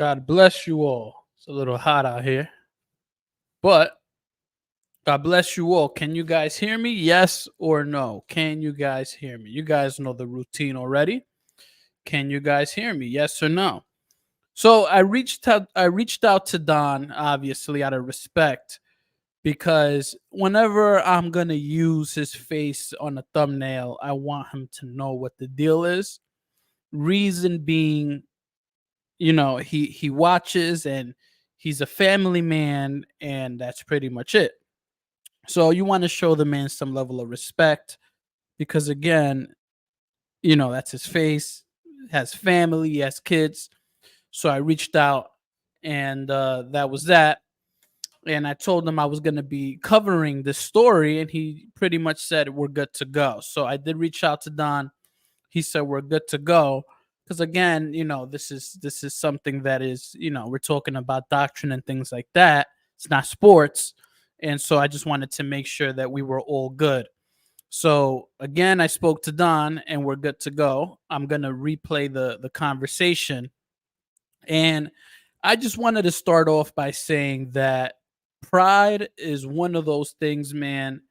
God bless you all. It's a little hot out here, but God bless you all. Can you guys hear me? Yes or no? Can you guys hear me? You guys know the routine already. Can you guys hear me? Yes or no? So I reached out to Don, obviously out of respect, because whenever I'm gonna use his face on a thumbnail, I want him to know what the deal is. Reason being, he watches and he's a family man, and that's pretty much it. So you want to show the man some level of respect because again, that's his face, has family, he has kids. So I reached out, and that was that. And I told him I was going to be covering this story, and he pretty much said we're good to go. So I did reach out to Don. He said we're good to go because again, this is something that is, we're talking about doctrine and things like that. It's not sports. And so I just wanted to make sure that we were all good. So again, I spoke to Don and we're good to go. I'm going to replay the conversation. And I just wanted to start off by saying that pride is one of those things, man,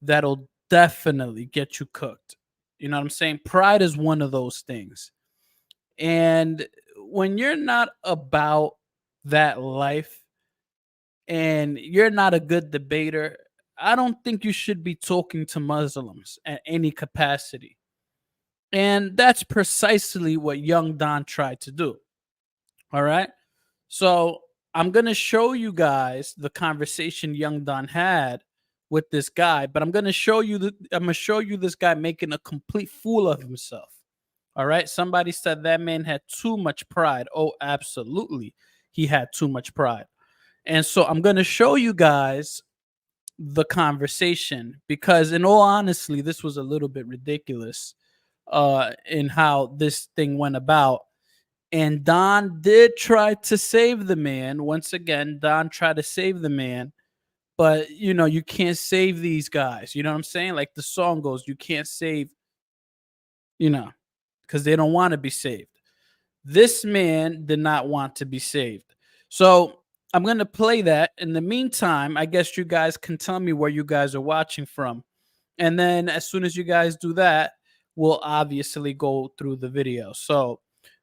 that'll definitely get you cooked. You know what I'm saying? Pride is one of those things. And when you're not about that life and you're not a good debater, I don't think you should be talking to Muslims at any capacity. And that's precisely what young Don tried to do. All right. So I'm going to show you guys the conversation young Don had with this guy, but I'm going to show you this guy making a complete fool of himself. All right. Somebody said that man had too much pride. Oh, absolutely. He had too much pride. And so I'm going to show you guys the conversation because in all honesty, this was a little bit ridiculous in how this thing went about. And Don did try to save the man. Once again, Don tried to save the man. But, you can't save these guys. You know what I'm saying? Like the song goes, you can't save, because they don't want to be saved. This man did not want to be saved. So I'm going to play that. In the meantime, I guess you guys can tell me where you guys are watching from. And then as soon as you guys do that, we'll obviously go through the video. So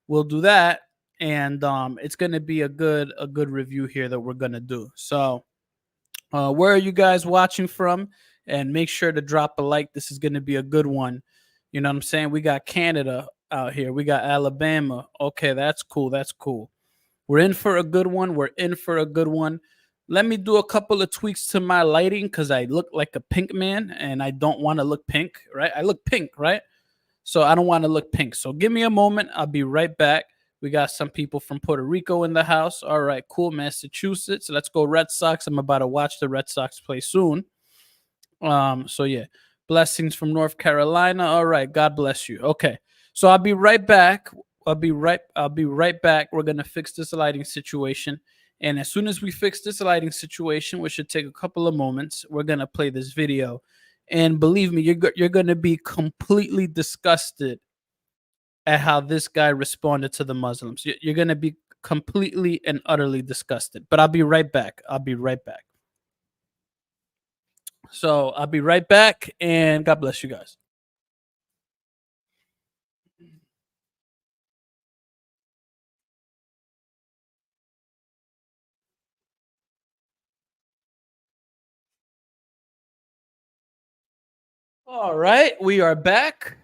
we'll do that. And it's going to be a good review here that we're going to do. So where are you guys watching from? And make sure to drop a like. This is going to be a good one. You know what I'm saying? We got Canada out here. We got Alabama. Okay, that's cool. That's cool. We're in for a good one. We're in for a good one. Let me do a couple of tweaks to my lighting because I look like a pink man and I don't want to look pink, right? I look pink, right? So I don't want to look pink. So give me a moment. I'll be right back. We got some people from Puerto Rico in the house. All right, cool. Massachusetts. Let's go Red Sox. I'm about to watch the Red Sox play soon. So yeah, blessings from North Carolina. All right, God bless you. Okay, so I'll be right back. I'll be right back. We're gonna fix this lighting situation, and as soon as we fix this lighting situation, which should take a couple of moments, we're gonna play this video. And believe me, you're gonna be completely disgusted at how this guy responded to the Muslims. You're going to be completely and utterly disgusted. But I'll be right back. I'll be right back. So I'll be right back, and God bless you guys. All right, we are back.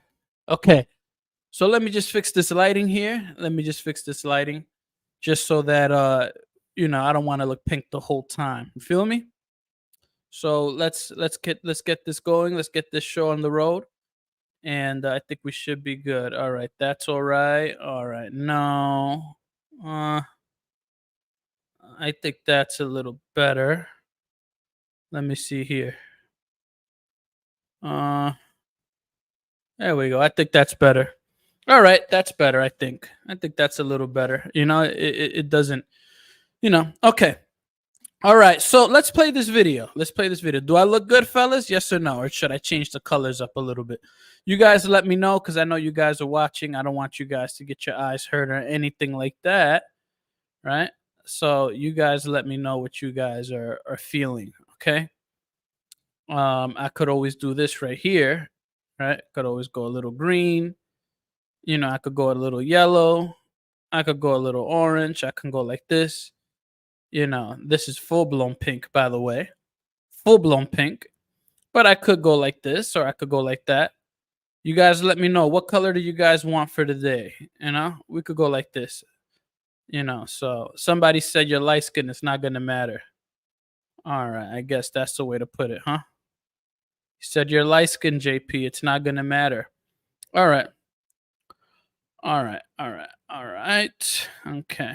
Okay, so let me just fix this lighting here. Let me just fix this lighting just so that I don't want to look pink the whole time. You feel me? So let's get this going. Let's get this show on the road. And I think we should be good. All right, that's all right. All right. No. I think that's a little better. Let me see here. There we go. I think that's better. All right, that's better. I think that's a little better. It doesn't. Okay. All right, so let's play this video. Do I look good, fellas? Yes or no? Or should I change the colors up a little bit? You guys let me know because I know you guys are watching. I don't want you guys to get your eyes hurt or anything like that. right? So you guys let me know what you guys are feeling, okay? I could always do this right here, right? Could always go a little green. I could go a little yellow. I could go a little orange. I can go like this. This is full blown pink, by the way. Full blown pink. But I could go like this or I could go like that. You guys let me know, what color do you guys want for today? We could go like this. So somebody said your light skin is not gonna matter. All right, I guess that's the way to put it, huh? You said you're light skin, JP. It's not gonna matter. All right. All right. All right. All right. Okay.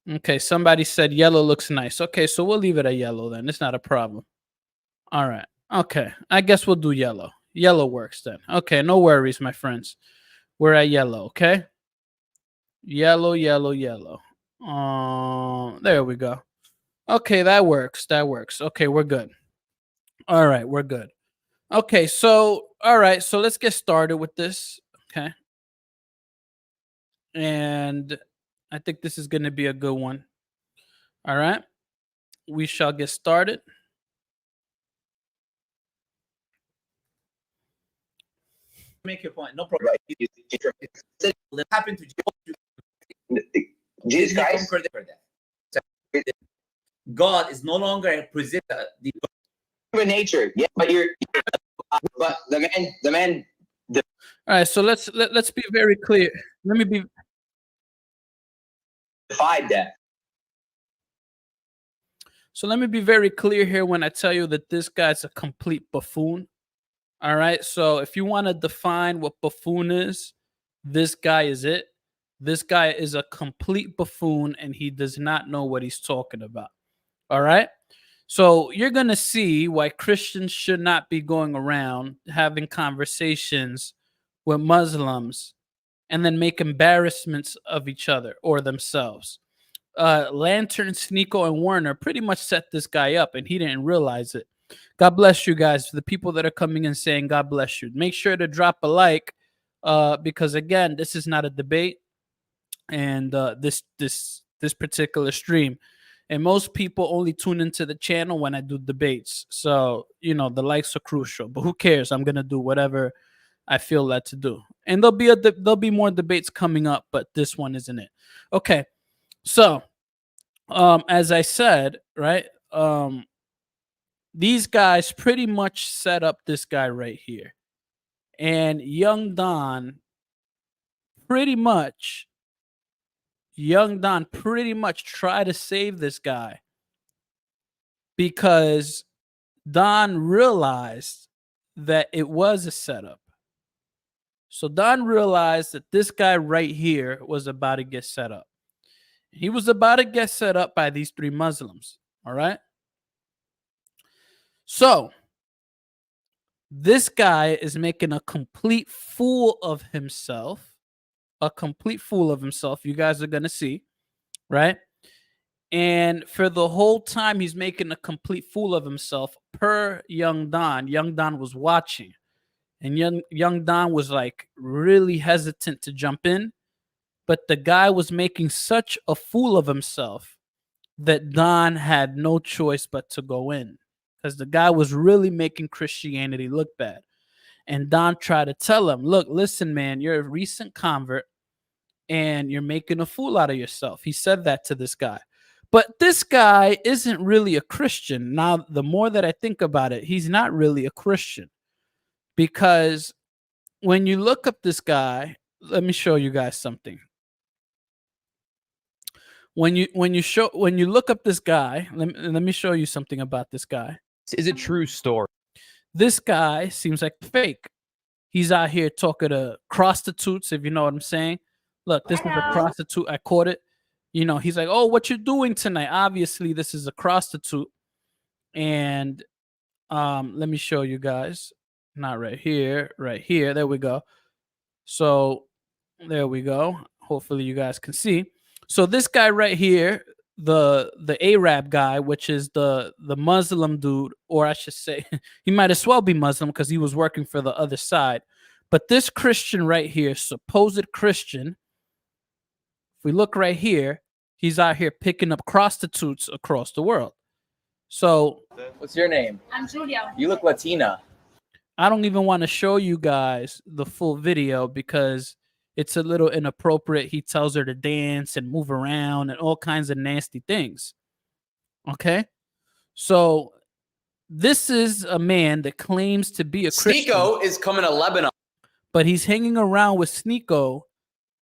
Okay. Somebody said yellow looks nice. Okay, so we'll leave it at yellow then. It's not a problem. All right. Okay. I guess we'll do yellow. Yellow works then. Okay, no worries, my friends. We're at yellow, okay? Yellow, yellow, yellow. There we go. Okay, that works. That works. Okay, we're good. All right, we're good. Okay, so all right, so let's get started with this. Okay. And I think this is going to be a good one. All right. We shall get started. Make your point. No problem. What happened to Jesus Christ? God is no longer present the human nature. Yeah, but but the man. All right, so let's be very clear. Let me be defied that. So let me be very clear here when I tell you that this guy's a complete buffoon. All right, so if you want to define what buffoon is, this guy is it. This guy is a complete buffoon and he does not know what he's talking about. All right. So you're going to see why Christians should not be going around having conversations with Muslims and then make embarrassments of each other or themselves. Lantern, Sneako, and Warner pretty much set this guy up and he didn't realize it. God bless you guys. The people that are coming and saying God bless you. Make sure to drop a like because, again, this is not a debate. And this particular stream, and most people only tune into the channel when I do debates, so the likes are crucial, but who cares? I'm gonna do whatever I feel led to do, and there'll be more debates coming up, but this one isn't it. Okay, so as I said, right, these guys pretty much set up this guy right here, and Young Don pretty much tried to save this guy because Don realized that it was a setup. So Don realized that this guy right here was about to get set up. He was about to get set up by these three Muslims. All right. So this guy is making a complete fool of himself. A complete fool of himself. You guys are going to see. Right. And for the whole time, he's making a complete fool of himself per Young Don. Young Don was watching. And young Don was like really hesitant to jump in. But the guy was making such a fool of himself that Don had no choice but to go in. Because the guy was really making Christianity look bad. And Don tried to tell him, look, listen, man, you're a recent convert. And you're making a fool out of yourself. He said that to this guy. But this guy isn't really a Christian. Now, the more that I think about it, he's not really a Christian. Because when you look up this guy, let me show you guys something. When you look up this guy, let me show you something about this guy. Is a true story. This guy seems like fake. He's out here talking to prostitutes, if you know what I'm saying. Look, this is a prostitute. I caught it. He's like, oh, what you doing tonight? Obviously, this is a prostitute. And let me show you guys. Not right here, right here. There we go. So there we go. Hopefully you guys can see. So this guy right here, the Arab guy, which is the Muslim dude, or I should say, he might as well be Muslim because he was working for the other side. But this Christian right here, supposed Christian, we look right here, he's out here picking up prostitutes across the world. So What's your name? I'm Julia. You look Latina. I don't even want to show you guys the full video because it's a little inappropriate. He tells her to dance and move around and all kinds of nasty things. Okay? So this is a man that claims to be a Christian, Sneako is coming to Lebanon. but he's hanging around with Sneako.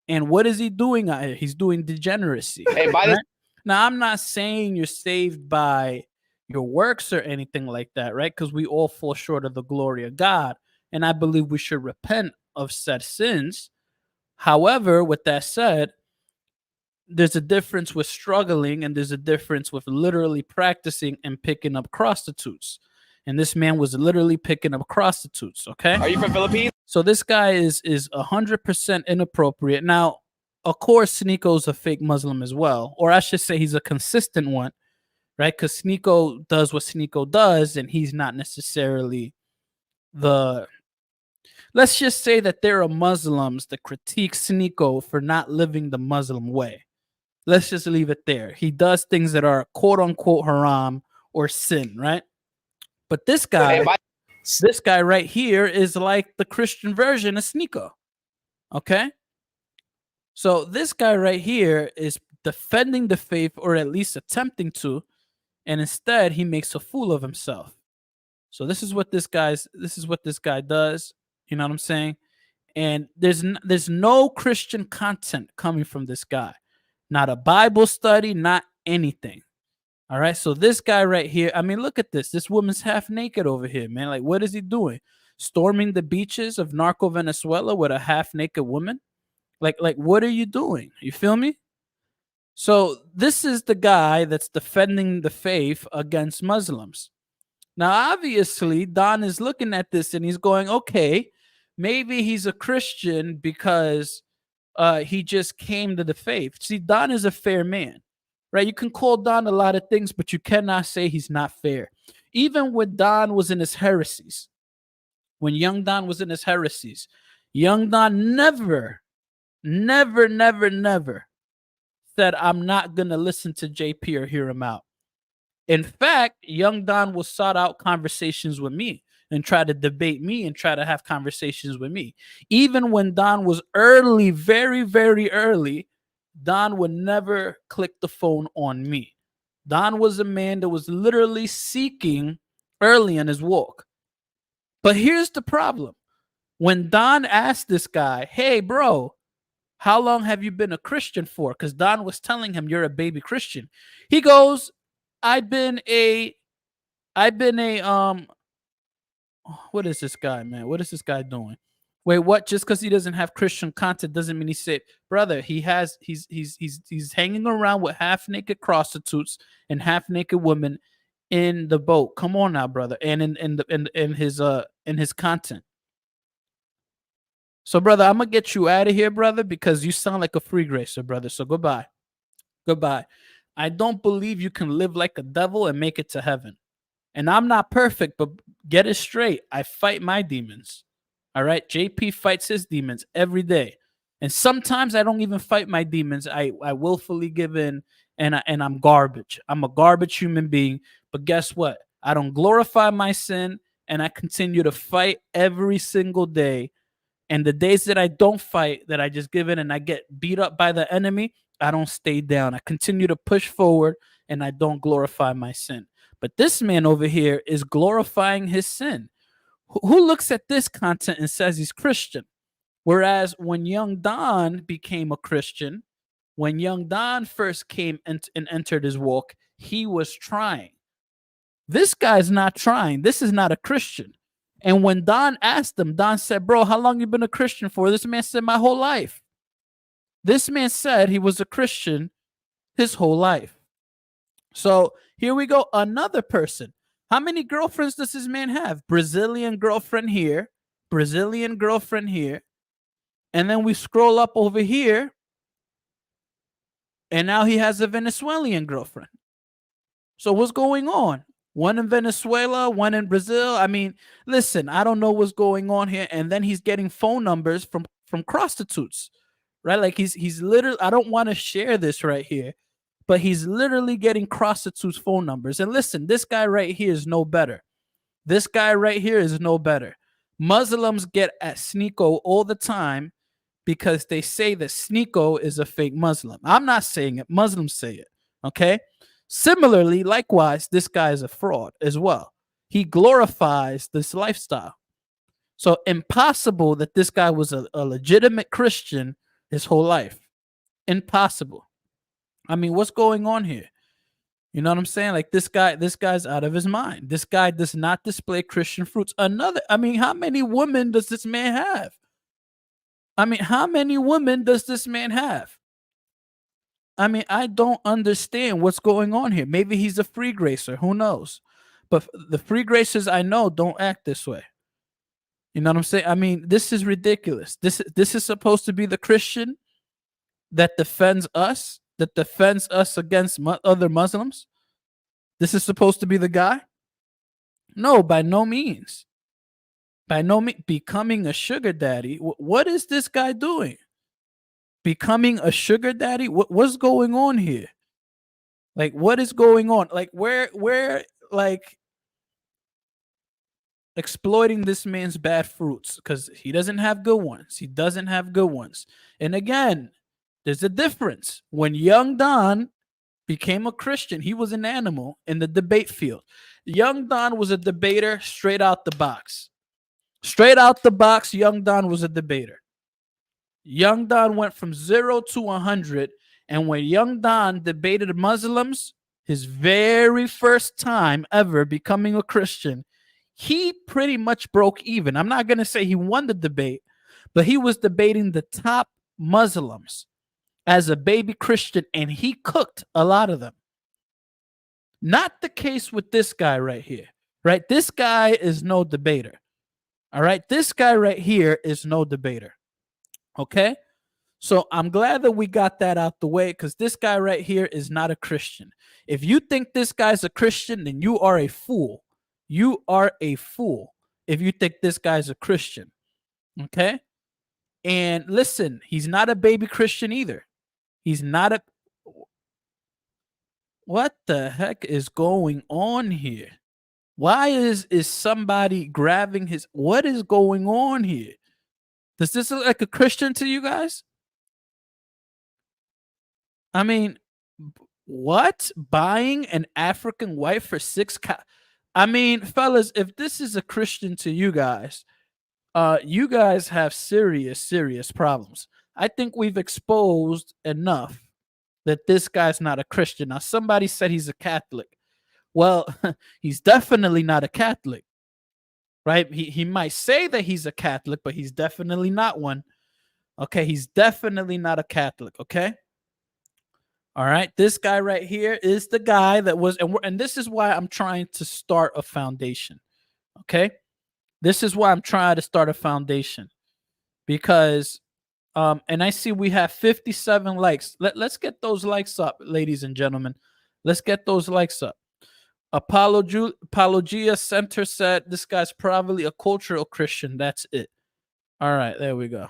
And what is he doing out here? He's doing degeneracy. Hey, buy this. Right? Now, I'm not saying you're saved by your works or anything like that, right? Because we all fall short of the glory of God. And I believe we should repent of said sins. However, with that said, there's a difference with struggling and there's a difference with literally practicing and picking up prostitutes. And this man was literally picking up prostitutes, okay? Are you from Philippines? So this guy is 100% inappropriate. Now, of course, Sneako's a fake Muslim as well. Or I should say he's a consistent one, right? Because Sneako does what Sneako does, and he's not necessarily the... Let's just say that there are Muslims that critique Sneako for not living the Muslim way. Let's just leave it there. He does things that are quote-unquote haram or sin, right? But this guy... This guy right here is like the Christian version of Sneako. Okay? So this guy right here is defending the faith, or at least attempting to, and instead he makes a fool of himself. So this is what this guy does. You know what I'm saying? And there's no Christian content coming from this guy. Not a Bible study, not anything. All right, so this guy right here, I mean, look at this. This woman's half naked over here, man. Like, what is he doing? Storming the beaches of Narco Venezuela with a half naked woman? Like, what are you doing? You feel me? So this is the guy that's defending the faith against Muslims. Now, obviously, Don is looking at this and he's going, okay, maybe he's a Christian because he just came to the faith. See, Don is a fair man. Right, you can call Don a lot of things, but you cannot say he's not fair. Even when Don was in his heresies, when young Don was in his heresies, young Don never said, I'm not going to listen to JP or hear him out. In fact, young Don will sought out conversations with me and try to debate me and try to have conversations with me. Even when Don was early, very, very early, Don would never click the phone on me. Don was a man that was literally seeking early in his walk. But here's the problem. When Don asked this guy, hey, bro, how long have you been a Christian for? Because Don was telling him, you're a baby Christian. He goes, what is this guy, man? What is this guy doing? Wait, what? Just because he doesn't have Christian content doesn't mean he's safe, brother. He's hanging around with half naked prostitutes and half naked women in the boat. Come on now, brother, and in his content. So, brother, I'm gonna get you out of here, brother, because you sound like a free gracer, brother. So goodbye. I don't believe you can live like a devil and make it to heaven. And I'm not perfect, but get it straight. I fight my demons. All right, JP fights his demons every day, and sometimes I don't even fight my demons. I willfully give in, and I'm garbage. I'm a garbage human being. But guess what? I don't glorify my sin, and I continue to fight every single day. And the days that I don't fight, that I just give in and I get beat up by the enemy, I don't stay down. I continue to push forward, and I don't glorify my sin. But this man over here is glorifying his sin. Who looks at this content and says he's Christian? Whereas when young Don became a Christian, when young Don first came and entered his walk, he was trying. This guy's not trying. This is not a Christian. And when Don asked him, Don said, bro, how long you been a Christian for? This man said, my whole life. This man said he was a Christian his whole life. So here we go. Another person. How many girlfriends does this man have? Brazilian girlfriend here. Brazilian girlfriend here. And then we scroll up over here. And now he has a Venezuelan girlfriend. So what's going on? One in Venezuela, one in Brazil. I mean, listen, I don't know what's going on here. And then he's getting phone numbers from prostitutes, right? Like he's literally, I don't want to share this right here, but he's literally getting prostitutes' phone numbers. And listen, this guy right here is no better. This guy right here is no better. Muslims get at Sneako all the time because they say that Sneako is a fake Muslim. I'm not saying it. Muslims say it. Okay. Similarly, likewise, this guy is a fraud as well. He glorifies this lifestyle. So impossible that this guy was a legitimate Christian his whole life. Impossible. I mean, what's going on here? You know what I'm saying? Like this guy's out of his mind. This guy does not display Christian fruits. I mean, how many women does this man have? I mean, how many women does this man have? I mean, I don't understand what's going on here. Maybe he's a free gracer. Who knows? But the free gracers I know don't act this way. You know what I'm saying? I mean, this is ridiculous. This is supposed to be the Christian that defends us against other Muslims. This is supposed to be the guy? No, by no means. By no means. Becoming a sugar daddy. What is this guy doing? Becoming a sugar daddy? What's going on here? Like, what is going on? Like, where like exploiting this man's bad fruits because he doesn't have good ones. He doesn't have good ones. And again, there's a difference. When young Don became a Christian, he was an animal in the debate field. Young Don was a debater straight out the box. Straight out the box, young Don was a debater. Young Don went from 0 to 100. And when young Don debated Muslims, his very first time ever becoming a Christian, he pretty much broke even. I'm not going to say he won the debate, but he was debating the top Muslims as a baby Christian, and he cooked a lot of them. Not the case with this guy right here, right? This guy is no debater. All right. This guy right here is no debater. Okay. So I'm glad that we got that out the way because this guy right here is not a Christian. If you think this guy's a Christian, then you are a fool. You are a fool if you think this guy's a Christian. Okay. And listen, he's not a baby Christian either. He's not a. What the heck is going on here? Why is somebody grabbing his? What is going on here? Does this look like a Christian to you guys? I mean, what? Buying an African wife for I mean, fellas, if this is a Christian to you guys have serious problems. I think we've exposed enough that this guy's not a Christian. Now, somebody said he's a Catholic. Well, he's definitely not a Catholic, right? He might say that he's a Catholic, but he's definitely not one. Okay, he's definitely not a Catholic, okay? All right, this guy right here is the guy that was, and this is why I'm trying to start a foundation, okay? This is why I'm trying to start a foundation because, and I see we have 57 likes. Let's get those likes up, ladies and gentlemen. Let's get those likes up. Apologia Center said this guy's probably a cultural Christian. That's it. All right, there we go.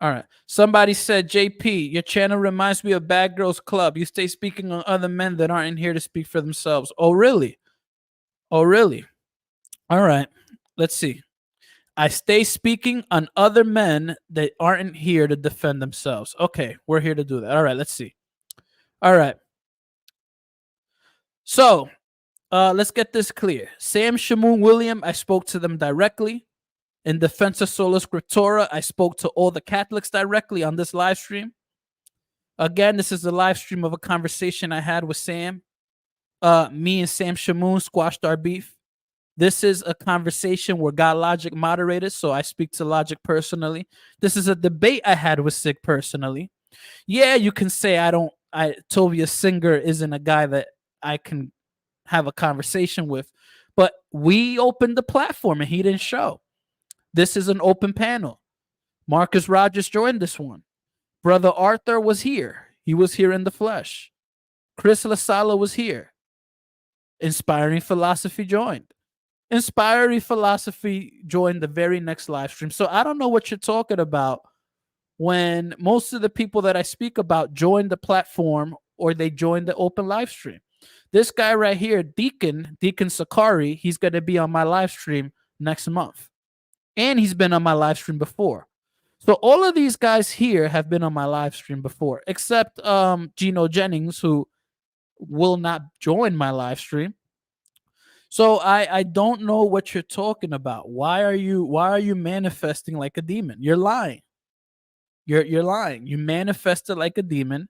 All right. Somebody said, JP, your channel reminds me of Bad Girls Club. You stay speaking on other men that aren't here to speak for themselves. Oh, really? Oh, really? All right. Let's see. I stay speaking on other men that aren't here to defend themselves. Okay, we're here to do that. All right, let's see. All right. So let's get this clear. Sam, Shamoon, William, I spoke to them directly. In defense of Sola Scriptura, I spoke to all the Catholics directly on this live stream. Again, this is a live stream of a conversation I had with Sam. Me and Sam Shamoon squashed our beef. This is a conversation where God Logic moderated, so I speak to Logic personally. This is a debate I had with Sig personally. Yeah, you can say Tobias Singer isn't a guy that I can have a conversation with, but we opened the platform and he didn't show. This is an open panel. Marcus Rogers joined this one. Brother Arthur was here. He was here in the flesh. Chris LaSala was here. Inspiring Philosophy joined. Inspiring Philosophy joined the very next live stream. So I don't know what you're talking about when most of the people that I speak about join the platform or they join the open live stream. This guy right here, Deacon Sakari, he's going to be on my live stream next month. And he's been on my live stream before. So all of these guys here have been on my live stream before, except Gino Jennings, who will not join my live stream. So I don't know what you're talking about. Why are you manifesting like a demon? You're lying. You're lying. You manifested like a demon.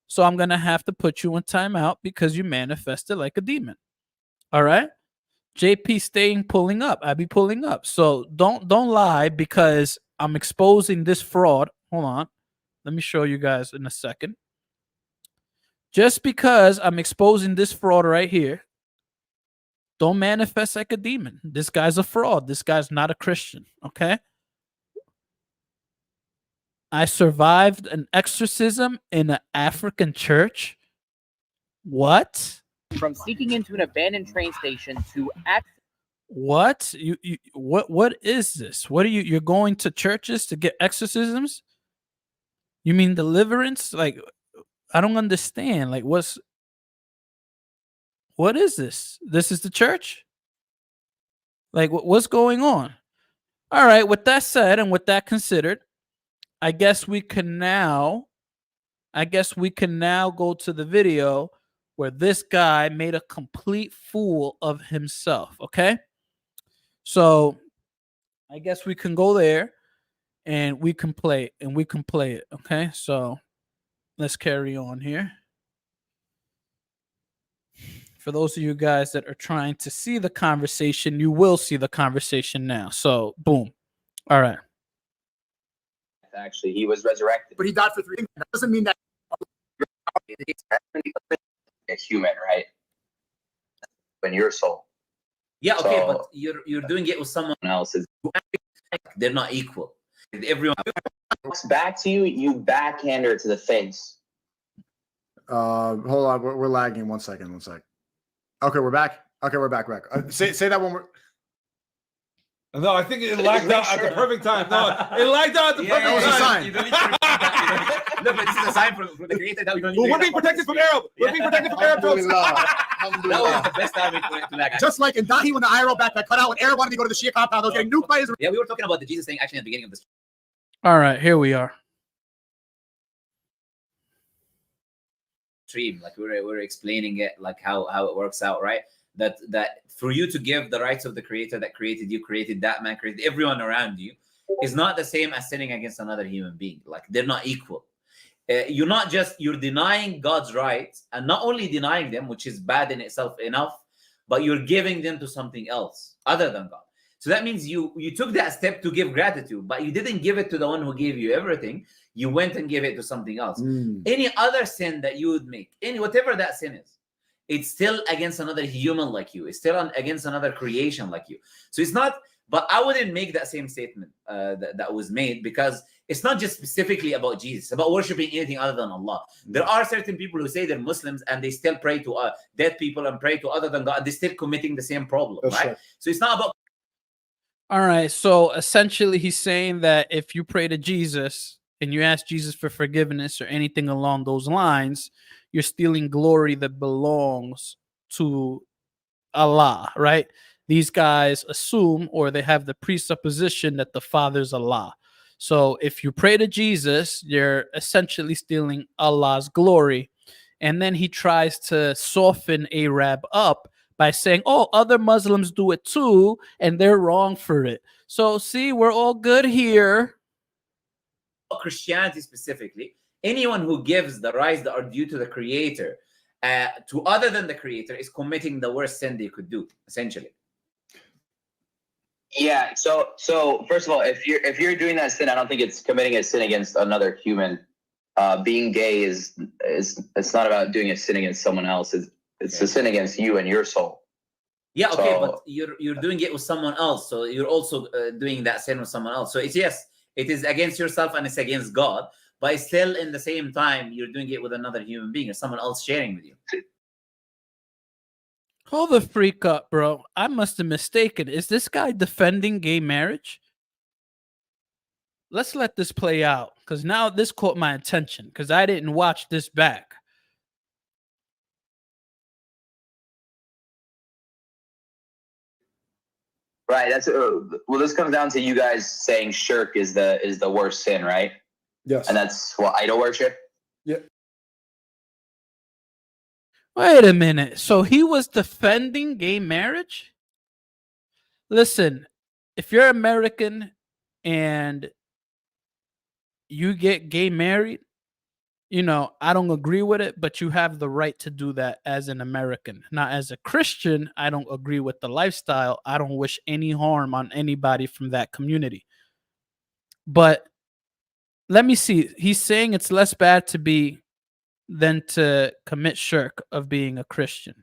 So I'm gonna have to put you in timeout because you manifested like a demon. All right. JP staying pulling up. I be pulling up. So don't lie because I'm exposing this fraud. Hold on. Let me show you guys in a second. Just because I'm exposing this fraud right here, don't manifest like a demon. This guy's a fraud. This guy's not a Christian. Okay. I survived an exorcism in an African church. What? From sneaking into an abandoned train station to What? What is this? What are you're going to churches to get exorcisms? You mean deliverance? Like, I don't understand. Like, what is this? This is the church? Like, what's going on? All right, with that said and with that considered, I guess we can now go to the video where this guy made a complete fool of himself, okay? So I guess we can go there and we can play it, okay? So let's carry on here. For those of you guys that are trying to see the conversation, you will see the conversation now. So boom. All right. Actually, he was resurrected. But he died for 3 days. That doesn't mean that A human, right? When your soul. Yeah, okay, So- but you're doing it with someone Else's they're not equal. Everyone back to you, you backhand her to the face. hold on, we're lagging. One sec. Okay, we're back. Say that one more. No, I think it lagged out at the perfect time. No, it lagged out at the perfect that was a time. sign. You don't need to repeat that. No, but this is a sign from the creator that we don't need Well, to we're being protected from Arab. We're being protected from Arab jokes. That was the best time to lag. Just like in Dahi when the IRL backpack cut out, when Arab wanted to go to the Shia compound, they was getting nuked by Israel. Yeah, we were talking about the Jesus thing actually at the beginning of this. All right, here we are. Stream, like we're explaining it, like how it works out, right? That for you to give the rights of the creator that created you, created that man, created everyone around you, is not the same as sinning against another human being. Like, they're not equal. You're denying God's rights, and not only denying them, which is bad in itself enough, but you're giving them to something else other than God. So that means you took that step to give gratitude, but you didn't give it to the one who gave you everything. You went and gave it to something else. Any other sin that you would make, whatever that sin is, it's still against another human like you. It's still against another creation like you. So it's not, but I wouldn't make that same statement that was made, because it's not just specifically about Jesus. It's about worshiping anything other than Allah. There are certain people who say they're Muslims and they still pray to dead people and pray to other than God, and they're still committing the same problem, right? So it's not about. All right. So essentially, he's saying that if you pray to Jesus and you ask Jesus for forgiveness or anything along those lines, you're stealing glory that belongs to Allah, right? These guys assume, or they have the presupposition, that the Father's Allah. So if you pray to Jesus, you're essentially stealing Allah's glory. And then he tries to soften Arab up by saying, oh, other Muslims do it too, and they're wrong for it. So see, we're all good here. Christianity specifically, anyone who gives the rights that are due to the creator to other than the creator is committing the worst sin they could do, essentially. Yeah. So first of all, if you're doing that sin, I don't think it's committing a sin against another human. Being gay is it's not about doing a sin against someone else. It's a sin against you and your soul. Yeah, okay, So- but you're doing it with someone else, so you're also doing that sin with someone else. So it's, yes, it is against yourself and it's against God, but still in the same time you're doing it with another human being or someone else sharing with you. Hold the freak up, bro. I must have mistaken. Is this guy defending gay marriage? let's let this play out because now this caught my attention because I didn't watch this back. Right. That's well. This comes down to you guys saying shirk is the worst sin, right? Yes. And that's what, idol worship. Wait a minute. So he was defending gay marriage? Listen, if you're American and you get gay married, you know, I don't agree with it, but you have the right to do that as an American. Now, as a Christian, I don't agree with the lifestyle. I don't wish any harm on anybody from that community. But let me see. He's saying it's less bad to be than to commit shirk of being a Christian.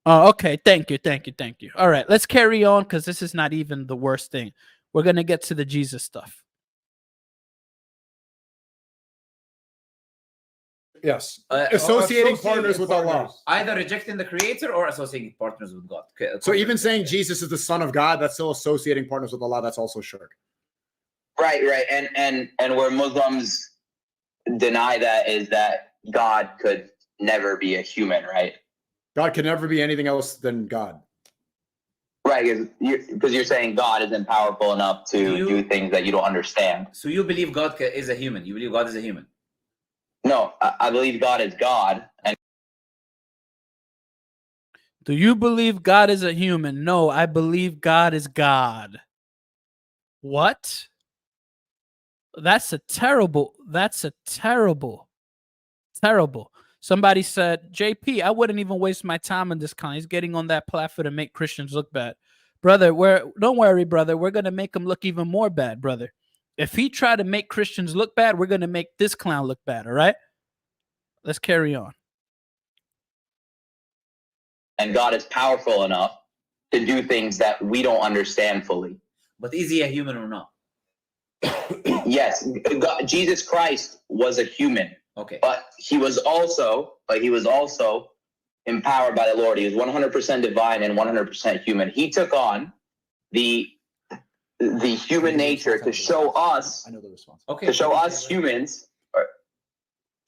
Oh, okay. Thank you. All right, let's carry on because this is not even the worst thing. We're going to get to the Jesus stuff. Yes. Uh, Associating partners with Allah. Either rejecting the creator or associating partners with God. Okay, So even saying Jesus is the Son of God, that's still associating partners with Allah. That's also shirk. Right. And where Muslims deny that is that God could never be a human, right? God can never be anything else than God. Right, because you're saying God isn't powerful enough to do things that you don't understand. So you believe God is a human? You believe God is a human? No, I believe God is God. And Do you believe God is a human? No, I believe God is God. What? That's terrible. Somebody said, JP, I wouldn't even waste my time on this kind. He's getting on that platform to make Christians look bad. Brother, don't worry, brother. We're going to make him look even more bad, brother. If he tried to make Christians look bad, we're going to make this clown look bad, all right? Let's carry on. And God is powerful enough to do things that we don't understand fully. But is he a human or not? Yes, God, Jesus Christ was a human. Okay. But he was also empowered by the Lord. He was 100% divine and 100% human. He took on the human nature to show us. I know the response. Okay. To show us humans.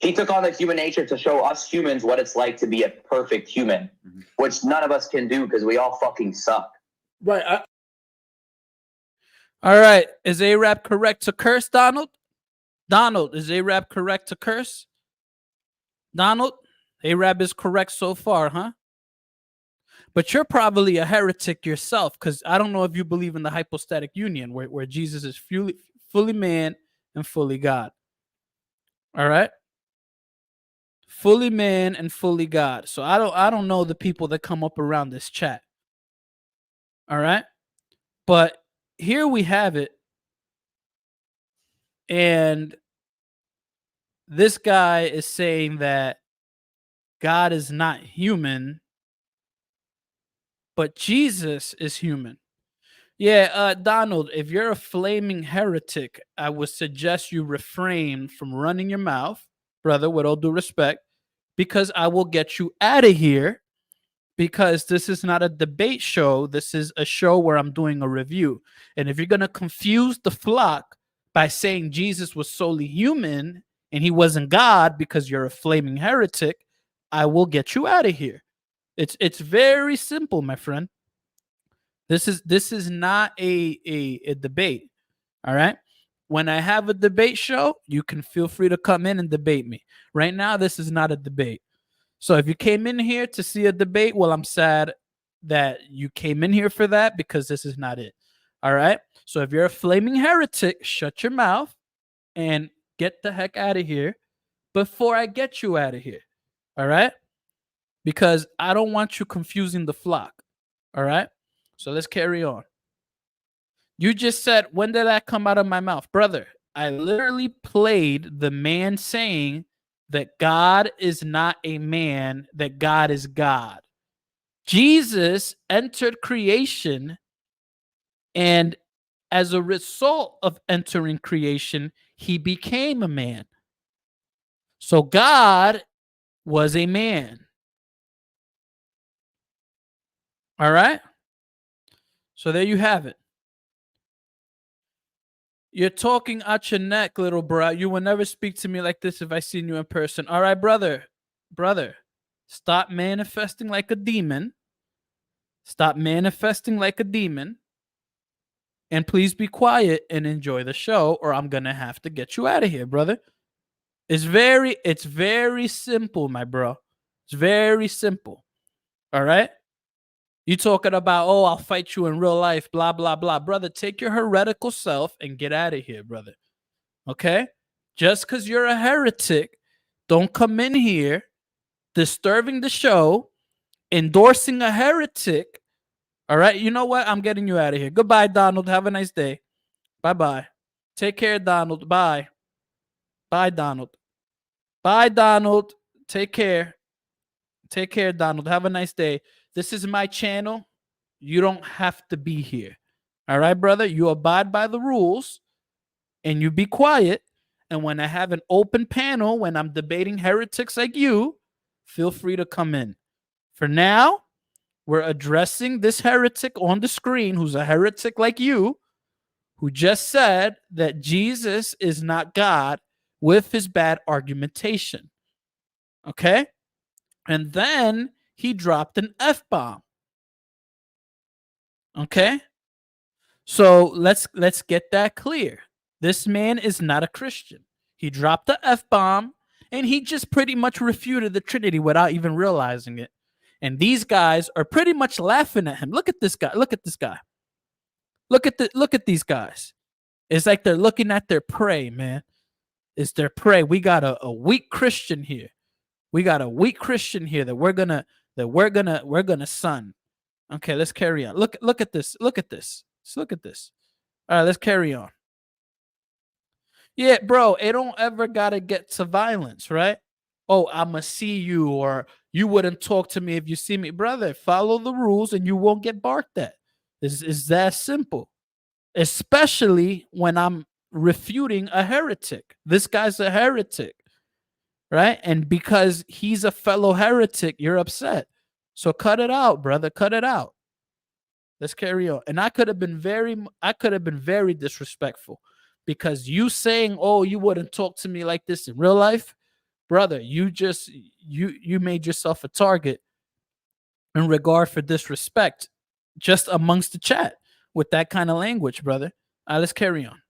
He took on the human nature to show us humans what it's like to be a perfect human, which none of us can do because we all fucking suck. Right. All right. Is Arab correct to curse, Donald? Donald, is Arab correct to curse? Donald, Arab is correct so far, huh? But you're probably a heretic yourself because I don't know if you believe in the hypostatic union where Jesus is fully man and fully God. All right? Fully man and fully God. So I don't know the people that come up around this chat. All right? But here we have it. And this guy is saying that God is not human, but Jesus is human. Yeah, Donald, if you're a flaming heretic, I would suggest you refrain from running your mouth, brother, with all due respect, because I will get you out of here because this is not a debate show. This is a show where I'm doing a review. And if you're going to confuse the flock by saying Jesus was solely human and he wasn't God because you're a flaming heretic, I will get you out of here. It's very simple, my friend. This is not a debate. All right. When I have a debate show, you can feel free to come in and debate me. Right now, this is not a debate. So if you came in here to see a debate, well, I'm sad that you came in here for that because this is not it. All right. So if you're a flaming heretic, shut your mouth and get the heck out of here before I get you out of here. All right. Because I don't want you confusing the flock. All right. So let's carry on. You just said, when did that come out of my mouth? Brother, I literally played the man saying that God is not a man, that God is God. Jesus entered creation, and as a result of entering creation, he became a man. So God was a man. All right? So there you have it. You're talking out your neck, little bro. You will never speak to me like this if I seen you in person. All right, brother. Brother, stop manifesting like a demon. Stop manifesting like a demon. And please be quiet and enjoy the show, or I'm gonna have to get you out of here, brother. It's very simple, my bro. It's very simple. All right. You talking about, oh, I'll fight you in real life, blah, blah, blah. Brother, take your heretical self and get out of here, brother. Okay? Just because you're a heretic, don't come in here disturbing the show, endorsing a heretic. All right? You know what? I'm getting you out of here. Goodbye, Donald. Have a nice day. Bye-bye. Take care, Donald. Bye. Bye, Donald. Bye, Donald. Take care. Take care, Donald. Have a nice day. This is my channel. You don't have to be here. All right, brother? You abide by the rules and you be quiet. And when I have an open panel, when I'm debating heretics like you, feel free to come in. For now, we're addressing this heretic on the screen who's a heretic like you, who just said that Jesus is not God with his bad argumentation. Okay? And then he dropped an F-bomb. Okay? So let's get that clear. This man is not a Christian. He dropped the F-bomb and he just pretty much refuted the Trinity without even realizing it. And these guys are pretty much laughing at him. Look at this guy. Look at this guy. Look at these guys. It's like they're looking at their prey, man. It's their prey. We got a weak Christian here. We got a weak Christian here that we're gonna son. Okay, let's carry on. Look at this. Look at this. Let's look at this. All right, let's carry on. Yeah, bro, it don't ever gotta get to violence, right? Oh, I'ma see you, or you wouldn't talk to me if you see me. Brother, follow the rules and you won't get barked at. It's that simple. Especially when I'm refuting a heretic. This guy's a heretic, right? And because he's a fellow heretic, you're upset. So cut it out, brother. Cut it out. Let's carry on. And I could have been very disrespectful, because you saying, "Oh, you wouldn't talk to me like this in real life," brother. You made yourself a target in regard for disrespect, just amongst the chat with that kind of language, brother. Let's carry on.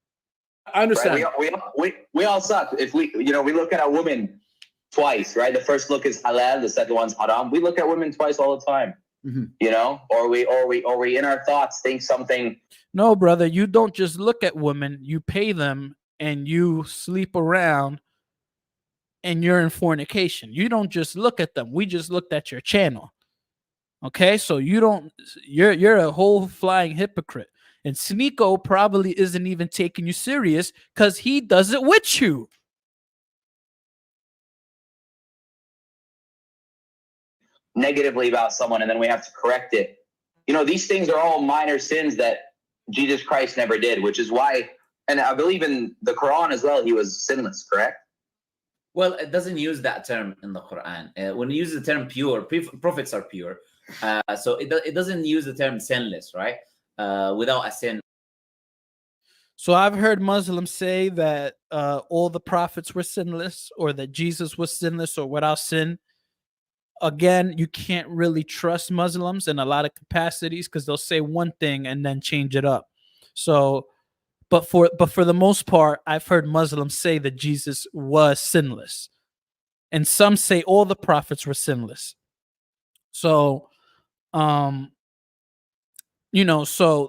I understand. Right? We all suck. If we look at a woman twice, right? The first look is halal, the second one's haram. We look at women twice all the time. Mm-hmm. Or we in our thoughts think something. No, brother, you don't just look at women, you pay them and you sleep around and you're in fornication. You don't just look at them. We just looked at your channel. Okay, so you're a whole flying hypocrite. And Sneako probably isn't even taking you serious because he does it with you. Negatively about someone, and then we have to correct it. These things are all minor sins that Jesus Christ never did, which is why, and I believe in the Quran as well, he was sinless, correct? Well, it doesn't use that term in the Quran. When you use the term pure, prophets are pure. So it doesn't use the term sinless, right? Without a sin. So I've heard Muslims say that all the prophets were sinless, or that Jesus was sinless or without sin. Again, you can't really trust Muslims in a lot of capacities, because they'll say one thing and then change it up. So, but for the most part, I've heard Muslims say that Jesus was sinless, and some say all the prophets were sinless. So, so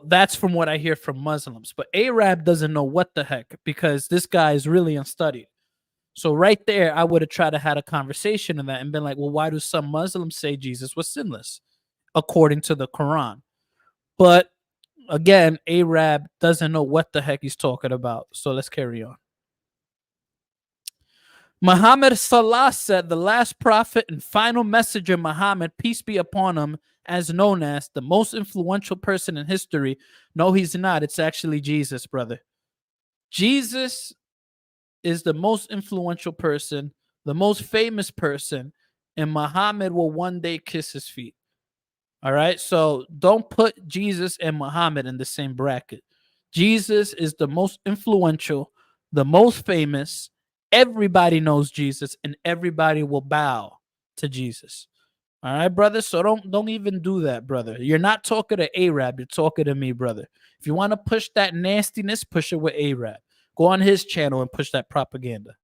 that's from what I hear from Muslims. But Arab doesn't know what the heck, because this guy is really unstudied. So right there, I would have tried to have a conversation in that and been like, well, why do some Muslims say Jesus was sinless according to the Quran? But again, Arab doesn't know what the heck he's talking about. So let's carry on. Muhammad Salah said the last prophet and final messenger Muhammad, peace be upon him, as known as the most influential person in history. No, he's not. It's actually Jesus, brother. Jesus is the most influential person, the most famous person, and Muhammad will one day kiss his feet. All right, so don't put Jesus and Muhammad in the same bracket. Jesus is the most influential, the most famous. Everybody knows Jesus, and everybody will bow to Jesus. All right, brother. So don't even do that, brother. You're not talking to Arab. You're talking to me, brother. If you want to push that nastiness, push it with Arab. Go on his channel and push that propaganda.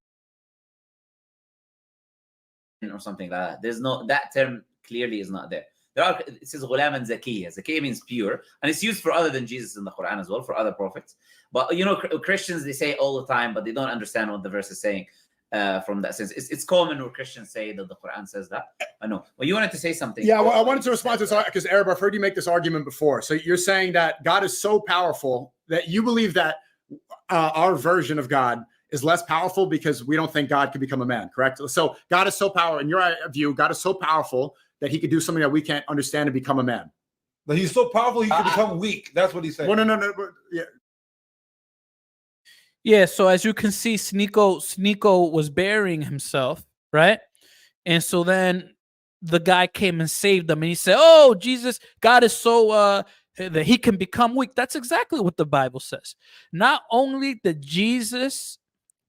Or something like that. There's no, that term clearly is not there. It says غلاما زكية. Zakiyya means pure, and it's used for other than Jesus in the Quran as well, for other prophets. But you know, Christians, they say it all the time, but they don't understand what the verse is saying. From that sense, it's common where Christians say that the Quran says that. I know. Well, you wanted to say something. Yeah, well, I wanted to respond to this because Arab, I've heard you make this argument before. So you're saying that God is so powerful that you believe that our version of God is less powerful because we don't think God could become a man, correct? So God is so powerful, in your view, God is so powerful that he could do something that we can't understand and become a man. But he's so powerful he can become weak. That's what he's saying. Well, no. Yeah. Yeah, so as you can see, Sneako was burying himself, right? And so then the guy came and saved him, and he said, "Oh, Jesus, God is so that he can become weak." That's exactly what the Bible says. Not only did Jesus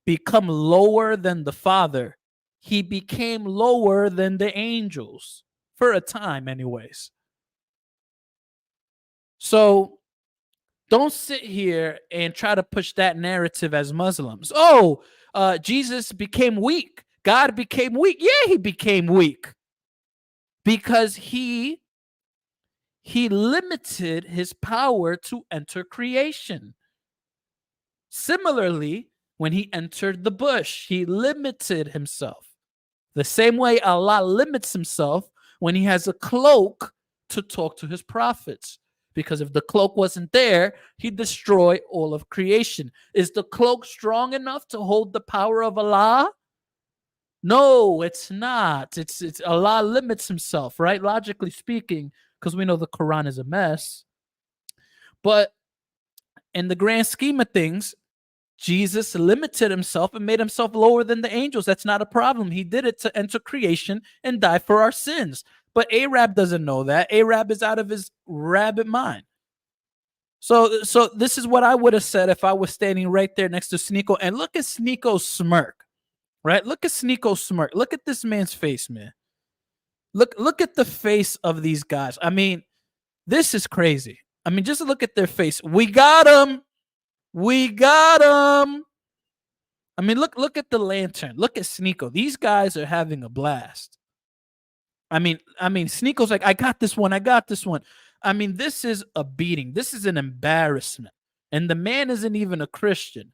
become lower than the Father, he became lower than the angels for a time, anyways. So don't sit here and try to push that narrative as Muslims. Oh, Jesus became weak. God became weak. Yeah, he became weak because he limited his power to enter creation. Similarly, when he entered the bush, he limited himself. The same way Allah limits himself when he has a cloak to talk to his prophets. Because if the cloak wasn't there, he'd destroy all of creation. Is the cloak strong enough to hold the power of Allah? No, it's not. It's Allah limits himself, right? Logically speaking, because we know the Quran is a mess. But in the grand scheme of things, Jesus limited himself and made himself lower than the angels. That's not a problem. He did it to enter creation and die for our sins. But Arab doesn't know that. Arab is out of his rabbit mind. So this is what I would have said if I was standing right there next to Sneako. And look at Sneako's smirk, right? Look at Sneako's smirk. Look at this man's face, man. Look at the face of these guys. I mean, this is crazy. I mean, just look at their face. We got him. We got him. I mean, look at the lantern. Look at Sneako. These guys are having a blast. I mean, Sneako's like, I got this one. I got this one. I mean, this is a beating. This is an embarrassment. And the man isn't even a Christian.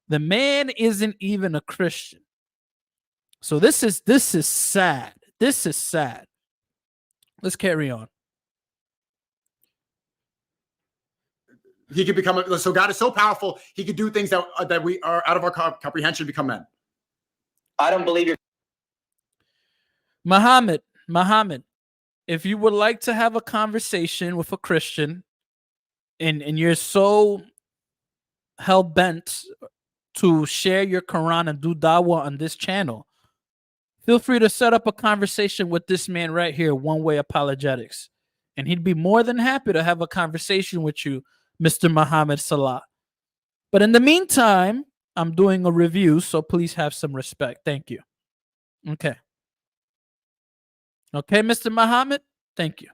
The man isn't even a Christian. So this is sad. This is sad. Let's carry on. He could become so God is so powerful, he could do things that we are out of our comprehension, become men. I don't believe you're. Muhammad, if you would like to have a conversation with a Christian and you're so hell-bent to share your Quran and do dawah on this channel, feel free to set up a conversation with this man right here, One Way Apologetics. And he'd be more than happy to have a conversation with you, Mr. Muhammad Salah. But in the meantime, I'm doing a review, so please have some respect. Thank you. Okay. Okay, Mr. Muhammad, thank you.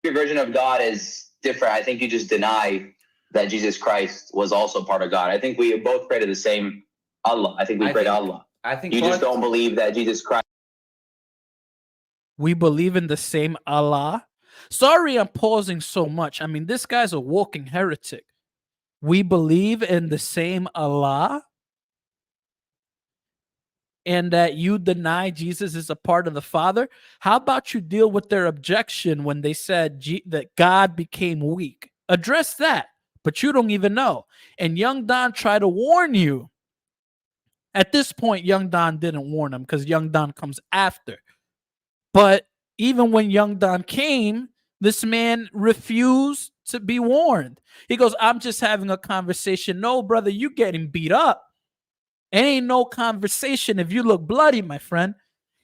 Your version of God is different. I think you just deny that Jesus Christ was also part of God. I think we both pray to the same Allah. I think we pray to Allah. I think you just don't believe that Jesus Christ. We believe in the same Allah. Sorry, I'm pausing so much. I mean, this guy's a walking heretic. We believe in the same Allah, and that you deny Jesus is a part of the Father. How about you deal with their objection when they said that God became weak? Address that, but you don't even know. And Young Don tried to warn you. At this point, Young Don didn't warn him because Young Don comes after. But even when Young Don came, this man refused to be warned. He goes, I'm just having a conversation. No, brother, you getting beat up. It ain't no conversation if you look bloody, my friend.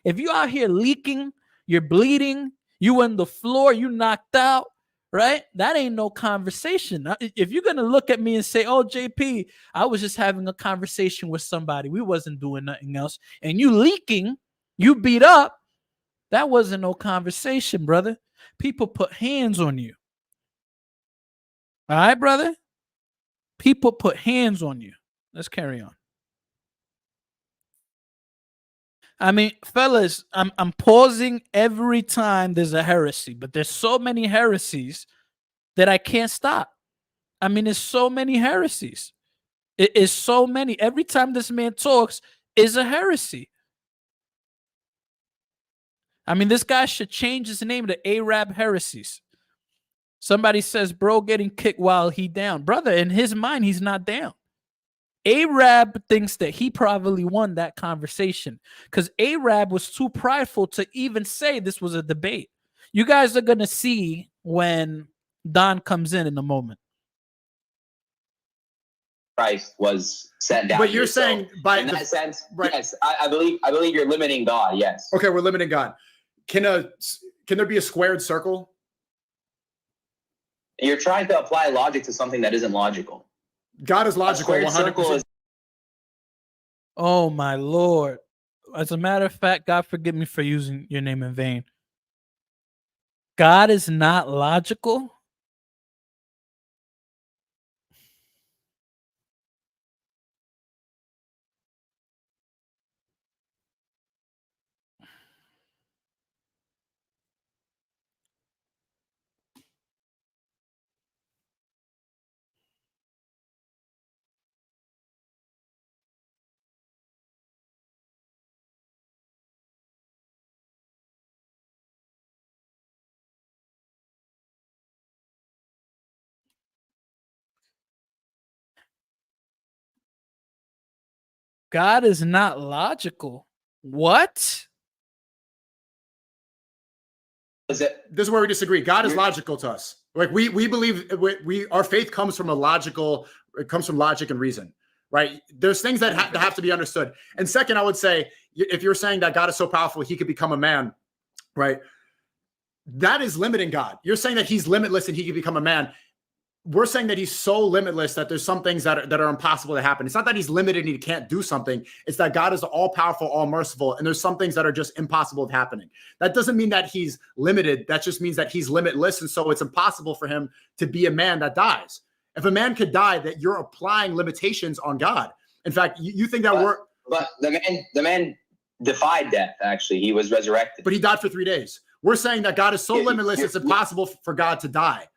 If you out here leaking, you're bleeding, you on the floor, you knocked out, right? That ain't no conversation. If you're gonna look at me and say, "Oh, JP, I was just having a conversation with somebody. We wasn't doing nothing else," and you leaking, you beat up, that wasn't no conversation, brother. People put hands on you. All right, brother? People put hands on you. Let's carry on. I mean, fellas, I'm pausing every time there's a heresy, but there's so many heresies that I can't stop. I mean, there's so many heresies. It is so many. Every time this man talks is a heresy. I mean, this guy should change his name to Arab Heresies. Somebody says, bro, getting kicked while he down. Brother, in his mind, he's not down. Arab thinks that he probably won that conversation because Arab was too prideful to even say this was a debate. You guys are going to see when Don comes in a moment. Christ was sent down. But you're here. So saying by in that sense, right. yes, I believe you're limiting God. Yes. Okay, we're limiting God. Can there be a squared circle? You're trying to apply logic to something that isn't logical. God is logical. 100%. Oh my Lord! As a matter of fact, God forgive me for using your name in vain. God is not logical. God is not logical. What? Is it? This is where we disagree. God is logical to us. Like we believe our faith comes from it comes from logic and reason, right? There's things that have to be understood. And second, I would say, if you're saying that God is so powerful, he could become a man, right? That is limiting God. You're saying that he's limitless and he could become a man. We're saying that he's so limitless that there's some things that are impossible to happen. It's not that he's limited and he can't do something. It's that God is all powerful, all merciful, and there's some things that are just impossible of happening. That doesn't mean that he's limited. That just means that he's limitless, and so it's impossible for him to be a man that dies. If a man could die, that you're applying limitations on God. In fact, you think that but the man defied death. Actually, he was resurrected. But he died for 3 days. We're saying that God is so limitless, it's impossible for God to die.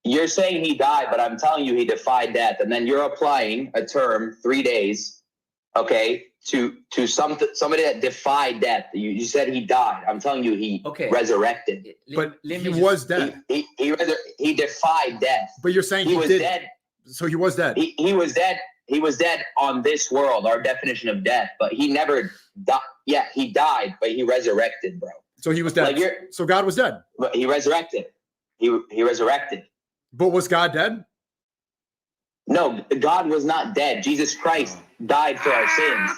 You're saying he died, but I'm telling you he defied death. And then you're applying a term, 3 days, okay, to somebody that defied death. You said he died. I'm telling you he resurrected. But he was dead. He defied death. But you're saying he was dead. So he was dead. He was dead. He was dead on this world, our definition of death. But he never died. Yeah, he died, but he resurrected, bro. So he was dead. So God was dead. But he resurrected. He resurrected. But was God dead? No, God was not dead. Jesus Christ died for our sins.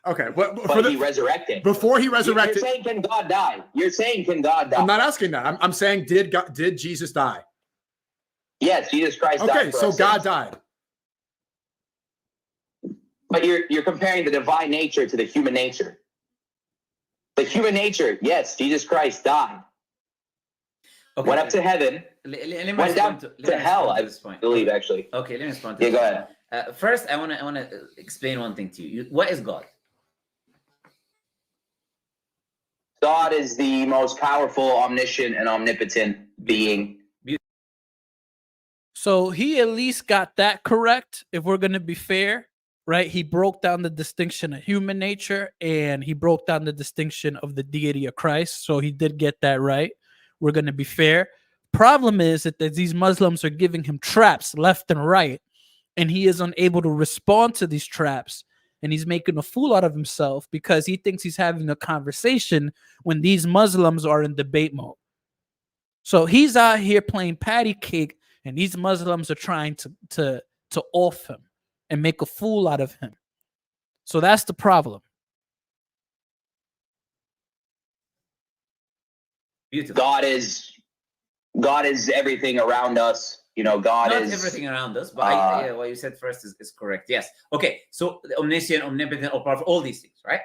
Okay, but he resurrected. Before he resurrected, you're saying, can God die? You're saying, can God die? I'm not asking that. I'm saying, did Jesus die? Yes, Jesus Christ died. Okay, so God died. But you're comparing the divine nature to the human nature. The human nature, yes, Jesus Christ died. Okay. Went up to heaven. Went down to hell, I believe, actually. Okay, let me respond to go ahead. First, I want to explain one thing to you. What is God? God is the most powerful, omniscient, and omnipotent being. So he at least got that correct, if we're going to be fair, right? He broke down the distinction of human nature, and he broke down the distinction of the deity of Christ. So he did get that right. We're going to be fair. Problem is that these Muslims are giving him traps left and right, and he is unable to respond to these traps, and he's making a fool out of himself because he thinks he's having a conversation when these Muslims are in debate mode. So he's out here playing patty cake, and these Muslims are trying to off him and make a fool out of him. So that's the problem. God is God is everything around us. You know, God Not is everything around us, but yeah, what you said first is correct. Yes. Okay. So the omniscient, omnipotent, all powerful, all these things, right?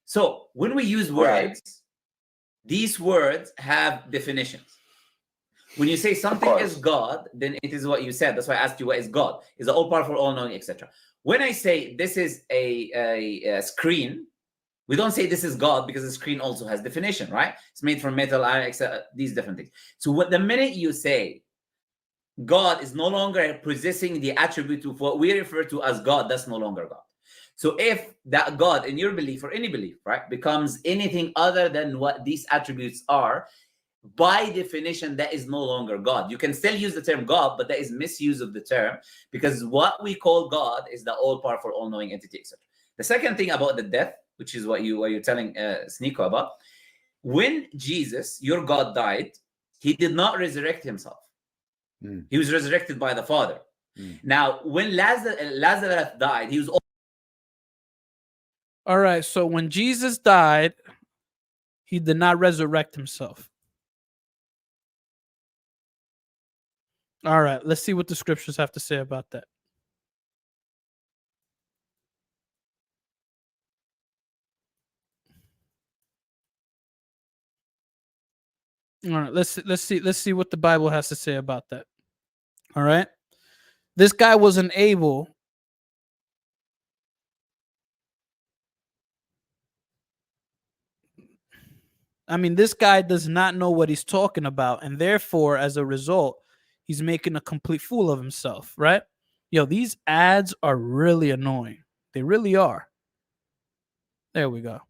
So when we use words, Right. these words have definitions. When you say something is God, then it is what you said. That's why I asked you what is God. Is all powerful, all knowing, etc. When I say this is a screen, we don't say this is God because the screen also has definition, right? It's made from metal, iron, etc. These different things. So the minute you say God is no longer possessing the attribute of what we refer to as God, that's no longer God. So if that God in your belief or any belief, right, becomes anything other than what these attributes are, by definition, that is no longer God. You can still use the term God, but that is misuse of the term, because what we call God is the all-powerful, all-knowing entity, etc. The second thing about the death, which is what you're telling Sneako about, when Jesus, your God, died, he did not resurrect himself. He was resurrected by the Father. Now, when Lazarus died, he was All right. So when Jesus died, he did not resurrect himself. All right. Let's see what the scriptures have to say about that. All right. Let's see what the Bible has to say about that. All right. This guy wasn't able. I mean, this guy does not know what he's talking about, and therefore, as a result, he's making a complete fool of himself, right? Yo, these ads are really annoying. They really are. There we go.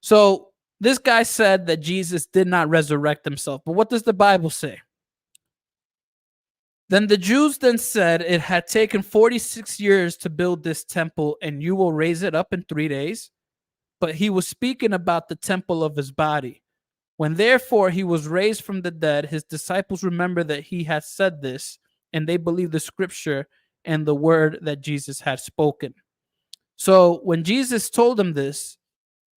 So this guy said that Jesus did not resurrect himself, but what does the Bible say? Then the Jews then said, it had taken 46 years to build this temple, and you will raise it up in 3 days. But he was speaking about the temple of his body. When therefore he was raised from the dead, his disciples remembered that he had said this, and they believed the scripture and the word that Jesus had spoken. So when Jesus told them this,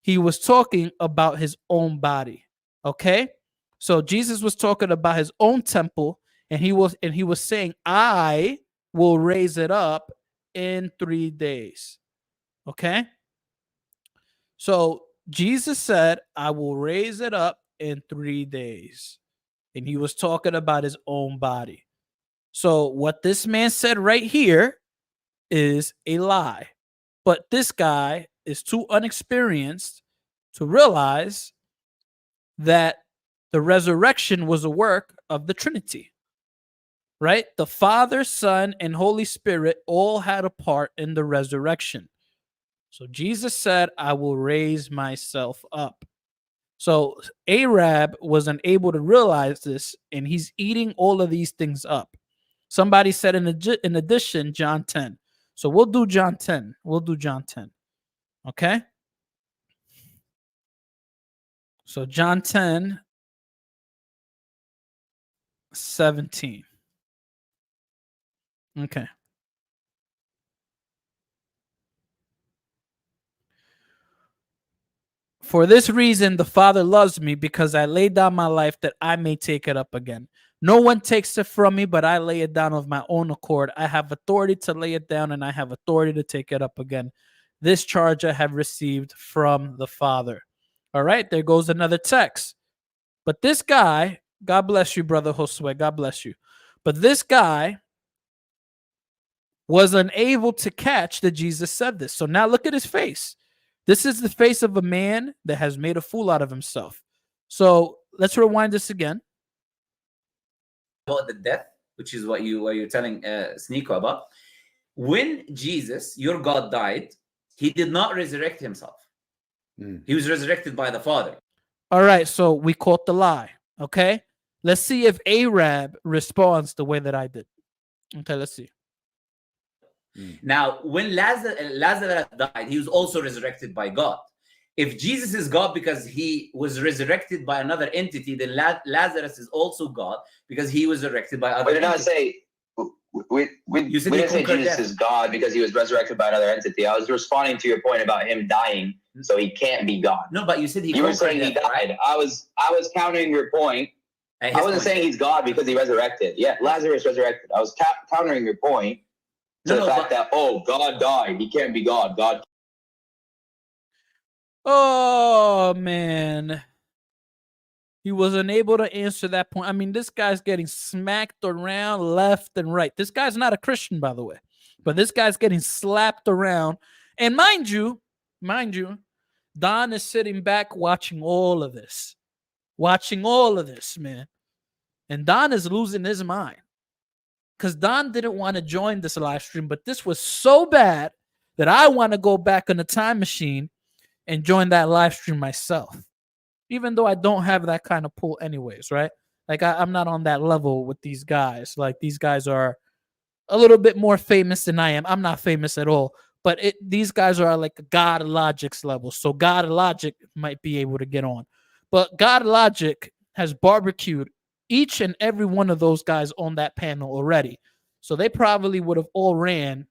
he was talking about his own body. Okay? So Jesus was talking about his own temple, and he was saying, I will raise it up in 3 days. Okay? So Jesus said, I will raise it up in 3 days. And he was talking about his own body. So what this man said right here is a lie. But this guy is too unexperienced to realize that the resurrection was a work of the Trinity. Right? The Father, Son, and Holy Spirit all had a part in the resurrection. So Jesus said, I will raise myself up. So Arab was unable to realize this, and he's eating all of these things up. Somebody said in addition, John 10. So we'll do John 10. We'll do John 10. Okay? So John 10, 17. Okay. For this reason, the Father loves me, because I lay down my life that I may take it up again. No one takes it from me, but I lay it down of my own accord. I have authority to lay it down, and I have authority to take it up again. This charge I have received from the Father. All right, there goes another text. But this guy, God bless you, brother Josue, God bless you. But this guy was unable to catch that Jesus said this. So now look at his face. This is the face of a man that has made a fool out of himself. So let's rewind this again. About the death, which is what you're telling Sneako about. When Jesus, your God, died, he did not resurrect himself. He was resurrected by the Father. All right, so we caught the lie. Okay, let's see if Arab responds the way that I did. Okay, let's see. Now, when Lazarus died, he was also resurrected by God. If Jesus is God because he was resurrected by another entity, then Lazarus is also God because he was resurrected by other. We did not say we didn't say Jesus is God because he was resurrected by another entity. I was responding to your point about him dying, so he can't be God. No, but you said you were saying he died. Right? I was countering your point At I his wasn't point. saying he's God because he resurrected. Yeah, Lazarus resurrected. I was countering your point to the fact that, God died. He can't be God. God. Oh man. He was unable to answer that point. I mean, this guy's getting smacked around left and right. This guy's not a Christian, by the way, but this guy's getting slapped around. And mind you, Don is sitting back watching all of this, man. And Don is losing his mind because Don didn't want to join this live stream, but this was so bad that I want to go back on the time machine and join that live stream myself. Even though I don't have that kind of pull anyways, right? Like I'm not on that level with these guys. Like these guys are a little bit more famous than I am. I'm not famous at all, but these guys are like God Logic's level. So God Logic might be able to get on. But God Logic has barbecued each and every one of those guys on that panel already. So they probably would have all ran.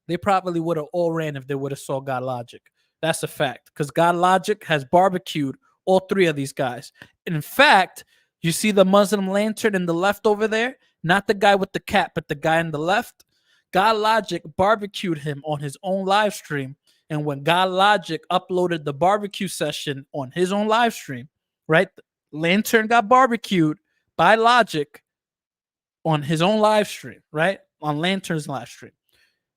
They probably would have all ran if they would have saw God Logic. That's a fact. Because God Logic has barbecued all three of these guys. In fact, you see the Muslim lantern in the left over there? Not the guy with the cap, but the guy in the left. God Logic barbecued him on his own live stream. And when God Logic uploaded the barbecue session on his own live stream, right? Lantern got barbecued by Logic on his own live stream, right? On Lantern's live stream.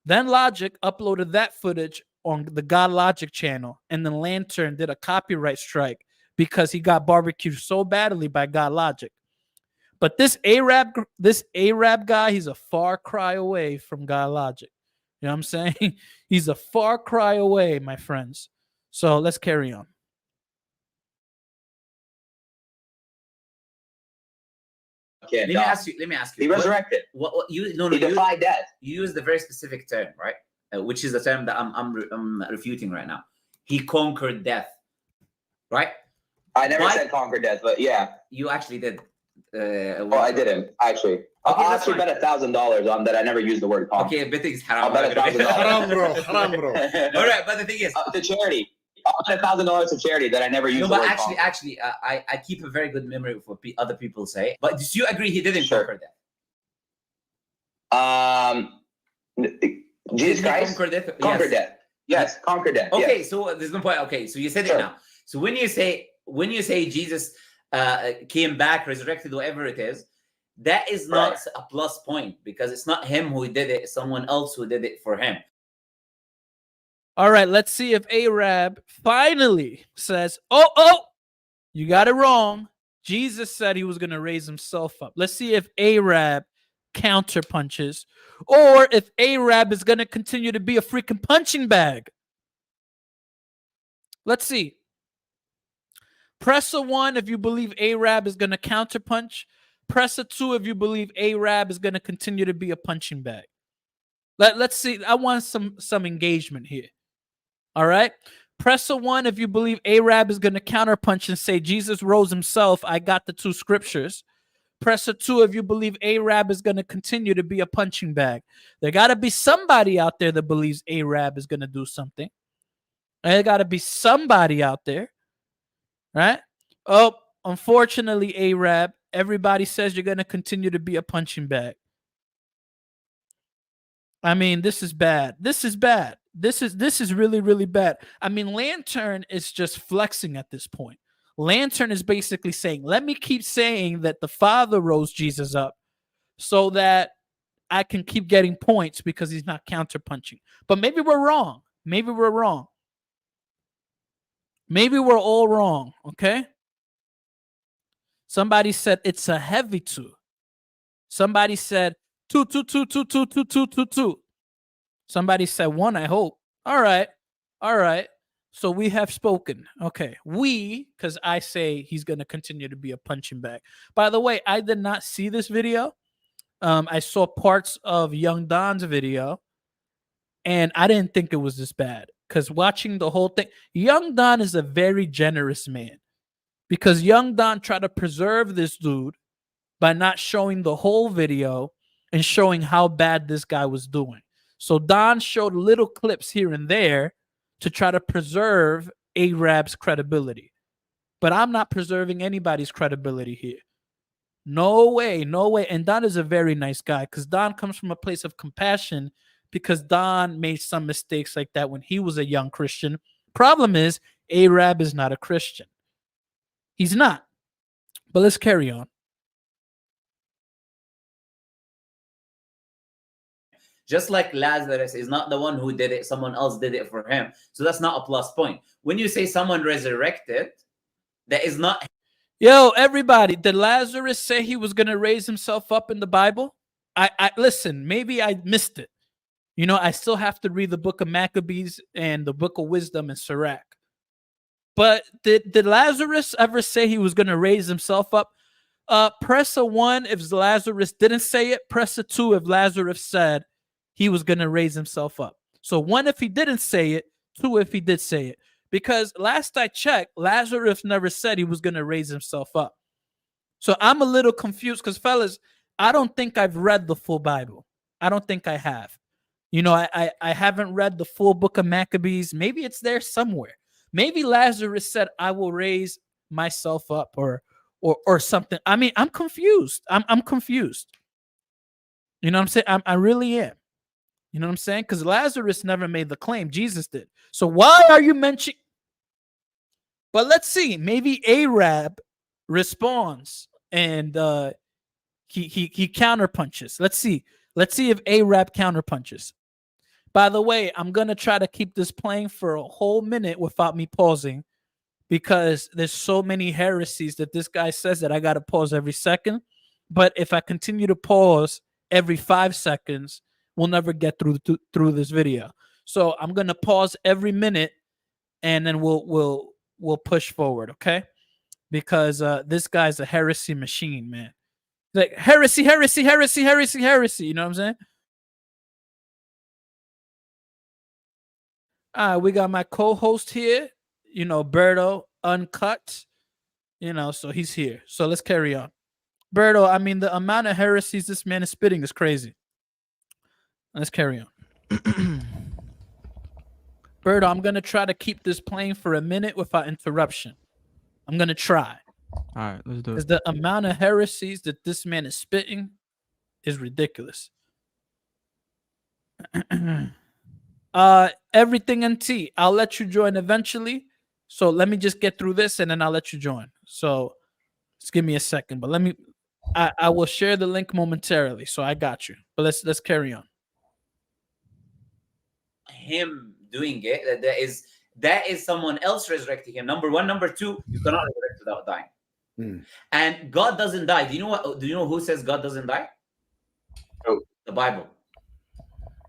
Then Logic uploaded that footage on the God Logic channel, and then Lantern did a copyright strike because he got barbecued so badly by God Logic. But this Arab guy, he's a far cry away from God Logic. You know what I'm saying? He's a far cry away, my friends. So let's carry on. Let me ask you. He resurrected. He defied death. You use the very specific term, right? Which is the term that I'm refuting right now. He conquered death, right? I never said conquer death, but yeah. You actually did. I didn't actually. I'll actually bet $1,000 on that. I never used the word conquer. Okay, betting is haram. I'll bet $1,000. Haram, bro. All right, but the thing is, to charity. I'll bet $1,000 to charity that I never used. No, the but word actually, I keep a very good memory of what other people say. But do you agree he didn't conquer death? Jesus Christ conquer death. Conquer death. Yes, conquer death. Okay, yes. so there's no point. Okay, so you said it now. So when you say Jesus came back, resurrected, whatever it is, that is not a plus point because it's not him who did it; it's someone else who did it for him. All right, let's see if Arab finally says, "Oh, you got it wrong. Jesus said he was going to raise himself up." Let's see if Arab counter punches or if Arab is going to continue to be a freaking punching bag. Let's see. Press a 1 if you believe Arab is going to counter punch. Press a 2 if you believe Arab is going to continue to be a punching bag. Let's see. I want some engagement here. All right. Press a 1 if you believe Arab is going to counter punch and say Jesus rose himself. I got the 2 scriptures. Press a 2 if you believe Arab is going to continue to be a punching bag. There got to be somebody out there that believes Arab is going to do something. There got to be somebody out there. Right? Oh, unfortunately, Arab, everybody says you're going to continue to be a punching bag. I mean, this is bad. This is bad. This is really, really bad. I mean, Lantern is just flexing at this point. Lantern is basically saying, let me keep saying that the Father rose Jesus up so that I can keep getting points because he's not counterpunching. But maybe we're wrong. Maybe we're wrong. Maybe we're all wrong, okay? Somebody said it's a heavy 2. Somebody said 2. Somebody said 1, I hope. All right. So we have spoken. Okay. Because I say he's going to continue to be a punching bag. By the way, I did not see this video. I saw parts of Young Don's video, and I didn't think it was this bad. Because watching the whole thing, Young Don is a very generous man. Because Young Don tried to preserve this dude by not showing the whole video and showing how bad this guy was doing. So Don showed little clips here and there to try to preserve Arab's credibility. But I'm not preserving anybody's credibility here. No way, no way. And Don is a very nice guy because Don comes from a place of compassion because Don made some mistakes like that when he was a young Christian. Problem is, Arab is not a Christian. He's not. But let's carry on. Just like Lazarus is not the one who did it, someone else did it for him. So that's not a plus point. When you say someone resurrected, that is not. Yo, everybody, did Lazarus say he was going to raise himself up in the Bible? I listen, maybe I missed it. You know, I still have to read the book of Maccabees and the book of Wisdom and Sirach. But did Lazarus ever say he was going to raise himself up? Press a 1 if Lazarus didn't say it. Press a 2 if Lazarus said he was going to raise himself up. So 1 if he didn't say it, 2 if he did say it. Because last I checked, Lazarus never said he was going to raise himself up. So I'm a little confused because, fellas, I don't think I've read the full Bible. I don't think I have. You know, I haven't read the full book of Maccabees. Maybe it's there somewhere. Maybe Lazarus said, I will raise myself up or something. I mean, I'm confused. I'm confused. You know what I'm saying? I really am. You know what I'm saying? Because Lazarus never made the claim. Jesus did. So why are you mentioning? But let's see. Maybe Arab responds and he counterpunches. Let's see. Let's see if Arab counterpunches. By the way, I'm going to try to keep this playing for a whole minute without me pausing because there's so many heresies that this guy says that I got to pause every second. But if I continue to pause every 5 seconds, we'll never get through this video. So I'm going to pause every minute and then we'll push forward, okay? Because this guy's a heresy machine, man. Like heresy, heresy, heresy, heresy, heresy. You know what I'm saying? We got my co-host here, you know, Berto Uncut, you know, so he's here. So let's carry on. Berto, I mean, the amount of heresies this man is spitting is crazy. Let's carry on. Berto, I'm going to try to keep this playing for a minute without interruption. I'm going to try. All right, let's do Because it. the amount of heresies that this man is spitting is ridiculous. Everything in T. I'll let you join eventually. So let me just get through this and then I'll let you join. So just give me a second. But I will share the link momentarily. So I got you. But let's carry on. Him doing it, that is someone else resurrecting him. Number 1. Number 2, you cannot resurrect without dying. And God doesn't die. Do you know who says God doesn't die? Oh. The Bible.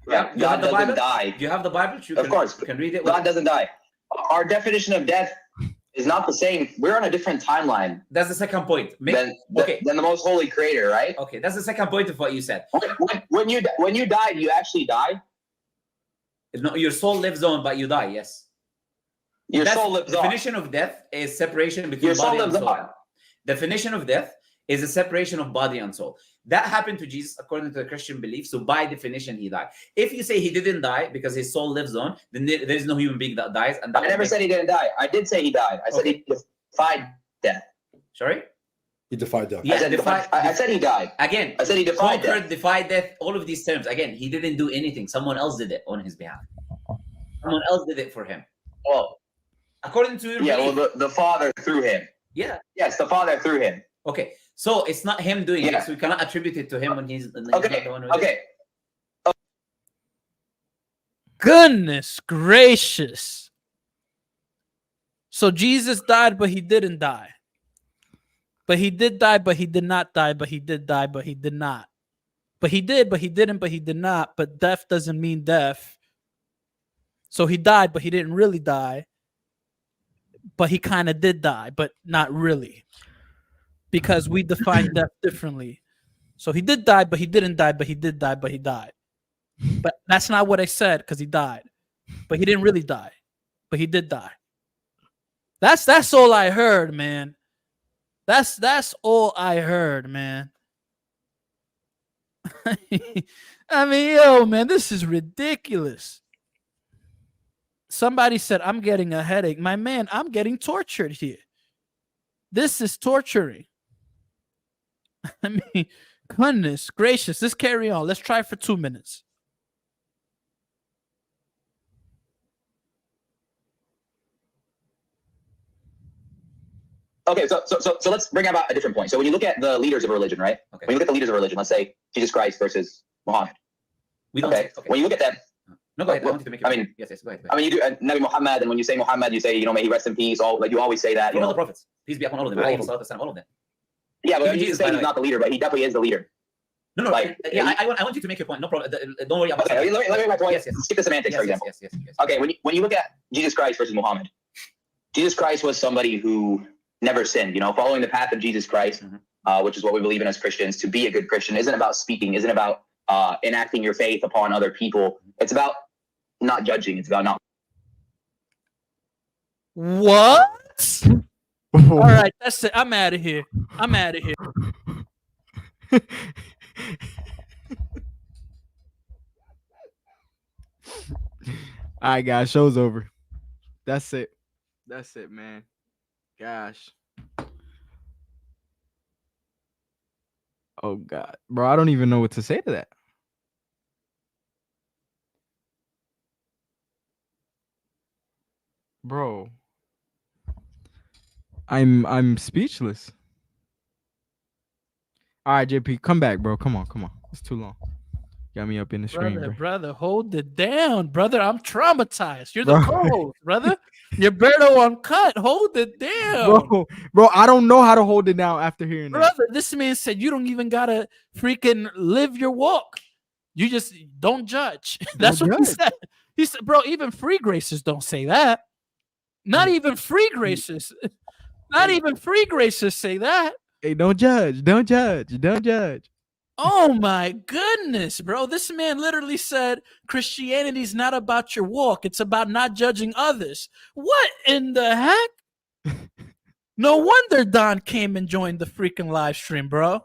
Yeah, You God have the doesn't Bible? die. You have the Bible? Of course. You can read it. God doesn't die. Our definition of death is not the same. We're on a different timeline That's the second point. than the most holy creator, right? Okay, that's the second point of what you said. When you died, you actually died. No, your soul lives on, but you die. Yes. Your soul lives on. Definition of death is separation between Your soul body and lives soul. on. Definition of death is a separation of body and soul. That happened to Jesus according to the Christian belief. So by definition, he died. If you say he didn't die because his soul lives on, then there is no human being that dies. And that I never said he didn't die. I did say he died. I said he defied death. Sorry? He defied death. Yeah, I said he died. Again, I said he defied conquered, death. defied death, all of these terms. Again, he didn't do anything. Someone else did it on his behalf. Someone else did it for him. Well, according to your well, belief. the Father through him. Yeah. Yes, the Father through him. Okay. So it's not him doing it. So we cannot attribute it to him when he's not the one who did it. Goodness gracious. So Jesus died, but he didn't die. But he did die, but he did not die, but he did die, but he did not. But he did, but he didn't, but he did not. But death doesn't mean death. So he died, but he didn't really die. But he kind of did die, but not really. Because we define death differently. So he did die, but he didn't die, but he did die, but he died. But that's not what I said, because he died. But he didn't really die. But he did die. That's all I heard, man. That's all I heard, man. I mean, yo, man, this is ridiculous. Somebody said, I'm getting a headache. My man, I'm getting tortured here. This is torturing. I mean, goodness gracious. Let's carry on. Let's try for 2 minutes. Okay, so let's bring about a different point. So when you look at the leaders of religion, right? Okay. When you look at the leaders of religion, let's say Jesus Christ versus Muhammad. We don't Okay. say, okay. When you look at them, No, go ahead. I want you to make your I point. mean, yes, go ahead. I mean, you do Nabi Muhammad, and when you say Muhammad, you say, may he rest in peace. All like you always say that. For all the prophets. Peace be upon all of them. All of Alayhi salatu wassalam, all of them. Yeah, but Even you Jesus, say by the he's way. not the leader, but he definitely is the leader. No, Like, yeah, I want you to make your point. No problem. Don't worry about Okay, let me make my point. Yes, yes. Skip the semantics, for example. Yes. Okay, when you look at Jesus Christ versus Muhammad, Jesus Christ was somebody who never sinned. Following the path of Jesus Christ, which is what we believe in as Christians. To be a good Christian isn't about speaking, isn't about enacting your faith upon other people. It's about not judging. It's about not. What? All right, that's it. I'm out of here. All right, guys, show's over. That's it, man. Gosh. Oh God, bro, I don't even know what to say to that. Bro, I'm speechless. All right, JP, come back, bro. Come on. It's too long. Got me up in the screen, bro. Brother, hold it down, brother. I'm traumatized. You're the co-host, brother. You're Berto Uncut. Hold it down, bro. I don't know how to hold it down after hearing that. Brother, this man said you don't even gotta freaking live your walk. You just don't judge. That's what he said. He said, bro, even free graces don't say that. Not even free graces. Not even free graces say that. Hey, don't judge. Oh my goodness, bro. This man literally said Christianity's not about your walk. It's about not judging others. What in the heck? No wonder Don came and joined the freaking live stream, bro.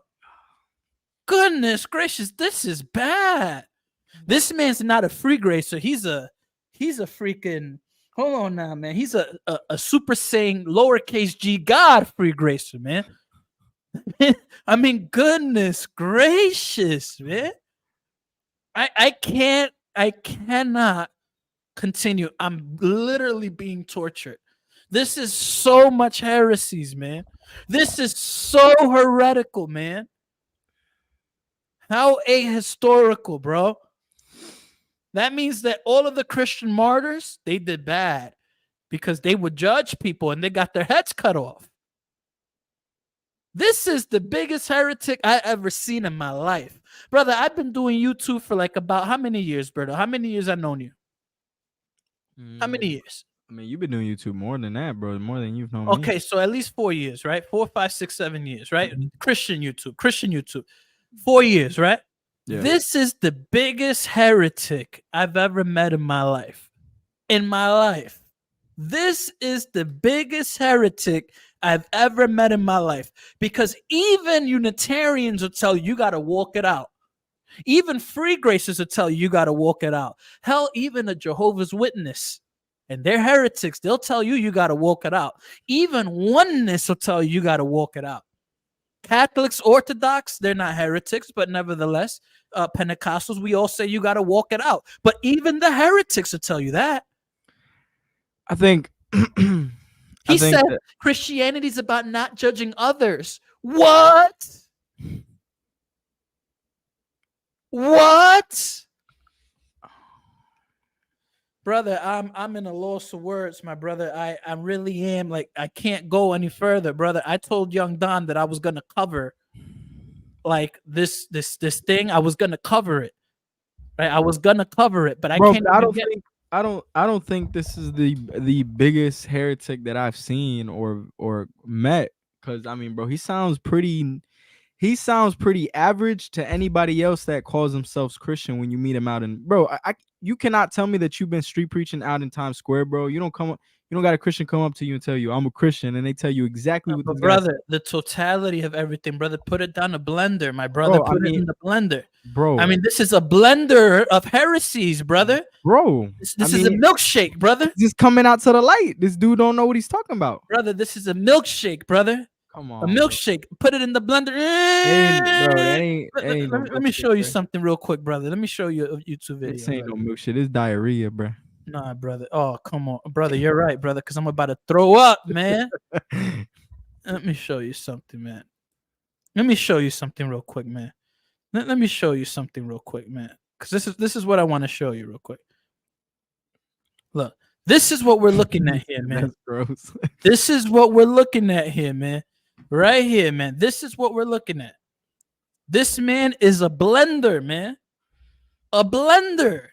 Goodness gracious, this is bad. This man's not a free gracer. He's a freaking, hold on now, man. He's a super saiyan lowercase g God free gracer, man. I mean, goodness gracious, man. I cannot continue. I'm literally being tortured. This is so much heresies, man. This is so heretical, man. How ahistorical, bro. That means that all of the Christian martyrs, they did bad because they would judge people and they got their heads cut off. This is the biggest heretic I ever seen in my life. Brother, I've been doing YouTube for like about how many years, Berto? How many years I've known you? How many years? I mean, you've been doing YouTube more than that, bro. More than you've known me. Okay, so at least 4 years, right? 4, 5, 6, 7 years, right? Christian YouTube. 4 years, right? Yeah. This is the biggest heretic I've ever met in my life. This is the biggest heretic I've ever met in my life, because even Unitarians will tell you got to walk it out. Even free graces will tell you got to walk it out. Hell, even a Jehovah's Witness, and they're heretics, they'll tell you got to walk it out. Even oneness will tell you got to walk it out. Catholics, Orthodox, they're not heretics, but nevertheless, Pentecostals, we all say you got to walk it out. But even the heretics will tell you that. I think he said Christianity is about not judging others. What? Brother, I'm in a loss of words, my brother. I really am. Like, I can't go any further, brother. I told young Don that I was gonna cover like this thing. I was gonna cover it. Right? I was gonna cover it, but I can't. I don't think this is the biggest heretic that I've seen or met. Cause I mean, bro, he sounds pretty average to anybody else that calls themselves Christian when you meet him out. And bro, you cannot tell me that you've been street preaching out in Times Square, bro. You don't got a Christian come up to you and tell you I'm a Christian, and they tell you exactly what. Brother, the totality of everything, brother. Put it down a blender, my brother. Put it in the blender, bro. I mean, this is a blender of heresies, brother. Bro, this is a milkshake, brother. Just coming out to the light. This dude don't know what he's talking about, brother. This is a milkshake, brother. Come A on, milkshake. Put it in the blender. bro. That ain't no Let me milkshake, show you bro. something real quick, brother. Let me show you a YouTube video. This ain't brother. no milkshake. It's diarrhea, bro. Nah, brother. Oh, come on, brother. You're right, brother. Because I'm about to throw up, man. Let me show you something, man. Let me show you something real quick, man. Let me show you something real quick, man. Because this is what I want to show you real quick. Look, this is what we're looking at here, man. That's gross. This is what we're looking at here, man. Right here, man. This is what we're looking at. This man is a blender, man. A blender.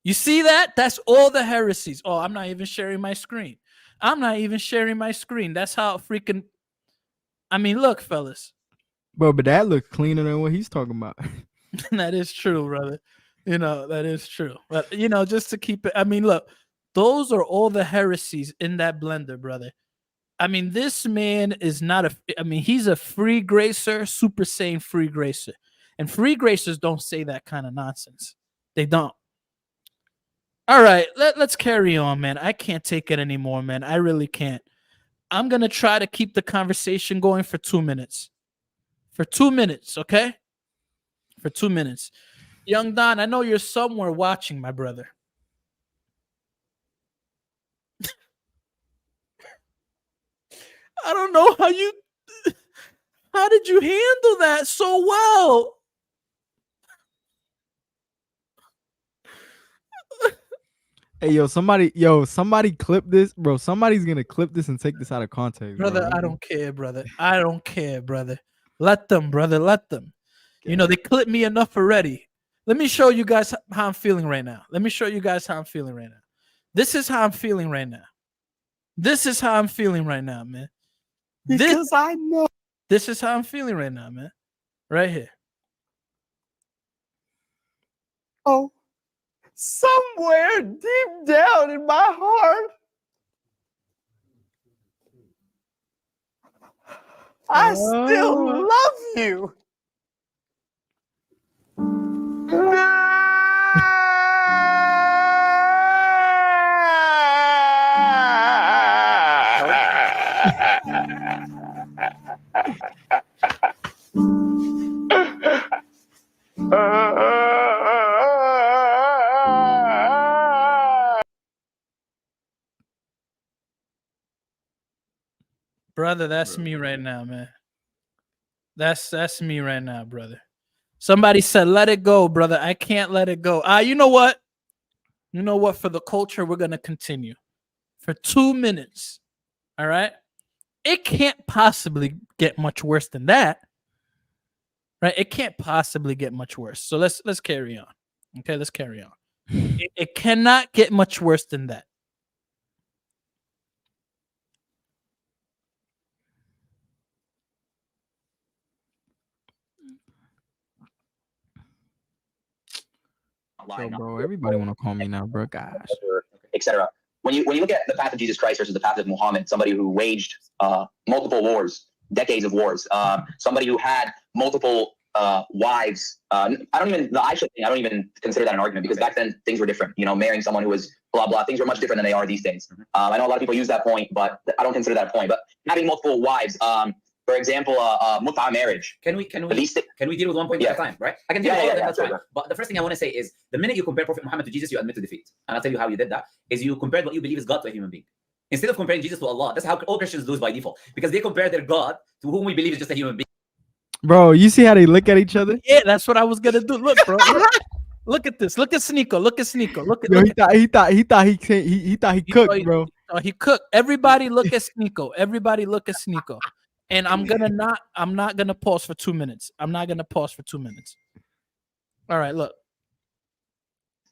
You see that? That's all the heresies. Oh, I'm not even sharing my screen. I'm not even sharing my screen. That's how freaking. I mean, look, fellas. Bro, but that looks cleaner than what he's talking about. That is true, brother. You know, that is true. But, you know, just to keep it. I mean, look, those are all the heresies in that blender, brother. I mean, this man is not a. I mean, he's a free gracer, super sane free gracer. And free gracers don't say that kind of nonsense. They don't. All right, let's carry on, man. I can't take it anymore, man. I really can't. I'm going to try to keep the conversation going for 2 minutes. For 2 minutes, okay? For 2 minutes. Young Don, I know you're somewhere watching, my brother. I don't know how did you handle that so well? Hey, somebody clip this, bro. Somebody's gonna clip this and take this out of context, Brother, bro. I don't care, brother. I don't care, brother. Let them, brother. Let them. You know, they clipped me enough already. Let me show you guys how I'm feeling right now. Let me show you guys how I'm feeling right now. This is how I'm feeling right now. This is how I'm feeling right now, man. Because I know. This is how I'm feeling right now, man. Right here. Oh, somewhere deep down in my heart, I still love you. Brother, that's me right now, man. That's me right now, brother. Somebody said, let it go, brother. I can't let it go. You know what? You know what? For the culture, we're going to continue for 2 minutes. All right? It can't possibly get much worse than that. Right? It can't possibly get much worse. So let's carry on. Okay, let's carry on. It cannot get much worse than that. Yo, bro, everybody want to call me now, bro. Gosh. Etc. When you look at the path of Jesus Christ versus the path of Muhammad, somebody who waged multiple wars, decades of wars, somebody who had multiple wives. I don't even consider that an argument, because back then things were different. You know, marrying someone who was blah blah, things were much different than they are these days. I know a lot of people use that point, but I don't consider that a point. But having multiple wives, for example, mut'a marriage. Can we deal with one point at a time, right? I can deal with all of them, that's fine. But the first thing I want to say is, the minute you compare Prophet Muhammad to Jesus, you admit to defeat. And I'll tell you how you did that, is you compared what you believe is God to a human being. Instead of comparing Jesus to Allah, that's how all Christians lose by default, because they compare their God to whom we believe is just a human being. Bro, you see how they look at each other? Yeah, that's what I was gonna do. Look, bro. Look at this. Look at Sneako. Look at Sneako. Look at. Yo, he thought he cooked, bro. He cooked. Everybody look at Sneako. Everybody look at Sneako. And I'm not gonna pause for 2 minutes. I'm not gonna pause for 2 minutes. All right, look.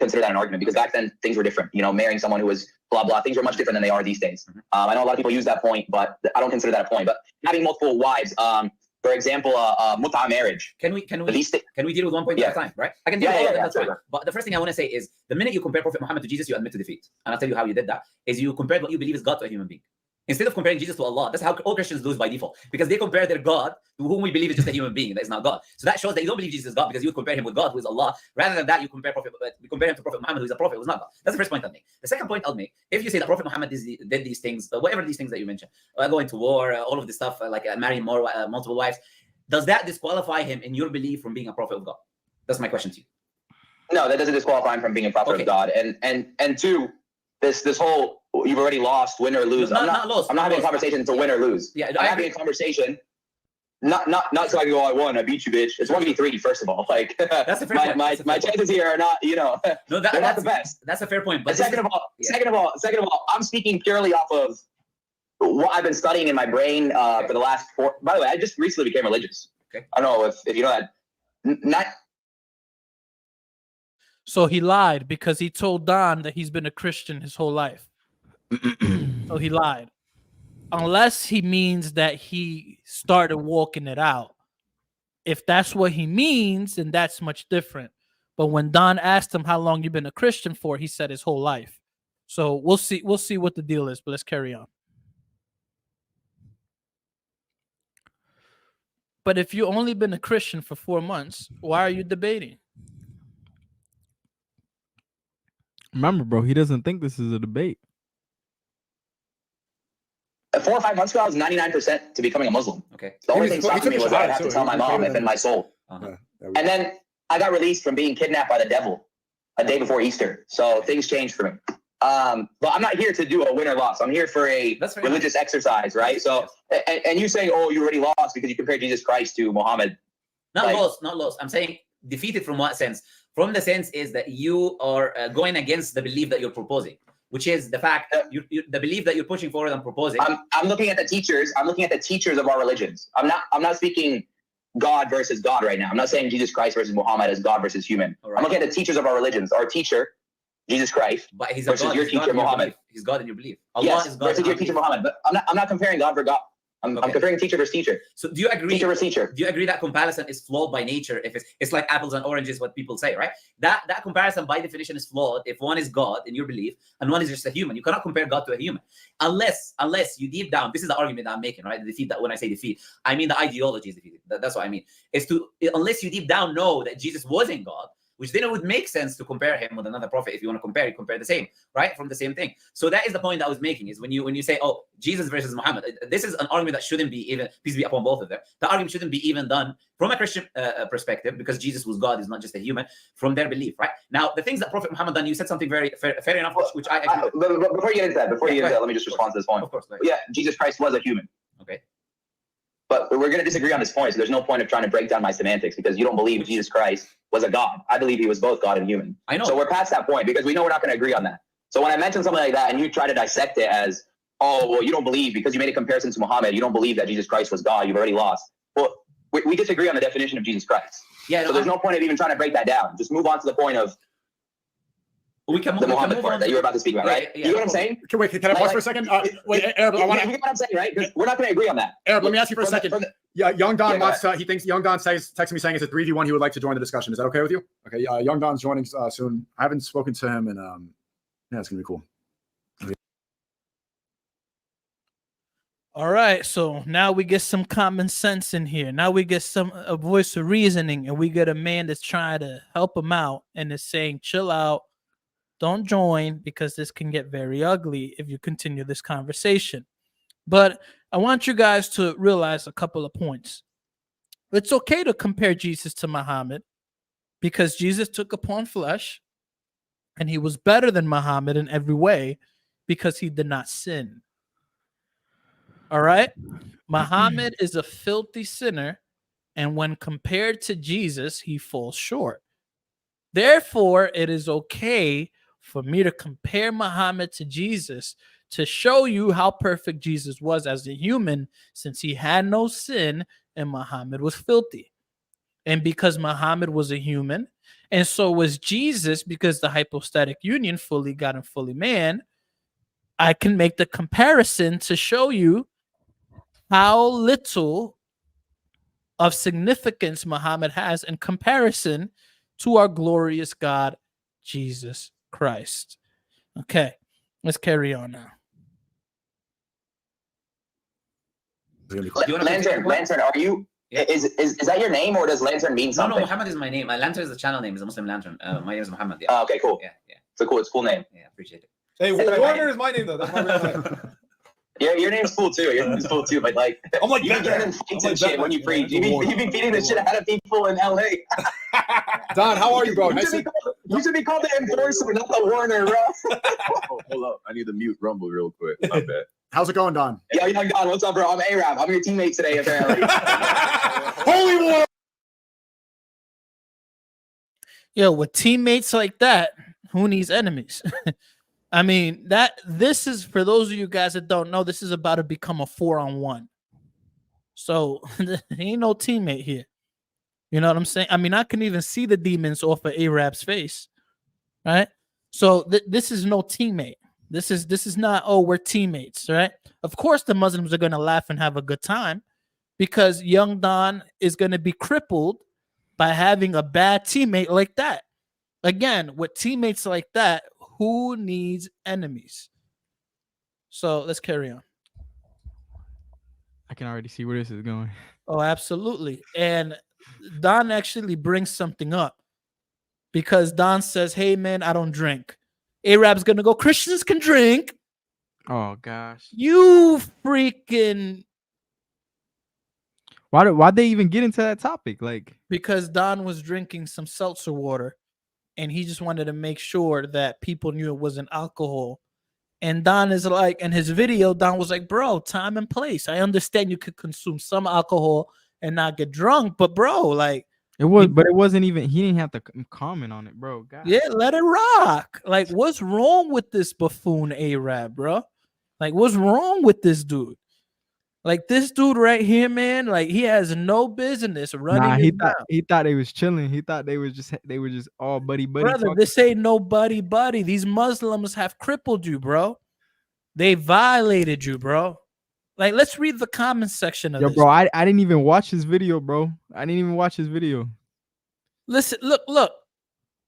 Consider that an argument, because back then things were different. You know, marrying someone who was blah blah, things were much different than they are these days. I know a lot of people use that point, but I don't consider that a point. But having multiple wives, for example, mut'a marriage. Can we deal with one point at a time, right? I can deal with all of them, that's fine. But the first thing I want to say is, the minute you compare Prophet Muhammad to Jesus, you admit to defeat. And I'll tell you how you did that, is you compared what you believe is God to a human being. Instead of comparing Jesus to Allah, that's how all Christians lose by default, because they compare their God to whom we believe is just a human being that is not God. So that shows that you don't believe Jesus is God, because you compare him with God, who is Allah. Rather than that, you compare him to Prophet Muhammad, who is a prophet, who is not God. That's the first point I'll make. The second point I'll make: if you say that Prophet Muhammad did these things, whatever these things that you mentioned, going to war, all of this stuff, like marrying multiple wives, does that disqualify him in your belief from being a prophet of God? That's my question to you. No, that doesn't disqualify him from being a prophet of God. And two, this whole you've already lost, win or lose. I'm not having a conversation to win or lose. Yeah, I'm having a conversation. Not so I can go, I won, I beat you, bitch. It's 1v3, first of all. Like that's a fair point. My chances here are not, no, they're not the best. That's a fair point. But second of all, I'm speaking purely off of what I've been studying in my brain for the last 4. By the way, I just recently became religious. Okay. I don't know if you know that. So he lied because he told Don that he's been a Christian his whole life. So he lied. Unless he means that he started walking it out. If that's what he means, then that's much different. But when Don asked him how long you've been a Christian for, he said his whole life. So we'll see what the deal is, but let's carry on. But if you've only been a Christian for 4 months, why are you debating? Remember, bro, he doesn't think this is a debate. 4 or 5 months ago, I was 99% to becoming a Muslim. Okay. The only thing stopping me was that I have to tell my mom and my soul. Uh-huh. And then I got released from being kidnapped by the devil a day before Easter. So things changed for me. But I'm not here to do a win or loss. I'm here for a religious exercise, right? So, and you say, oh, you already lost because you compared Jesus Christ to Muhammad. Not lost. I'm saying defeated from what sense? From the sense is that you are going against the belief that you're proposing, which is the fact that the belief that you're pushing forward and proposing. I'm looking at the teachers. I'm looking at the teachers of our religions. I'm not speaking God versus God right now. I'm not saying Jesus Christ versus Muhammad as God versus human. Right. I'm looking at the teachers of our religions. Our teacher, Jesus Christ, but he's versus your teacher, Muhammad. He's God in your belief. Allah yes, is God versus your teacher, Muhammad. But I'm not comparing God for God. I'm comparing teacher versus teacher. So do you agree? Teacher versus teacher. Do you agree that comparison is flawed by nature? If it's like apples and oranges, what people say, right? That comparison by definition is flawed. If one is God in your belief and one is just a human, you cannot compare God to a human, unless you deep down. This is the argument that I'm making, right? The defeat. That when I say defeat, I mean the ideology is defeated. That's what I mean. Is to unless you deep down know that Jesus wasn't God. Which then it would make sense to compare him with another prophet. If you want to compare the same, right? From the same thing. So that is the point that I was making, is when you say, oh, Jesus versus Muhammad, this is an argument that shouldn't be even, peace be upon both of them. The argument shouldn't be even done from a Christian perspective, because Jesus was God, is not just a human, from their belief, right? Now, the things that Prophet Muhammad done, you said something very fair enough, which I agree. But before you get into that, let me just respond to this point. Of course. Yeah, Jesus Christ was a human. Okay. But we're going to disagree on this point, so there's no point of trying to break down my semantics, because you don't believe Jesus Christ was a God. I believe he was both God and human. I know. So we're past that point, because we know we're not going to agree on that. So when I mention something like that and you try to dissect it as, oh, well, you don't believe because you made a comparison to Muhammad, you don't believe that Jesus Christ was God, you've already lost. Well, we disagree on the definition of Jesus Christ. Yeah. So there's no point of even trying to break that down. Just move on to the point of the Muhammad part that you were about to speak about, right? Yeah, you know what I'm saying? Can I pause for a second? Wait, Arab, you get what I'm saying, right? Because we're not going to agree on that. Arab, let me ask you for a second. Yeah, Young Don wants to. He thinks Young Don texted me saying it's a 3v1. He would like to join the discussion. Is that okay with you? Okay, Young Don's joining soon. I haven't spoken to him, and yeah, it's gonna be cool. All right, so now we get some common sense in here. Now we get a voice of reasoning, and we get a man that's trying to help him out and is saying, chill out, don't join, because this can get very ugly if you continue this conversation. But I want you guys to realize a couple of points. It's okay to compare Jesus to Muhammad, because Jesus took upon flesh, and he was better than Muhammad in every way because he did not sin. All right? Muhammad is a filthy sinner, and when compared to Jesus, he falls short. Therefore, it is okay for me to compare Muhammad to Jesus to show you how perfect Jesus was as a human, since he had no sin and Muhammad was filthy. And because Muhammad was a human, and so was Jesus, because the hypostatic union, fully God and fully man, I can make the comparison to show you how little of significance Muhammad has in comparison to our glorious God, Jesus Christ. Okay, let's carry on now. Really cool. Do you wanna continue? Lantern, are you? Yeah. Is that your name or does Lantern mean No, something? Muhammad is my name. Lantern is the channel name. It's a Muslim Lantern. My name is Muhammad. Yeah. Okay, cool. Yeah. It's a cool name. Yeah. Appreciate it. Hey, Hey, Warner is my name though. That's my real name. Your name's cool too. Your name's cool too. But like, I'm like you be getting in fights and shit when you preach. You be beating the shit out of people in LA. Don, how are you, bro? You should be called the enforcer, not the Warner, bro. Oh, hold up. I need to mute Rumble real quick. My bad. How's it going, Don? Yo, young Don, what's up, bro? I'm A-Rap. I'm your teammate today, apparently. Holy war! Yo, with teammates like that, who needs enemies? I mean, this is, for those of you guys that don't know, this is about to become a 4-on-1. So ain't no teammate here. You know what I'm saying? I mean, I can even see the demons off of Arab's face, right? So this is no teammate. This is not, oh, we're teammates, right? Of course, the Muslims are gonna laugh and have a good time because young Don is gonna be crippled by having a bad teammate like that. Again, with teammates like that, who needs enemies? So let's carry on. I can already see where this is going. Oh, absolutely. And Don actually brings something up because Don says, hey, man, I don't drink. Arab's going to go, Christians can drink. Oh gosh. You freaking... Why'd they even get into that topic? Like, because Don was drinking some seltzer water and he just wanted to make sure that people knew it wasn't alcohol. And Don is like, in his video, Don was like, bro, time and place. I understand you could consume some alcohol and not get drunk, but bro, like, it was, but it wasn't even, he didn't have to comment on it, bro. God. Yeah, let it rock. Like, what's wrong with this buffoon Arab, bro? Like, what's wrong with this dude? Like, this dude right here, man, like, he has no business running. Nah, he thought they was chilling. He thought they were just all buddy. Brother, talking. this ain't no buddy. These Muslims have crippled you, bro. They violated you, bro. Like, let's read the comment section of this. Bro, I didn't even watch his video, bro. I didn't even watch his video. Listen, look.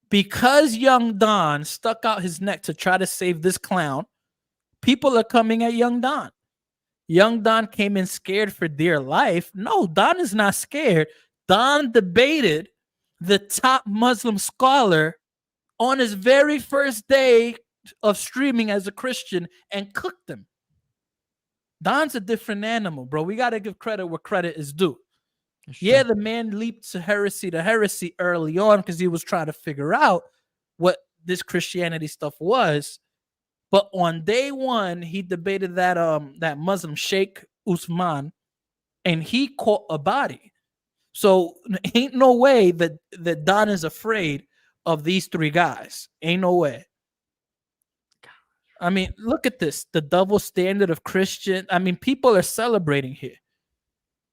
Because young Don stuck out his neck to try to save this clown, people are coming at young Don. Young Don came in scared for dear life. No, Don is not scared. Don debated the top Muslim scholar on his very first day of streaming as a Christian and cooked him. Don's a different animal, bro. We got to give credit where credit is due. Yeah, the man leaped to heresy early on because he was trying to figure out what this Christianity stuff was. But on day one, he debated that Muslim Sheikh Usman, and he caught a body. So ain't no way that Don is afraid of these three guys. Ain't no way. I mean, look at this. The double standard of Christian. I mean, people are celebrating here.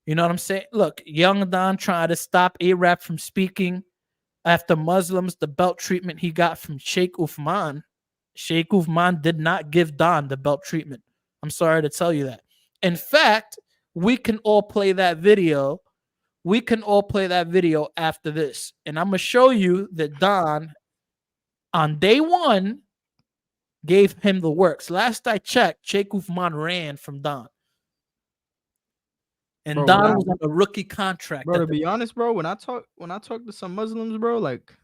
You know what I'm saying? Look, young Don trying to stop Arab from speaking after Muslims, the belt treatment he got from Sheikh Uthman. Sheikh Uthman did not give Don the belt treatment. I'm sorry to tell you that. In fact, we can all play that video. We can all play that video after this. And I'm going to show you that Don, on day one, gave him the works. Last I checked, Sheikh Uthman ran from Don. And bro, Don was on a rookie contract. Bro, to be honest, bro, when I talk to some Muslims, bro, like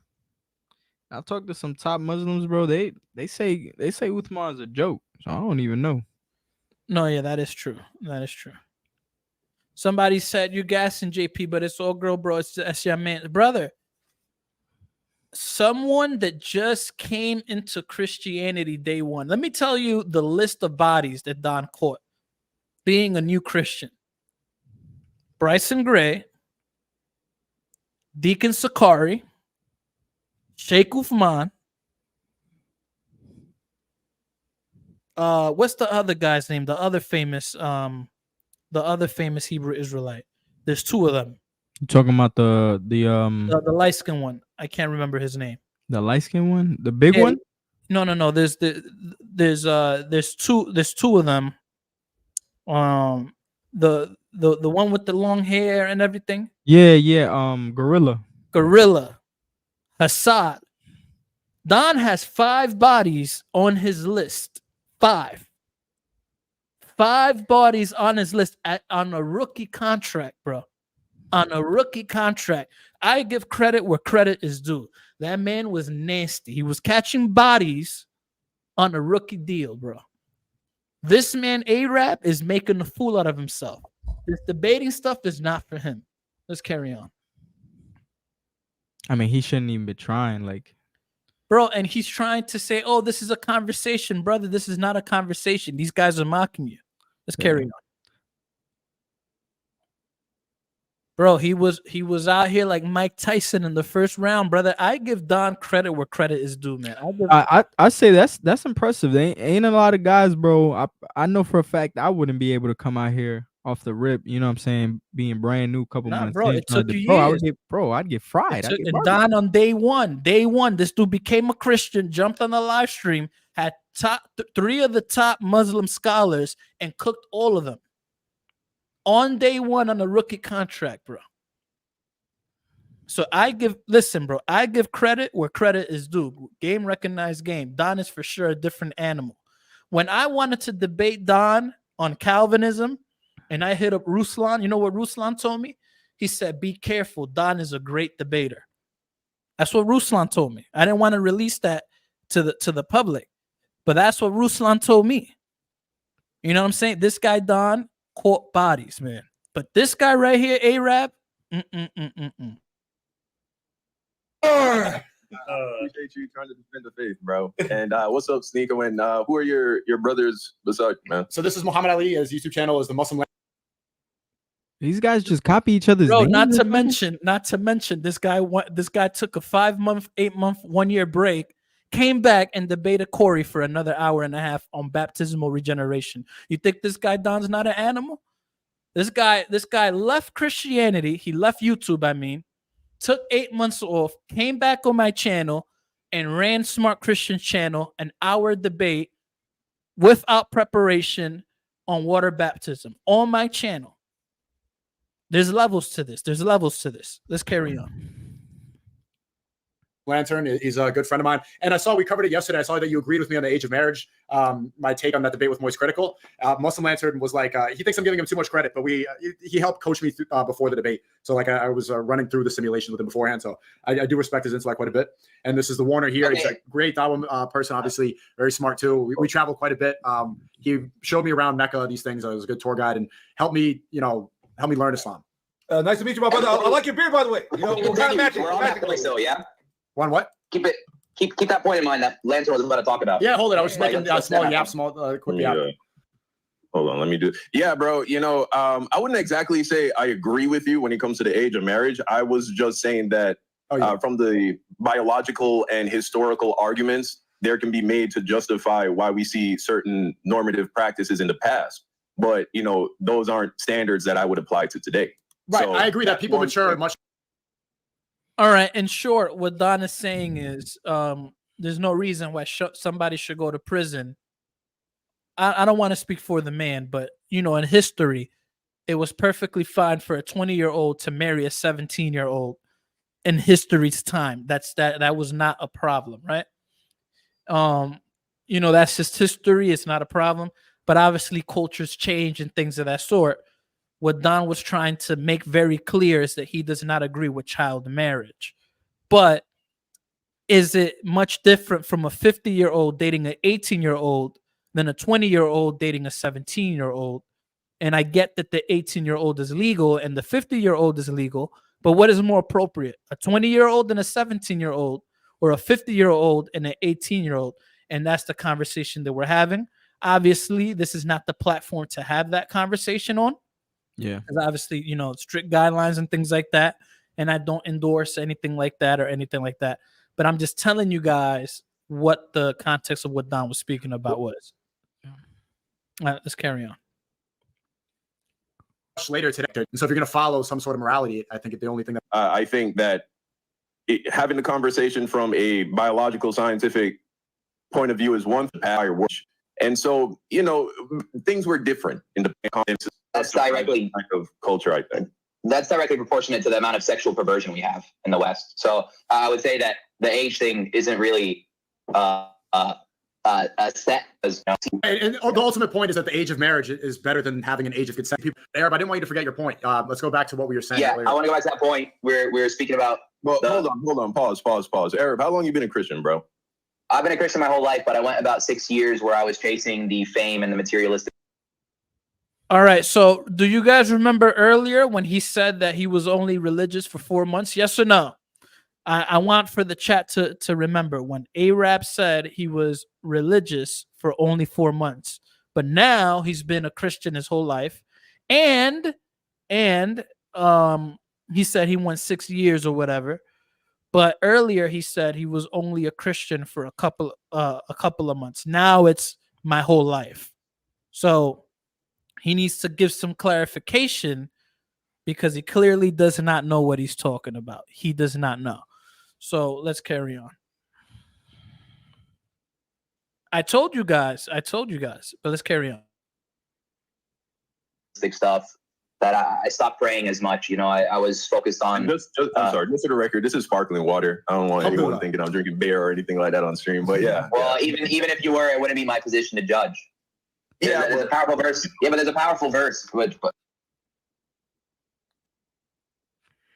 I talk to some top Muslims, bro, they say Uthman is a joke. So I don't even know. No, yeah, that is true. That is true. Somebody said you gassing JP, but it's all girl, bro. That's your man, brother. Someone that just came into Christianity day one. Let me tell you the list of bodies that Don caught being a new Christian. Bryson Gray, Deacon Sakari, Sheikh Uthman. What's the other guy's name? The other famous Hebrew Israelite. There's two of them. You talking about the light skin one? I can't remember his name. The light skin one, the big one. No. There's two of them. The one with the long hair and everything. Yeah. Gorilla. Hassad. Don has 5 bodies on his list. 5. 5 bodies on his list on a rookie contract, bro. On a rookie contract. I give credit where credit is due. That man was nasty. He was catching bodies on a rookie deal, bro. This man, A-Rap, is making a fool out of himself. This debating stuff is not for him. Let's carry on. I mean, he shouldn't even be trying. Like, bro, and he's trying to say, oh, this is a conversation. Brother, this is not a conversation. These guys are mocking you. Let's carry on. Bro, he was out here like Mike Tyson in the first round, brother. I give Don credit where credit is due, man. I say that's impressive. They ain't a lot of guys, bro. I know for a fact I wouldn't be able to come out here off the rip. You know what I'm saying? Being brand new, couple months. Bro, in, it took you years. I'd get fried. And Don on day one, this dude became a Christian, jumped on the live stream, had three of the top Muslim scholars, and cooked all of them. On day one on a rookie contract, bro. So I give credit where credit is due. Game recognized game. Don is for sure a different animal. When I wanted to debate Don on Calvinism and I hit up Ruslan, you know what Ruslan told me? He said, be careful. Don is a great debater. That's what Ruslan told me. I didn't want to release that to the public, but that's what Ruslan told me. You know what I'm saying? This guy, Don, caught bodies, man. But this guy right here, A-Rap, Appreciate you trying to defend the faith, bro. And what's up, Sneako? And who are your brothers beside you, man? So this is Muhammad Ali. His YouTube channel is the Muslim. These guys just copy each other's bro. names. Not to mention, this guy took a 5-month, 8-month, 1-year break, came back and debated Corey for another hour and a half on baptismal regeneration. You think this guy Don's not an animal? This guy left Christianity. He left YouTube, I mean, took 8 months off, came back on my channel and ran Smart Christian's channel, an hour debate without preparation on water baptism on my channel. There's levels to this. Let's carry on. Lantern is a good friend of mine, and I saw we covered it yesterday. I saw that you agreed with me on the age of marriage. My take on that debate with Moist Critical. Muslim Lantern was like, he thinks I'm giving him too much credit, but he helped coach me before the debate. So like I was running through the simulation with him beforehand. So I do respect his intellect quite a bit. And this is the Warner here. Okay. He's a great Dawah person, obviously very smart too. We travel quite a bit. He showed me around Mecca, these things. I was a good tour guide and helped me learn Islam. Nice to meet you, my brother. I like your beard, by the way. You know, we're kind of matching. We're all matching, so yeah. One what? Keep that point in mind that Lantern was about to talk about. Yeah, hold it. I was just making quick yap. Hold on, let me do. Yeah, bro. You know, I wouldn't exactly say I agree with you when it comes to the age of marriage. I was just saying that from the biological and historical arguments, there can be made to justify why we see certain normative practices in the past. But you know, those aren't standards that I would apply to today. Right, so I agree that people mature much. All right, in short, what Don is saying is there's no reason why somebody should go to prison. I don't want to speak for the man, but, you know, in history, it was perfectly fine for a 20-year-old to marry a 17-year-old in history's time. That was not a problem, right? You know, that's just history. It's not a problem. But obviously, cultures change and things of that sort. What Don was trying to make very clear is that he does not agree with child marriage. But is it much different from a 50-year-old dating an 18-year-old than a 20-year-old dating a 17-year-old? And I get that the 18-year-old is legal and the 50-year-old is legal, but what is more appropriate? A 20-year-old and a 17-year-old, or a 50-year-old and an 18-year-old? And that's the conversation that we're having. Obviously, this is not the platform to have that conversation on. Yeah, because obviously, you know, strict guidelines and things like that, and I don't endorse anything like that or anything like that. But I'm just telling you guys what the context of what Don was speaking about was. All right, let's carry on. Later today, and so if you're going to follow some sort of morality, I think the only thing that I think that having the conversation from a biological, scientific point of view is one thing. And so, you know, things were different in the context. That's directly kind of culture, I think. That's directly proportionate to the amount of sexual perversion we have in the West. So I would say that the age thing isn't really set as And the ultimate point is that the age of marriage is better than having an age of consent. People, Arab, I didn't want you to forget your point. Let's go back to what we were saying. Yeah, earlier. I want to go back to that point where we were speaking about. Well, hold on. Pause. Arab, how long you been a Christian, bro? I've been a Christian my whole life, but I went about 6 years where I was chasing the fame and the materialistic. All right. So, do you guys remember earlier when he said that he was only religious for 4 months? Yes or no? I want for the chat to remember when Arab said he was religious for only 4 months, but now he's been a Christian his whole life, and he said he went 6 years or whatever. But earlier he said he was only a Christian for a couple of months. Now it's my whole life. So he needs to give some clarification because he clearly does not know what he's talking about. He does not know. So let's carry on. I told you guys, but let's carry on. Stuff that I stopped praying as much. You know, I was focused on. I'm sorry. Just for the record, this is sparkling water. I don't want anyone thinking I'm drinking beer or anything like that on stream. But yeah. Well, even if you were, it wouldn't be my position to judge. Yeah, there's a powerful verse. Yeah, but there's a powerful verse.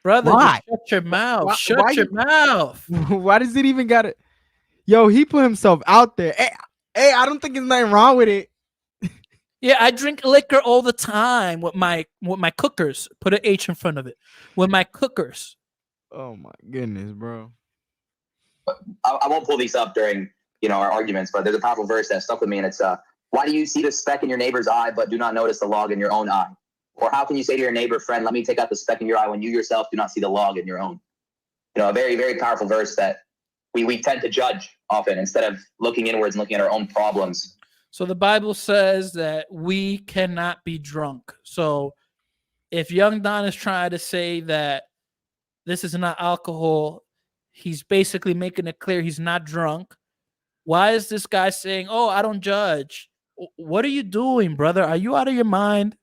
Brother, Why? just shut your mouth. Why Shut your mouth. Why does it even got it? Yo, he put himself out there. Hey, I don't think there's nothing wrong with it. Yeah, I drink liquor all the time with my cookers. Put an H in front of it. With my cookers. Oh my goodness, bro. I won't pull these up during our arguments, but there's a powerful verse that stuck with me, and it's why do you see the speck in your neighbor's eye but do not notice the log in your own eye? Or how can you say to your neighbor, friend, let me take out the speck in your eye when you yourself do not see the log in your own? A very, very powerful verse that we tend to judge often instead of looking inwards and looking at our own problems. So the Bible says that we cannot be drunk. So if Young Don is trying to say that this is not alcohol, he's basically making it clear he's not drunk. Why is this guy saying, oh, I don't judge? What are you doing, brother? Are you out of your mind?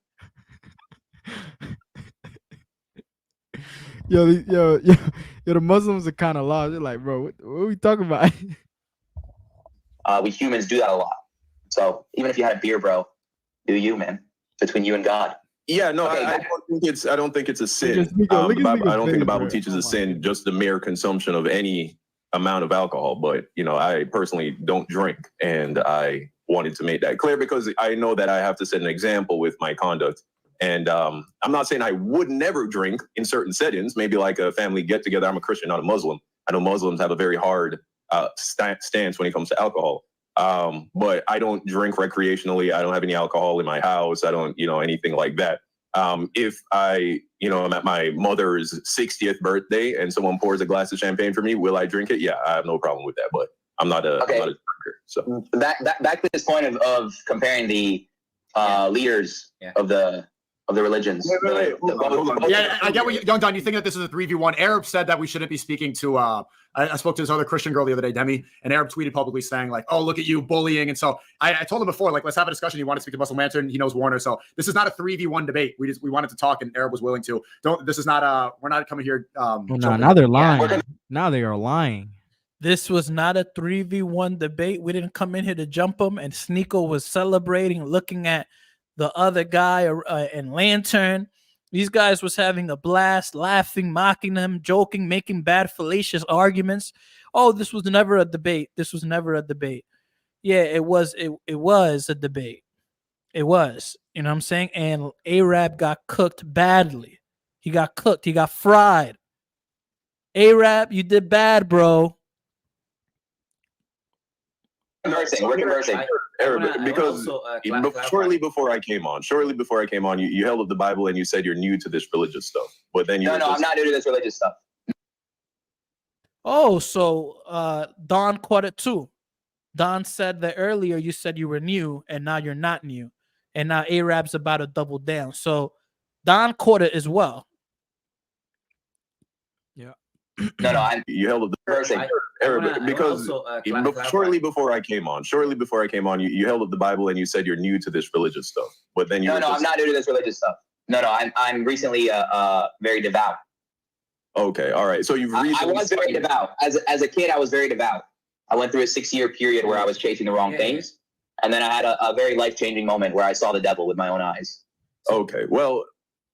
Yo, the Muslims are kind of lost. They're like, bro, what are we talking about? We humans do that a lot. So even if you had a beer, bro, do you, man? Between you and God. Yeah, no, Okay, I don't think it's a sin. I I don't think the Bible teaches a sin, just the mere consumption of any amount of alcohol. But I personally don't drink, and I wanted to make that clear because I know that I have to set an example with my conduct. And I'm not saying I would never drink in certain settings, maybe like a family get together. I'm a Christian, not a Muslim. I know Muslims have a very hard stance when it comes to alcohol. But I don't drink recreationally. I don't have any alcohol in my house. I don't, anything like that. If I, I'm at my mother's 60th birthday and someone pours a glass of champagne for me, will I drink it? Yeah, I have no problem with that, but I'm not a drinker. So back to this point of comparing the leaders of the religions. Yeah, I get what Young Don, you think that this is a 3v1. Arab said that we shouldn't be speaking to I spoke to this other Christian girl the other day, Demi, and Arab tweeted publicly saying like, oh, look at you bullying. And so I told him before, like, let's have a discussion. He wanted to speak to Muslim Lantern. He knows Warner. So this is not a 3v1 debate. We wanted to talk and Arab was willing to. This is not we're not coming here. Now they're lying. Now they are lying. This was not a 3v1 debate. We didn't come in here to jump them. And Sneako was celebrating, looking at the other guy and Lantern. These guys was having a blast, laughing, mocking them, joking, making bad, fallacious arguments. Oh, this was never a debate. This was never a debate. Yeah, it was. It was a debate. It was. You know what I'm saying? And Arab got cooked badly. He got cooked. He got fried. Arab, you did bad, bro. We're conversing. Because shortly before I came on, you held up the Bible and you said you're new to this religious stuff. But then I'm not new to this religious stuff. Oh, so Don caught it too. Don said that earlier you said you were new and now you're not new. And now Arab's about to double down. So Don caught it as well. Yeah. You held up the because shortly before I came on, you held up the Bible and you said you're new to this religious stuff. But then I'm not new to this religious stuff. I'm recently very devout. Okay, all right. So you've recently I was very devout. As a kid, I was very devout. I went through a 6-year period where I was chasing the wrong things. And then I had a very life-changing moment where I saw the devil with my own eyes. Okay, well,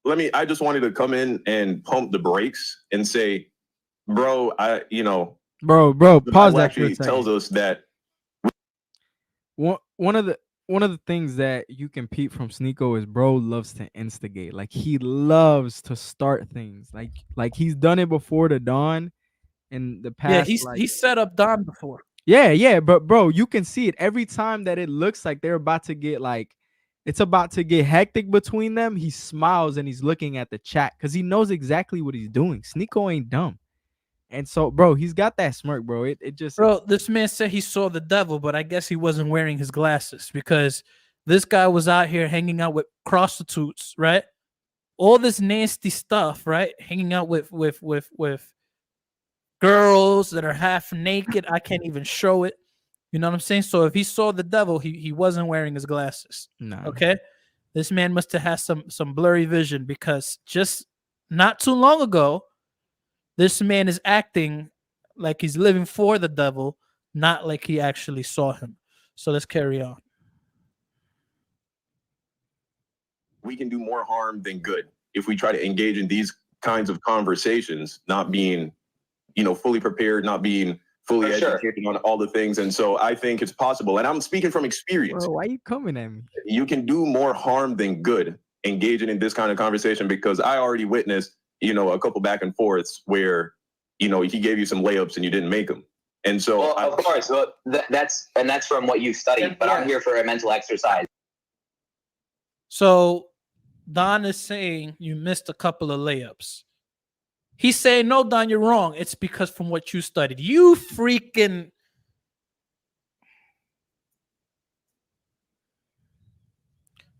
I just wanted to come in and pump the brakes and say, bro, bro, the pause Bible that for a actually second. tells us that One of the things that you can peep from Sneako is bro loves to instigate. Like he loves to start things. Like he's done it before to Don in the past. Yeah, he's set up Don before. Yeah, but bro, you can see it every time that it looks like they're about to get it's about to get hectic between them. He smiles and he's looking at the chat because he knows exactly what he's doing. Sneako ain't dumb. And so, bro, he's got that smirk, bro. It just, bro, this man said he saw the devil, but I guess he wasn't wearing his glasses because this guy was out here hanging out with prostitutes, right? All this nasty stuff, right? Hanging out with girls that are half naked. I can't even show it. You know what I'm saying? So if he saw the devil, he wasn't wearing his glasses. nah. Okay, this man must have had some blurry vision because just not too long ago, this man is acting like he's living for the devil, not like he actually saw him. So let's carry on. we can do more harm than good if we try to engage in these kinds of conversations, not being, fully prepared, not being fully educated on all the things. And so I think it's possible. And I'm speaking from experience. Bro, why you coming at me? You can do more harm than good engaging in this kind of conversation, because I already witnessed, a couple back and forths where, he gave you some layups and you didn't make them. And so, well, of course, well, that's from what you studied, but I'm here for a mental exercise. So Don is saying you missed a couple of layups. He's saying, no, Don, you're wrong. It's because from what you studied. You freaking...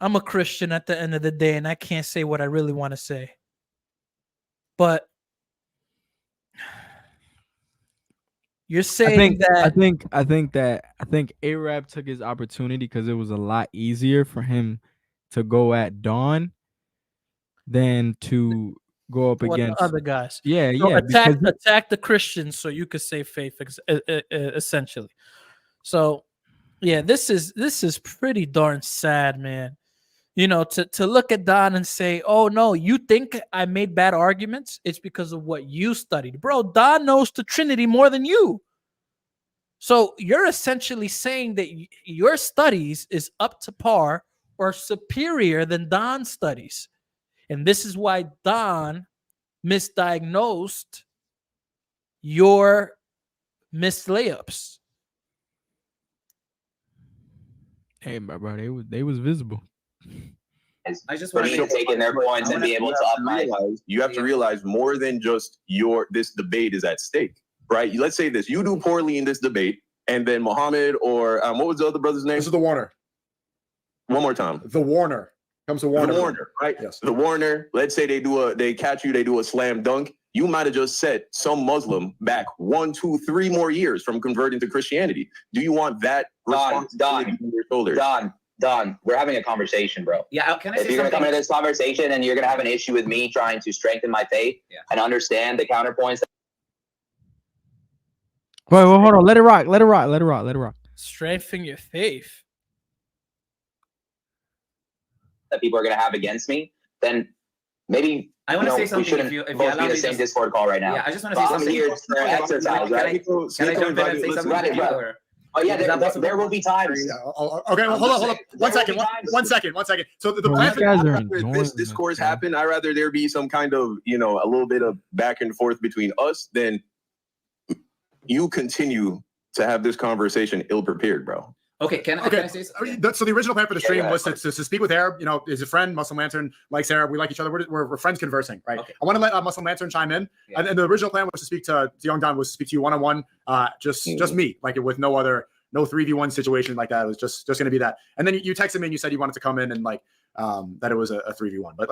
I'm a Christian at the end of the day, and I can't say what I really want to say. But you're saying I think Arab took his opportunity because it was a lot easier for him to go at Dawn than to go up against the other guys. Yeah, so yeah. Attack the Christians so you could say faith, essentially. So yeah, this is pretty darn sad, man. To look at Don and say, oh, no, you think I made bad arguments? It's because of what you studied. Bro, Don knows the Trinity more than you. So you're essentially saying that your studies is up to par or superior than Don's studies. And this is why Don misdiagnosed your missed layups. Hey, bro, they was visible. I just want to take in their points and be able to up my. You have to realize more than just this debate is at stake, right? Let's say this: you do poorly in this debate, and then Muhammad or what was the other brother's name? This is the Warner. One more time. The Warner comes to Warner. The Warner, right? Yes. The Warner. Let's say they catch you, they do a slam dunk. You might have just set some Muslim back 1, 2, 3 more years from converting to Christianity. Do you want that responsibility on your shoulders? Don, we're having a conversation, bro. Yeah, can I say if you're going to come into this conversation and you're going to have an issue with me trying to strengthen my faith and understand the counterpoints. Wait, hold on. Let it rock. Strengthen your faith. That people are going to have against me, then maybe I want to say something. We shouldn't if you both allow be in the me same Discord call right now. Yeah, I just want to say something. I'm here for exercise, right? Can I jump in and say something? Right. Oh yeah, there will be times. Okay, well, hold on. One second. So the plan for this discourse happen, I'd rather there be some kind of, a little bit of back and forth between us than you continue to have this conversation ill-prepared, bro. Okay, can I say something? So the original plan for the stream was to speak with Arab. Is a friend. Muslim Lantern likes Arab. We like each other. We're friends conversing, right? Okay. I want to let Muslim Lantern chime in. Yeah. And the original plan was to speak to Young Don, was to speak to you one-on-one, just me, like with no 3v1 situation like that. It was just going to be that. And then you texted me and you said you wanted to come in and that it was a 3v1. But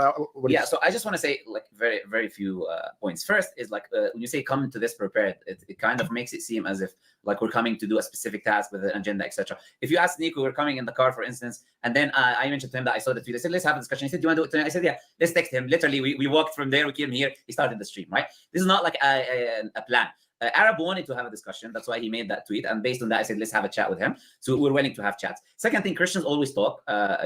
so I just want to say very, very few points. First is when you say come to this prepared, it kind of makes it seem as if we're coming to do a specific task with an agenda, etc. If you ask Sneako, we're coming in the car, for instance, and then I mentioned to him that I saw the tweet. I said, let's have a discussion. He said, do you want to do it tonight? I said, yeah, let's text him. Literally, we walked from there, we came here, he started the stream, right? This is not like a plan. Arab wanted to have a discussion. That's why he made that tweet. And based on that, I said, let's have a chat with him. So we're willing to have chats. Second thing, Christians always talk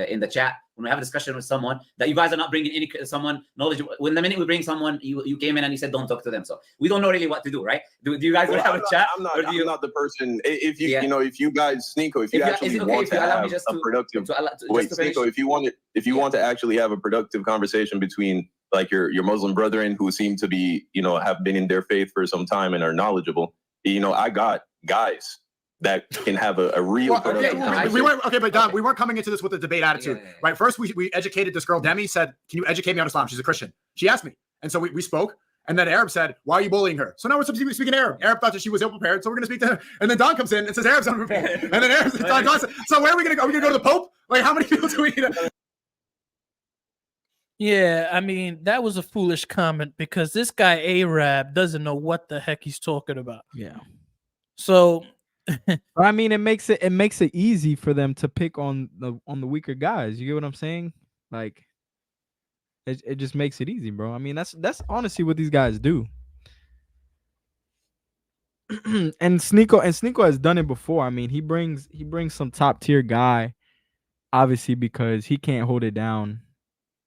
in the chat when we have a discussion with someone that you guys are not bringing someone knowledgeable. When the minute we bring someone, you came in and you said, don't talk to them. So we don't know really what to do, right? Do you guys want to have a chat? I'm not the person. If you, if you guys, Sneako, if you actually want to have a productive, Sneako, if you want to actually have a productive conversation between like your Muslim brethren who seem to be, have been in their faith for some time and are knowledgeable, I got guys that can have a real productive conversation. But Don, we weren't coming into this with a debate attitude, right? First, we educated this girl, Demi, said, can you educate me on Islam? She's a Christian. She asked me. And so we spoke. And then Arab said, why are you bullying her? So now we're speaking Arab. Arab thought that she was ill-prepared, so we're going to speak to her. And then Don comes in and says, Arab's unprepared. And then Arab Don says, so where are we going to go? Are we going to go to the Pope? Like, how many people do we need? Yeah, I mean, that was a foolish comment because this guy Arab doesn't know what the heck he's talking about. Yeah. So I mean, it makes it easy for them to pick on the weaker guys. You get what I'm saying? Like it just makes it easy, bro. I mean, that's honestly what these guys do. and Sneako has done it before. I mean, he brings some top tier guy, obviously, because he can't hold it down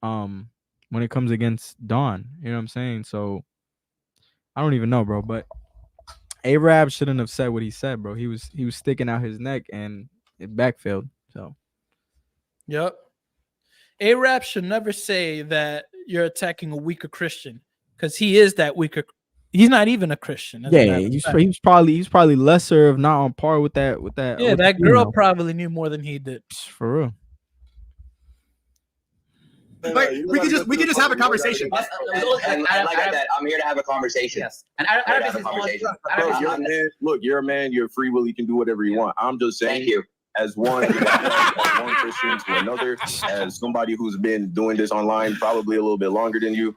when it comes against Don. You know what I'm saying? So I don't even know, bro, but Arab shouldn't have said what he said, bro. He was sticking out his neck and it backfilled. So yep. Arab should never say that you're attacking a weaker Christian because he is that weaker. He's not even a Christian. Yeah, he's probably lesser, if not on par with that. Yeah, that girl probably knew more than he did. For real. Like, we could just have a conversation. Like I said, I'm here to have a conversation. Yes. And you're a man. You're free will. You can do whatever you want. I'm just saying. Thank you. As one Christian to another, as somebody who's been doing this online probably a little bit longer than you,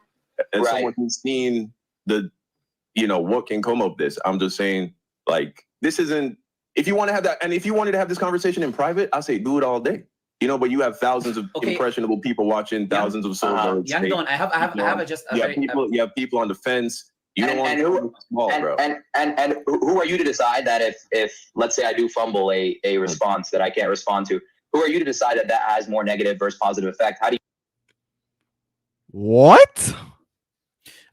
as someone who's seen what can come of this, I'm just saying, like, this isn't. If you want to have that, and if you wanted to have this conversation in private, I say do it all day. But you have thousands of impressionable people watching, thousands of souls. Young Don, I have people on the fence. You don't want to small, bro. And who are you to decide that if let's say I do fumble a response that I can't respond to, who are you to decide that has more negative versus positive effect? How do you? What?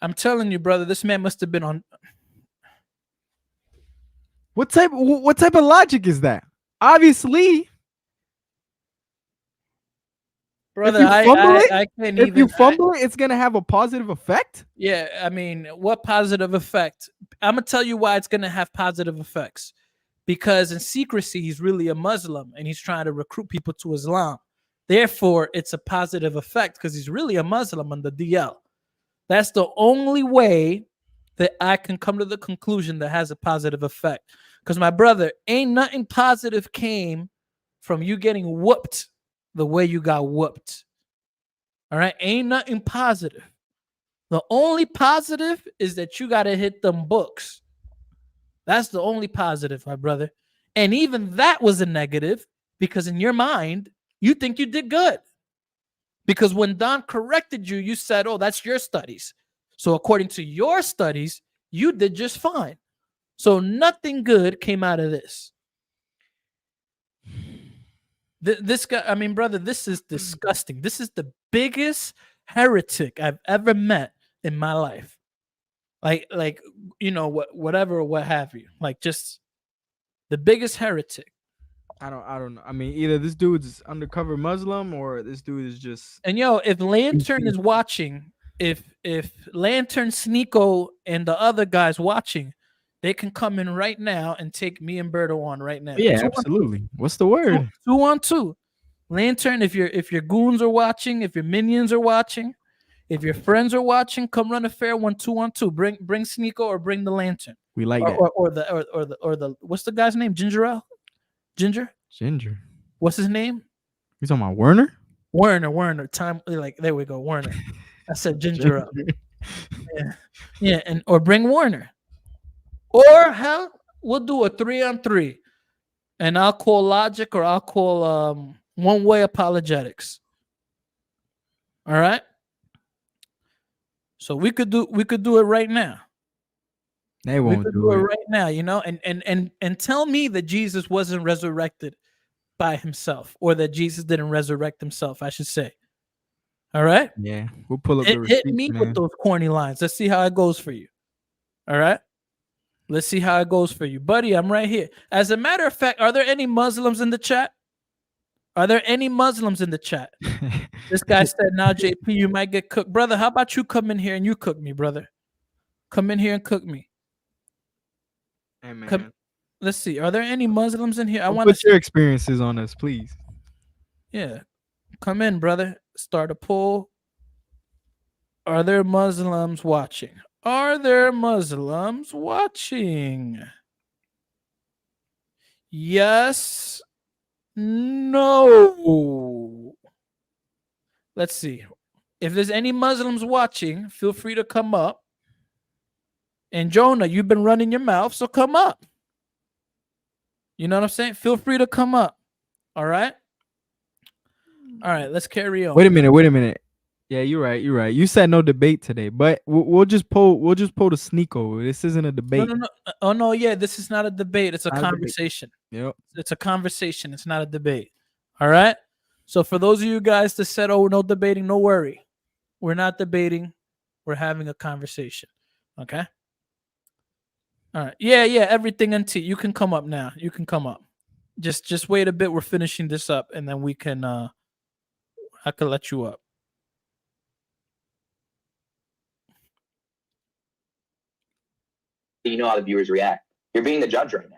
I'm telling you, brother, this man must have been on. What type of logic is that? Obviously. Brother, if you fumble it, it's gonna have a positive effect. Yeah, I mean, what positive effect? I'm gonna tell you why it's gonna have positive effects. Because in secrecy, he's really a Muslim and he's trying to recruit people to Islam. Therefore, it's a positive effect because he's really a Muslim on the DL. That's the only way that I can come to the conclusion that has a positive effect. Because my brother, ain't nothing positive came from you getting whooped the way you got whooped. All right, ain't nothing positive. The only positive is that you got to hit them books. That's the only positive, my brother. And even that was a negative because in your mind, you think you did good. Because when Don corrected you, you said, oh, that's your studies. So according to your studies, you did just fine. So nothing good came out of this. This guy, I mean, brother, this is disgusting. This is the biggest heretic I've ever met in my life. Like whatever, what have you. Like just the biggest heretic. I don't know. I mean, either this dude's undercover Muslim or this dude is just. And if Lantern is watching, if Lantern, Sneako, and the other guys watching, they can come in right now and take me and Berto on right now. Yeah, absolutely. What's the word? 2-on-2. Lantern, if your goons are watching, if your minions are watching, if your friends are watching, come run a fair 1 2-on-2. Bring Sneako or bring the Lantern. We like that. Or the what's the guy's name? Ginger. What's his name? You talking about Werner? Werner. Time there we go. Werner. I said Ginger. Yeah, and or bring Werner. Or hell, we'll do a 3-on-3, and I'll call Logic or I'll call one-way apologetics. All right. So we could do it right now. They We won't could do do it it. right now, you know, and tell me that Jesus wasn't resurrected by himself, or that Jesus didn't resurrect himself, I should say. All right? Yeah, we'll pull up the Hit receipts, me man. with those corny lines. Let's see how it goes for you. All right? Let's see how it goes for you. Buddy, I'm right here. As a matter of fact, are there any Muslims in the chat? Are there any Muslims in the chat? This guy said, now, JP, you might get cooked. Brother, how about you come in here and you cook me, brother? Come in here and cook me. Hey, man. Come, let's see. Are there any Muslims in here? I Don't want to put your experiences on us, please. Yeah. Come in, brother. Start a poll. Are there Muslims watching? Are there Muslims watching? Yes. No. Let's see. If there's any Muslims watching, feel free to come up. And Jonah, you've been running your mouth, so come up. You know what I'm saying? Feel free to come up. All right? All right, let's carry on. Wait a minute. Yeah, you're right. You said no debate today, but we'll just poll the Sneako. This isn't a debate. No. Oh no, yeah, this is not a debate. It's a conversation. Yep. It's a conversation. It's not a debate. All right. So for those of you guys that said, "Oh, no debating," no worry. We're not debating. We're having a conversation. Okay. All right. Yeah. Everything NT. You can come up now. You can come up. Just wait a bit. We're finishing this up, and then we can. I could let you up. You know how the viewers react. You're being the judge right now.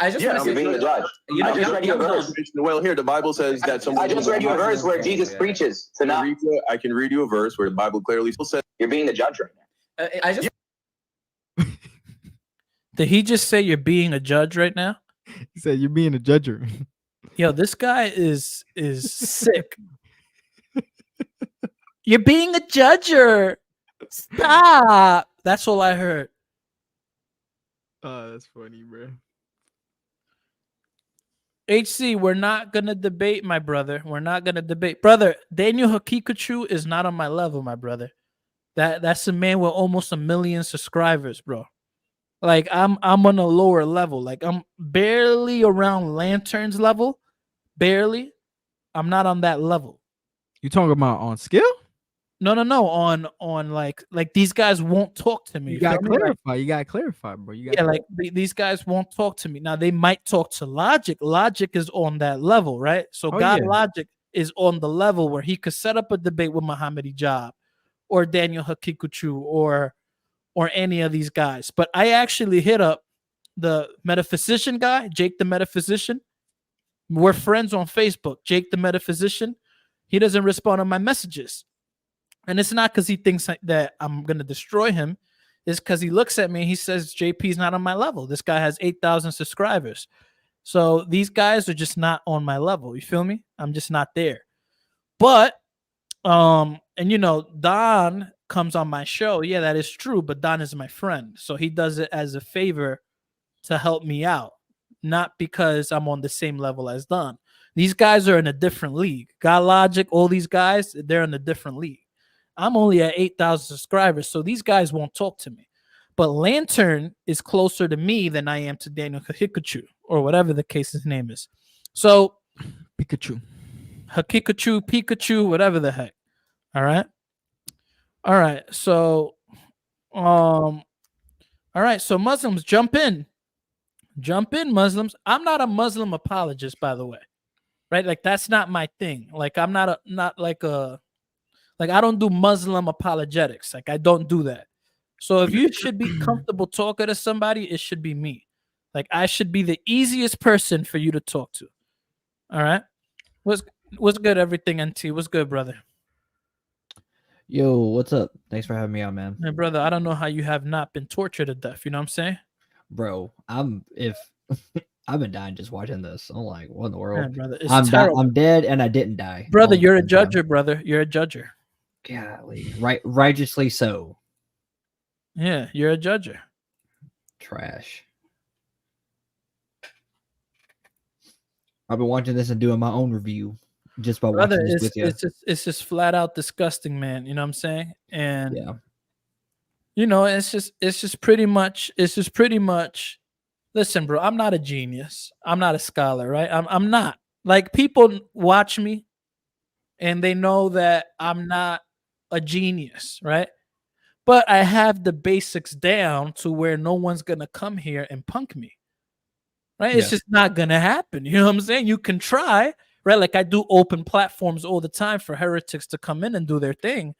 I just You're being the judge. I just read you a verse. Well, here the Bible says that I just read you a verse where Jesus preaches to not. I can read you a verse where the Bible clearly says You're being the judge right now. I just Did he just say you're being a judge right now? He said you're being a judger. Yo, this guy is sick. You're being a judger. Stop. That's all I heard. Oh, that's funny, bro. HC, we're not gonna debate, my brother. We're not gonna debate, brother. Daniel Hakikachu is not on my level, my brother. That's a man with almost 1 million subscribers, bro. Like I'm on a lower level. Like I'm barely around Lantern's level, barely. I'm not on that level. You talking about on skill? No. On like these guys won't talk to me. You gotta feel me? clarify. You gotta clarify, bro. Yeah, like these guys won't talk to me. Now they might talk to Logic. Logic is on that level, right? So God yeah. Logic is on the level where he could set up a debate with Muhammad Hijab or Daniel Hakikuchu or any of these guys. But I actually hit up the metaphysician guy, Jake the Metaphysician. We're friends on Facebook. Jake the Metaphysician. He doesn't respond to my messages. And it's not because he thinks that I'm going to destroy him. It's because he looks at me and he says, JP's not on my level. This guy has 8,000 subscribers. So these guys are just not on my level. You feel me? I'm just not there. But, and you know, Don comes on my show. Yeah, that is true. But Don is my friend. So he does it as a favor to help me out. Not because I'm on the same level as Don. These guys are in a different league. God Logic, all these guys, they're in a different league. I'm only at 8,000 subscribers, so these guys won't talk to me. But Lantern is closer to me than I am to Daniel Hakikachu, or whatever the case his name is. So, Pikachu, whatever the heck. All right. So, all right. So Muslims, jump in, Muslims. I'm not a Muslim apologist, by the way, right? Like that's not my thing. Like I'm not I don't do Muslim apologetics. Like I don't do that. So if you should be comfortable talking to somebody, it should be me. Like I should be the easiest person for you to talk to. All right. What's good, everything, NT? What's good, brother? Yo, what's up? Thanks for having me on, man. Hey, brother, I don't know how you have not been tortured to death. You know what I'm saying? Bro, I've been dying just watching this. I'm like, what in the world? Man, brother, it's terrible. I'm dead and I didn't die. Brother, you're a judger, brother. You're a judger. Golly. Righteously so. Yeah, you're a judger. Trash. I've been watching this and doing my own review just by watching this with you. It's just flat out disgusting, man. You know what I'm saying? And You know, it's just pretty much listen, bro, I'm not a genius. I'm not a scholar, right? I'm not. Like, people watch me and they know that I'm not a genius, right? But I have the basics down to where no one's gonna come here and punk me. Right? It's Yeah. just not gonna happen. You know what I'm saying? You can try, right? Like, I do open platforms all the time for heretics to come in and do their thing.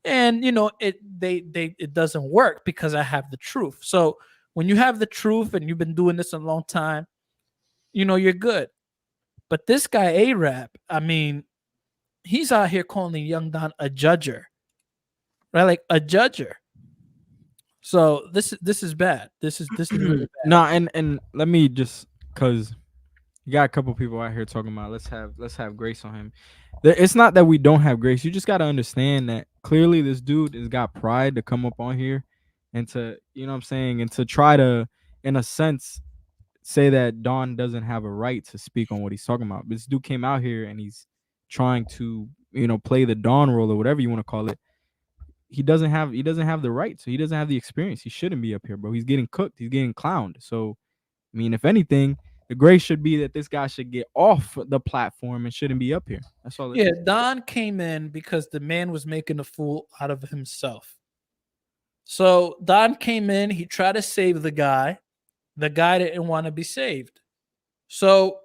And you know, it doesn't work because I have the truth. So when you have the truth and you've been doing this a long time, you know, you're good. But this guy Arab, I mean, he's out here calling Young Don a judger, right? Like a judger. So this is bad. This is really bad. No, and let me just, cause you got a couple people out here talking about let's have grace on him. It's not that we don't have grace. You just got to understand that clearly this dude has got pride to come up on here and to, you know what I'm saying, and to try to, in a sense, say that Don doesn't have a right to speak on what he's talking about. This dude came out here and he's trying to, you know, play the Don role or whatever you want to call it. He doesn't have the right, so he doesn't have the experience. He shouldn't be up here, bro. He's getting cooked. He's getting clowned. So, I mean, if anything, the grace should be that this guy should get off the platform and shouldn't be up here. That's all. Yeah, Don came in because the man was making a fool out of himself. So Don came in, he tried to save the guy. The guy didn't want to be saved. So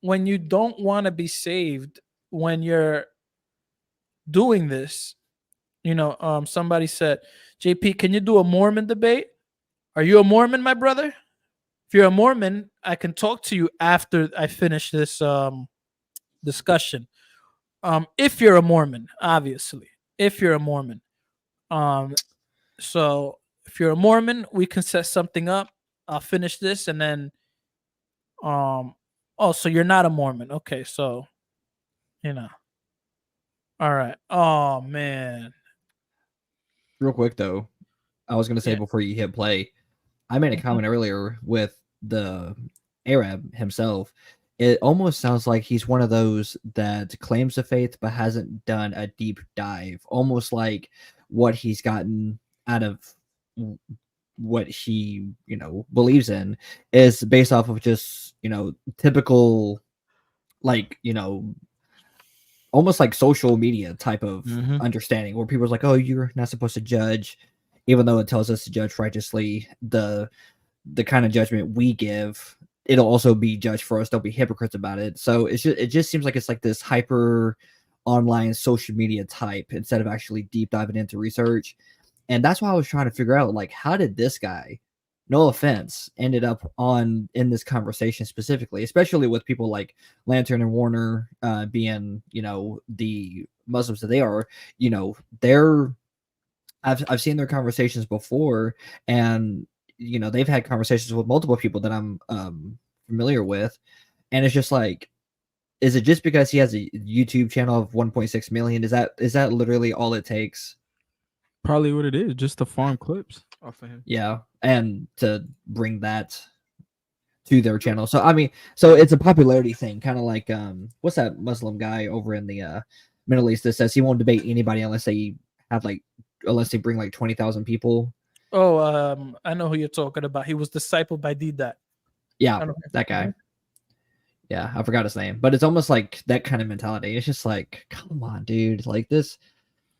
when you don't want to be saved, when you're doing this, you know, somebody said, JP, can you do a Mormon debate? Are you a Mormon, my brother? If you're a Mormon, I can talk to you after I finish this discussion. If you're a Mormon, obviously. If you're a Mormon. So if you're a Mormon, we can set something up. I'll finish this and then oh, so you're not a Mormon. Okay, so you know. All right. Oh man. Real quick though, I was gonna say before you hit play, I made a comment earlier with the Arab himself. It almost sounds like he's one of those that claims the faith but hasn't done a deep dive. Almost like what he's gotten out of what he, you know, believes in is based off of just, you know, typical, like, you know, almost like social media type of understanding where people are like, oh, you're not supposed to judge, even though it tells us to judge righteously. The kind of judgment we give, it'll also be judged for us. Don't be hypocrites about it. So it just seems like it's like this hyper online social media type instead of actually deep diving into research. And that's why I was trying to figure out, like, how did this guy, no offense, ended up in this conversation specifically, especially with people like Lantern and Warner being, you know, the Muslims that they are, you know, I've seen their conversations before, and you know, they've had conversations with multiple people that I'm familiar with, and it's just like, is it just because he has a YouTube channel of 1.6 million? Is that literally all it takes? Probably what it is, just to farm clips off of him. Yeah, and to bring that to their channel. So I mean, so it's a popularity thing, kind of like what's that Muslim guy over in the Middle East that says he won't debate anybody unless they bring like 20,000 people. Oh, I know who you're talking about. He was discipled by Didat. Yeah, that guy. Yeah, I forgot his name, but it's almost like that kind of mentality. It's just like, come on, dude. Like this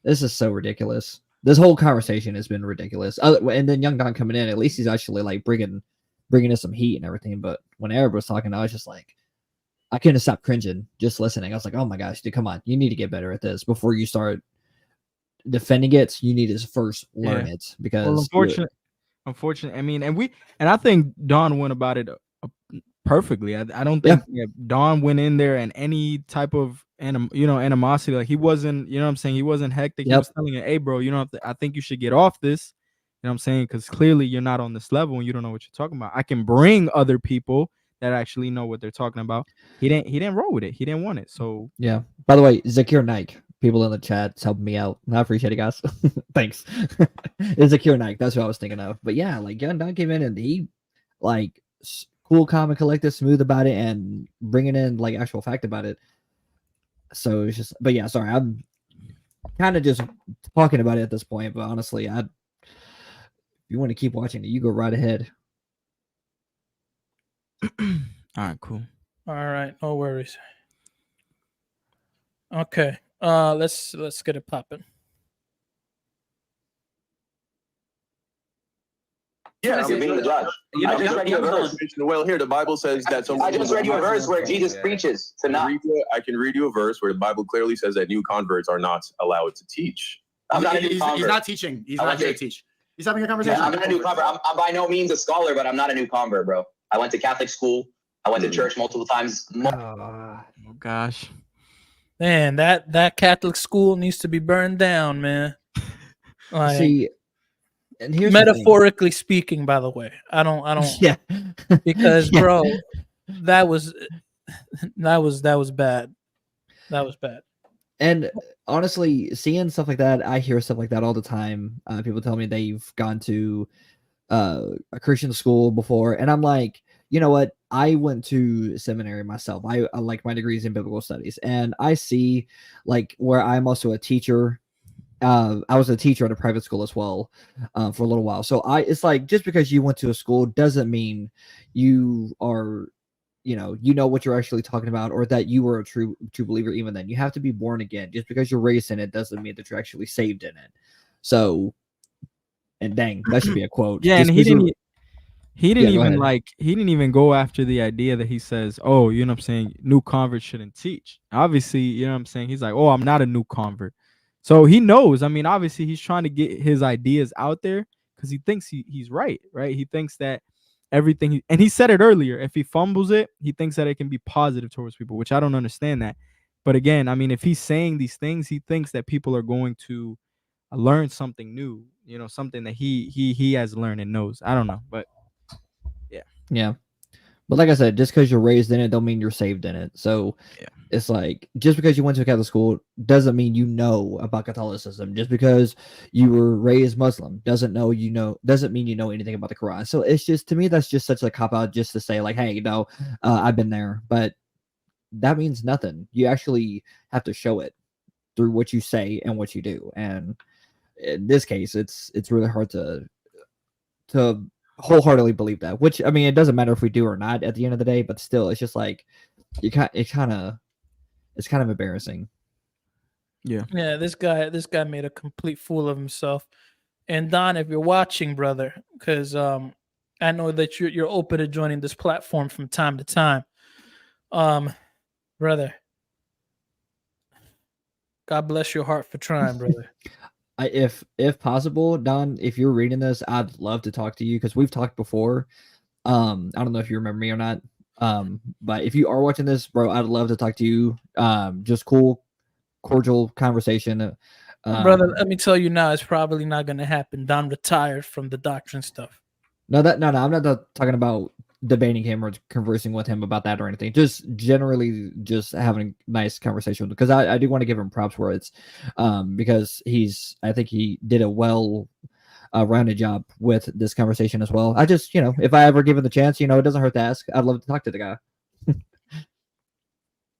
is so ridiculous. This whole conversation has been ridiculous. And then Young Don coming in, at least he's actually like bringing us some heat and everything. But when Arab was talking, I was just like, I couldn't stop cringing just listening. I was like, oh my gosh, dude, come on. You need to get better at this before you start defending it. You need to first learn it, because unfortunately, I mean, and I think Don went about it perfectly. I don't think Don went in there and any type of animosity. Like, he wasn't, you know what I'm saying, he wasn't hectic. He was telling it, hey bro, you know, I think you should get off this. You know what I'm saying? Because clearly you're not on this level and you don't know what you're talking about. I can bring other people that actually know what they're talking about. He didn't roll with it. He didn't want it. So yeah. By the way, Zakir Naik, people in the chat's helping me out. I appreciate it, guys. Thanks. It's Zakir Naik. That's what I was thinking of. But yeah, like Young Don came in and he like cool, calm, and collected, smooth about it, and bringing in like actual fact about it. So it's just, but yeah, sorry, I'm kind of just talking about it at this point. But honestly, you want to keep watching it, you go right ahead. All right, cool. All right, no worries. Okay, let's get it popping. Yeah, You're being the judge. You know, I just read you a verse. well, here the Bible says that I just read you a verse where Jesus preaches to not. I can read you a verse where the Bible clearly says that new converts are not allowed to teach. I'm not he's not teaching. He's not here to teach. He's having a conversation. Yeah, I'm not a new convert. I'm by no means a scholar, but I'm not a new convert, bro. I went to Catholic school. I went to church multiple times. Oh gosh, Man, that Catholic school needs to be burned down, man. Like, See, and here's metaphorically speaking, by the way, I don't. Yeah, Because Yeah. bro, that was bad. That was bad. And honestly, seeing stuff like that, I hear stuff like that all the time. People tell me they've gone to a Christian school before, and I'm like, you know what? I went to seminary myself. I like my degrees in biblical studies, and I see like where I'm also a teacher. I was a teacher at a private school as well for a little while. So it's like just because you went to a school doesn't mean you are, you know what you're actually talking about, or that you were a true believer. Even then, you have to be born again. Just because you're raised in it doesn't mean that you're actually saved in it. So, and dang, that should be a quote. Yeah, Just and he 'cause you're- didn't go even ahead. he didn't even go after the idea that he says, oh, you know what I'm saying, new converts shouldn't teach. Obviously, you know what I'm saying, he's like, oh, I'm not a new convert. So he knows. I mean, obviously he's trying to get his ideas out there because he thinks he's right. He thinks that everything and he said it earlier, if he fumbles it, he thinks that it can be positive towards people, which I don't understand that. But again, I mean, if he's saying these things, he thinks that people are going to learn something new, something that he has learned and knows. I don't know, but Yeah. But like I said, just because you're raised in it don't mean you're saved in it. So Yeah. it's like, just because you went to a Catholic school doesn't mean you know about Catholicism. Just because you were raised Muslim doesn't mean you know anything about the Quran. So it's just, to me, that's just such a cop out just to say like, hey, I've been there, but that means nothing. You actually have to show it through what you say and what you do. And in this case, it's really hard to wholeheartedly believe that, which, I mean, it doesn't matter if we do or not at the end of the day, but still, it's just like it's kind of embarrassing. Yeah, this guy made a complete fool of himself. And Don, if you're watching, brother, because I know that you're open to joining this platform from time to time, brother, God bless your heart for trying, brother. If possible, Don, if you're reading this, I'd love to talk to you because we've talked before. I don't know if you remember me or not. But if you are watching this, bro, I'd love to talk to you. Just cool, cordial conversation. Brother, let me tell you now, it's probably not going to happen. Don retired from the doctrine stuff. No, I'm not talking about debating him or conversing with him about that or anything. Just generally, just having a nice conversation because I do want to give him props where it's because I think he did a rounded job with this conversation as well. I just, if I ever give him the chance, it doesn't hurt to ask. I'd love to talk to the guy.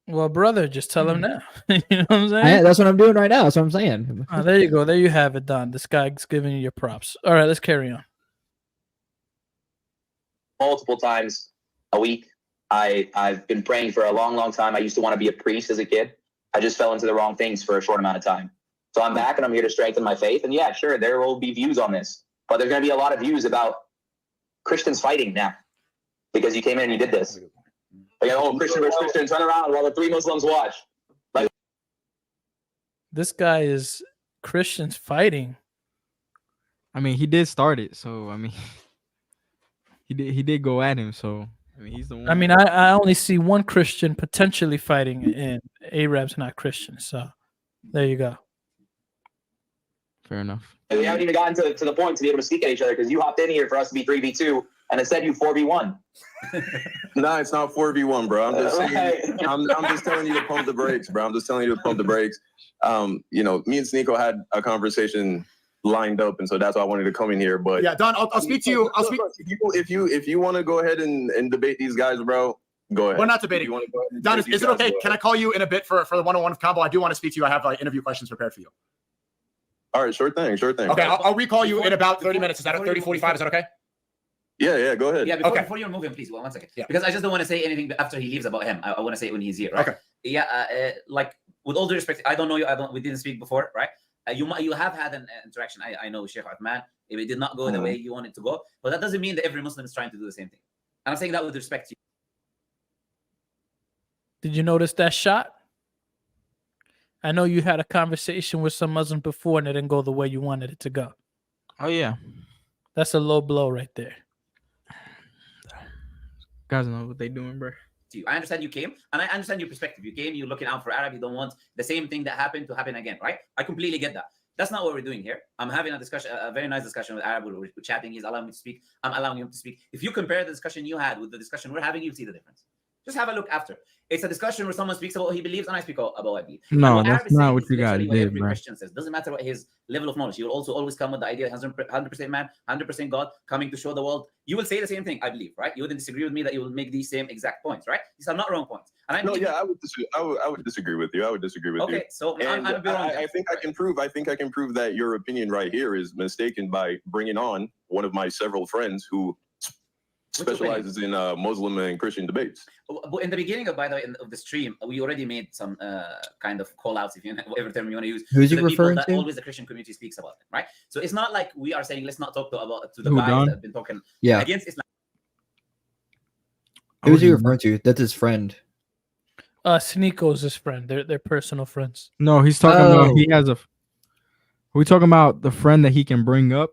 Well, brother, just tell him now. You know what I'm saying? That's what I'm doing right now. That's what I'm saying. Oh, there you go. There you have it, Don. This guy's giving you your props. All right, let's carry on. Multiple times a week. I've been praying for a long, long time. I used to want to be a priest as a kid. I just fell into the wrong things for a short amount of time. So I'm back and I'm here to strengthen my faith. And yeah, sure, there will be views on this, but there's going to be a lot of views about Christians fighting now because you came in and you did this. Like, oh, Christian versus Christian, turn around while the three Muslims watch. Like, this guy is Christians fighting. I mean, he did start it, so I mean, he did go at him. So I mean, he's the one. I mean, I only see one Christian potentially fighting, and Arab's not Christian. So there you go. Fair enough. we haven't even gotten to the point to be able to speak at each other because you hopped in here for us to be 3v2 and instead you 4v1. No, it's not 4v1, bro. I'm just telling you to pump the brakes, bro. I'm just telling you to pump the brakes. Me and Sneako had a conversation lined up, and so that's why I wanted to come in here. But yeah, Don, I'll speak to you. I'll speak if you want to go ahead and debate these guys, bro. Go ahead. We're not debating. Don, is it okay? Can I call you in a bit for the one-on-one combo? I do want to speak to you. I have interview questions prepared for you. All right, sure thing. Okay, I'll recall you in about 30 minutes. Is that at 30:45? Is that okay? Yeah, go ahead. Yeah, before you remove him, please, 1 second. Yeah. Because I just don't want to say anything after he leaves about him. I want to say it when he's here, right? Okay. Yeah, like with all due respect, I don't know you. We didn't speak before, right? You have had an interaction. I know with Sheikh Uthman. If it did not go the way you want it to go, but that doesn't mean that every Muslim is trying to do the same thing. And I'm saying that with respect to you. Did you notice that shot? I know you had a conversation with some Muslim before and it didn't go the way you wanted it to go. Oh yeah, That's a low blow right there. guys know what they doing, bro. To you. I understand you came, and I understand your perspective. You came, you're looking out for Arab. You don't want the same thing that happened to happen again, right? I completely get that. That's not what we're doing here. I'm having a discussion, a very nice discussion with Arab. We're chatting. He's allowing me to speak. I'm allowing him to speak. If you compare the discussion you had with the discussion we're having, you'll see the difference. Just have a look after. It's a discussion where someone speaks about what he believes, and I speak about what I believe. No, what that's not what you guys did, every bro. Christian says. Doesn't matter what his level of knowledge. He will also always come with the idea 100% man, 100% God, coming to show the world. You will say the same thing, I believe, right? You wouldn't disagree with me that you will make these same exact points, right? These are not wrong points. And I would disagree. I would disagree with you. Okay, so and I'm wrong. I think I can prove. I think I can prove that your opinion right here is mistaken by bringing on one of my several friends who specializes in Muslim and Christian debates. But in the beginning of, by the way, of the stream, we already made some kind of call outs, if you whatever term you want to use. Who's he referring that to? Always the Christian community speaks about them, right? So it's not like we are saying let's not talk to the guys that have been talking against Islam. Who's he referring to? That's his friend. Sneako is his friend. They're personal friends. No, he's talking about he has a. Are we talking about the friend that he can bring up?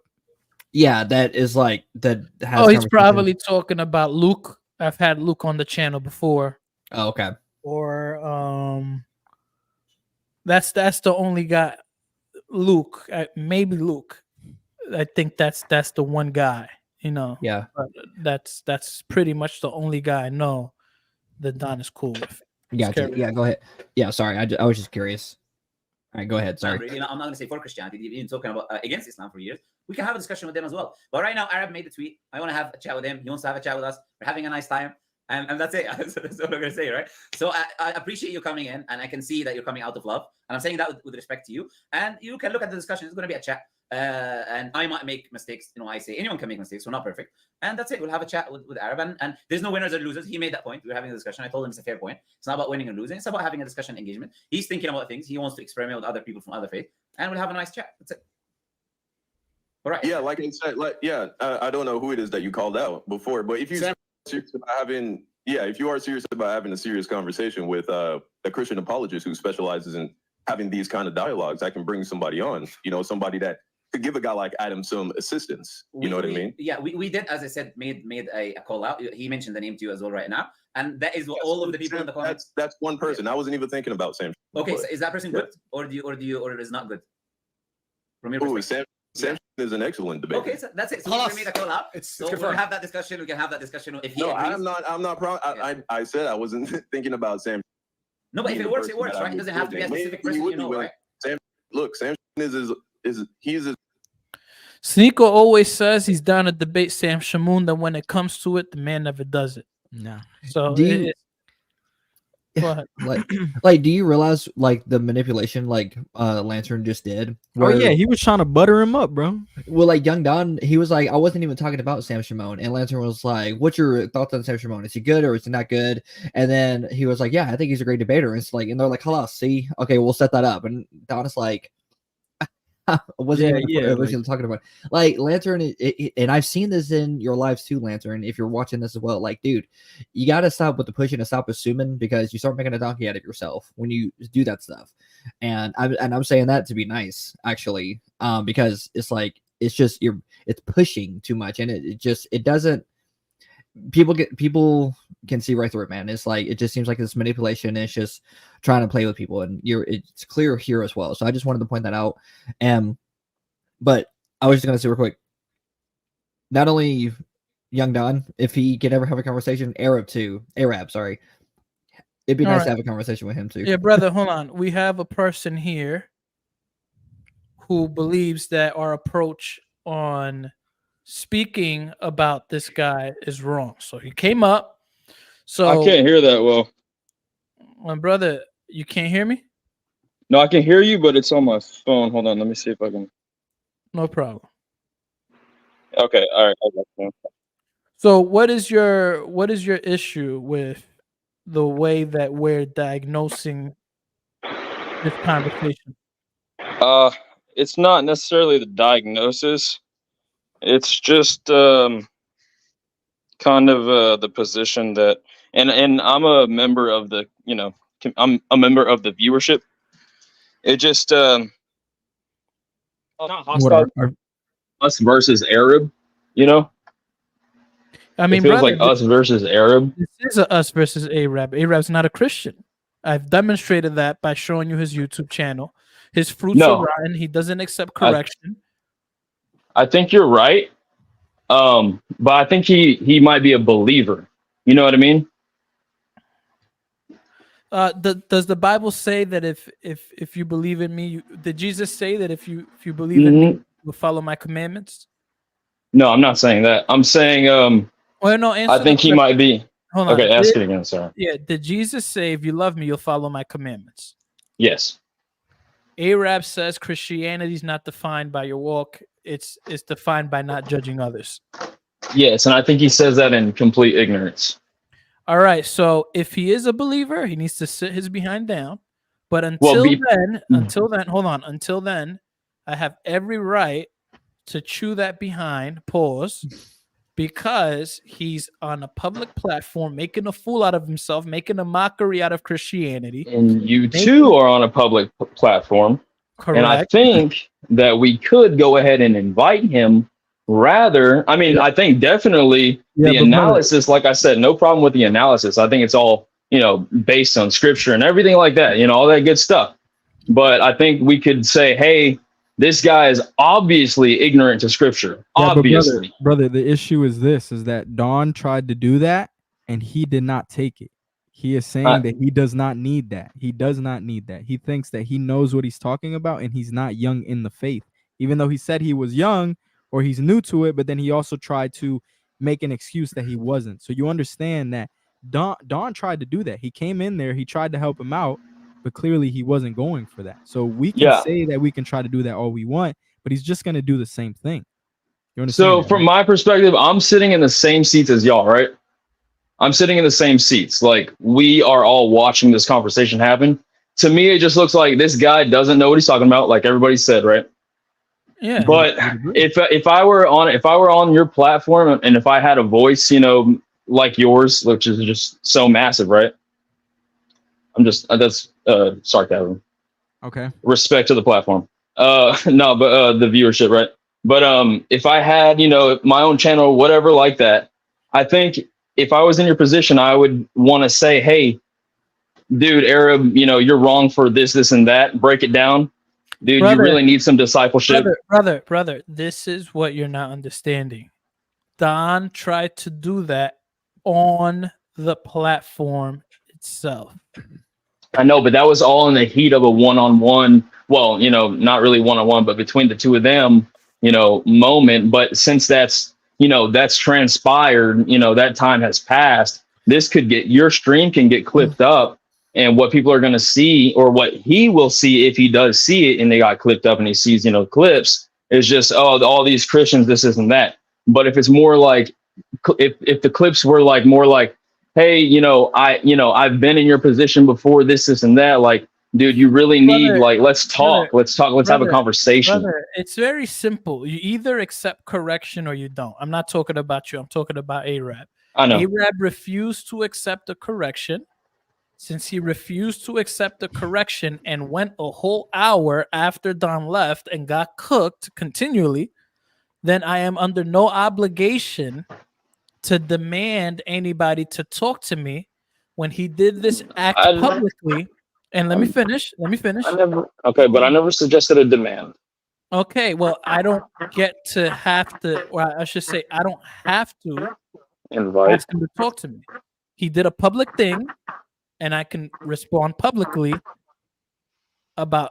Yeah, that is like that has. Oh, he's probably talking about Luke. I've had Luke on the channel before. Oh, okay. Or that's the only guy. Luke, maybe Luke. I think that's the one guy. You know. Yeah. But that's pretty much the only guy I know that Don is cool with. Gotcha. Yeah, go ahead. Yeah, sorry, I was just curious. All right, go ahead. Sorry. I'm not going to say for Christianity. You've been talking about against Islam for years. We can have a discussion with them as well. But right now, Arab made the tweet. I want to have a chat with him. He wants to have a chat with us. We're having a nice time. And that's it. That's what I'm going to say, right? So I appreciate you coming in, and I can see that you're coming out of love. And I'm saying that with respect to you. And you can look at the discussion. It's going to be a chat. And I might make mistakes. You know, I say anyone can make mistakes. We're not perfect. And that's it. We'll have a chat with Arab. And there's no winners or losers. He made that point. We're having a discussion. I told him it's a fair point. It's not about winning or losing. It's about having a discussion engagement. He's thinking about things. He wants to experiment with other people from other faiths. And we'll have a nice chat. That's it. All right. Yeah, like I said, I don't know who it is that you called out before, but if you are serious about having, if you are serious about having a serious conversation with a Christian apologist who specializes in having these kind of dialogues, I can bring somebody on. You know, somebody that could give a guy like Adam some assistance. You know what I mean? Yeah, we did, as I said, made a call out. He mentioned the name to you as well right now, and that is what all of the people in the comments. That's one person. I wasn't even thinking about Sam. Okay, so is that person good, or is not good? From your perspective? Sam is an excellent debater. Okay, so that's it. So we made a call out. We'll have that discussion. We can have that discussion if he agrees. I'm not proud. I said I wasn't thinking about Sam. No, but if it works, it works, right? It doesn't have to be a specific person, you know, right? Sam he's a Sneako always says he's down to debate Sam Shamoon. That when it comes to it, the man never does it. No. So go ahead. like, do you realize like the manipulation like Lantern just did? Oh yeah, he was trying to butter him up, bro. Well, like Young Don, he was like, I wasn't even talking about Sam Shimon, and Lantern was like, "What's your thoughts on Sam Shimon? Is he good or is he not good?" And then he was like, "Yeah, I think he's a great debater." And it's like, and they're like, "Hello, see, okay, we'll set that up." And Don is like, I wasn't even talking about like Lantern, and I've seen this in your lives too, Lantern. If you're watching this as well, like, dude, you gotta stop with the pushing and stop assuming, because you start making a donkey out of yourself when you do that stuff. And I'm saying that to be nice, actually, because it's like it's pushing too much, and it doesn't. People can see right through it, man. It's like it just seems like this manipulation. It's just trying to play with people, and it's clear here as well. So I just wanted to point that out. But I was just gonna say real quick, not only Young Don, if he could ever have a conversation, Arab, sorry, it'd be nice to have a conversation with him too. Yeah, brother, hold on. We have a person here who believes that our approach on speaking about this guy is wrong. So he came up. So I can't hear that well. My brother, you can't hear me? No, I can hear you, but it's on my phone. Hold on, let me see if I can. No problem. Okay, all right. I got you. So what is your issue with the way that we're diagnosing this conversation? It's not necessarily the diagnosis. It's just kind of the position that, and I'm a member of the, I'm a member of the viewership. It just not hostile. Us versus Arab, I mean, it feels brother, like us versus Arab. this is a us versus Arab. Arab's not a Christian. I've demonstrated that by showing you his YouTube channel. His fruits are rotten. He doesn't accept correction. I think you're right. But I think he might be a believer. You know what I mean? Does the Bible say that if you believe in me, did Jesus say that if you believe in me, you will follow my commandments? No, I'm not saying that. I'm saying well, no, I think he might be. Hold on. Okay, ask it again, sorry. Yeah, did Jesus say if you love me, you'll follow my commandments? Yes. Arab says Christianity is not defined by your walk. It's defined by not judging others. Yes, and I think he says that in complete ignorance. All right, so if he is a believer, he needs to sit his behind down. But until then, hold on. Until then, I have every right to chew that behind, pause, because he's on a public platform making a fool out of himself, making a mockery out of Christianity. And you too are on a public platform. Correct. And I think that we could go ahead and invite him rather. I mean, I think definitely the analysis, like I said, no problem with the analysis. I think it's all, based on scripture and everything like that, all that good stuff. But I think we could say, hey, this guy is obviously ignorant to scripture. Obviously. Brother, the issue is that Don tried to do that and he did not take it. He is saying that he does not need that. He does not need that. He thinks that he knows what he's talking about and he's not young in the faith, even though he said he was young or he's new to it. But then he also tried to make an excuse that he wasn't. So you understand that Don tried to do that. He came in there. He tried to help him out, but clearly he wasn't going for that. So we can say that we can try to do that all we want, but he's just going to do the same thing. You understand? So from my perspective, I'm sitting in the same seats as y'all, right? I'm sitting in the same seats. Like we are all watching this conversation happen. To me, it just looks like this guy doesn't know what he's talking about, like everybody said, right? Yeah. But if I were on your platform and if I had a voice, like yours, which is just so massive, right? That's sarcasm. Okay. Respect to the platform. No, but the viewership, right? But if I had, my own channel or whatever like that, I think if I was in your position, I would want to say, hey, dude, Arab, you're wrong for this, and that. Break it down. Dude, you really need some discipleship. Brother, this is what you're not understanding. Don tried to do that on the platform itself. I know, but that was all in the heat of a one-on-one. Well, not really one-on-one, but between the two of them, moment. But since that's transpired, that time has passed. This could your stream can get clipped up, and what people are going to see, or what he will see if he does see it and they got clipped up and he sees, clips, is just, all these Christians, this isn't that. But if it's more like, if the clips were like more like, hey, I've been in your position before, this and that, like, dude, you really need, let's talk, let's have a conversation. Brother, it's very simple. You either accept correction or you don't. I'm not talking about you. I'm talking about Arab. I know. Arab refused to accept the correction. Since he refused to accept the correction and went a whole hour after Don left and got cooked continually, then I am under no obligation to demand anybody to talk to me when he did this act publicly. And let me finish. Okay, but I never suggested a demand. Okay, well, I don't get to have to, or I should say, I don't have to ask him to talk to me. He did a public thing, and I can respond publicly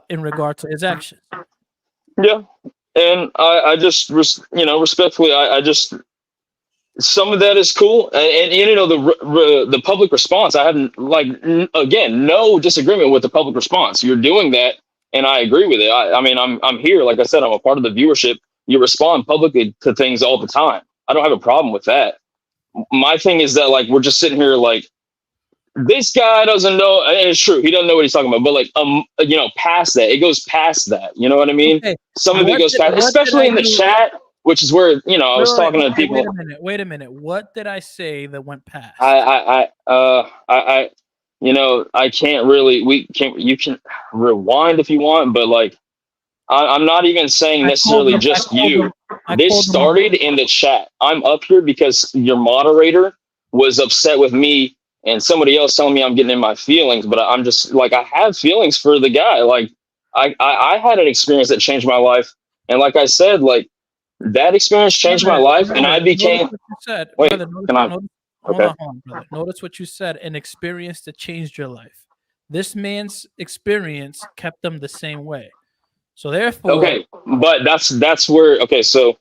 in regard to his actions. Yeah, and I just, respectfully, I just, some of that is cool, and the public response. I haven't again, no disagreement with the public response. You're doing that and I agree with it. I mean, I'm here. Like I said, I'm a part of the viewership. You respond publicly to things all the time. I don't have a problem with that. My thing is that like we're just sitting here like this guy doesn't know, and it's true, he doesn't know what he's talking about, but like you know, past that, it goes past that. You know what I mean? Okay. Some of it goes past, especially in the chat, which is where, you know, I was talking to people. Wait a minute. What did I say that went past? I you know, I can't really, you can rewind if you want, but like I'm not even saying necessarily just you. This started in the chat. I'm up here because your moderator was upset with me and somebody else telling me I'm getting in my feelings, but I'm just like, I have feelings for the guy. Like I had an experience that changed my life. And like I said, like that experience changed my life and I became, Notice what you said, an experience that changed your life. This man's experience kept him the same way. So therefore, okay, but that's where, okay, so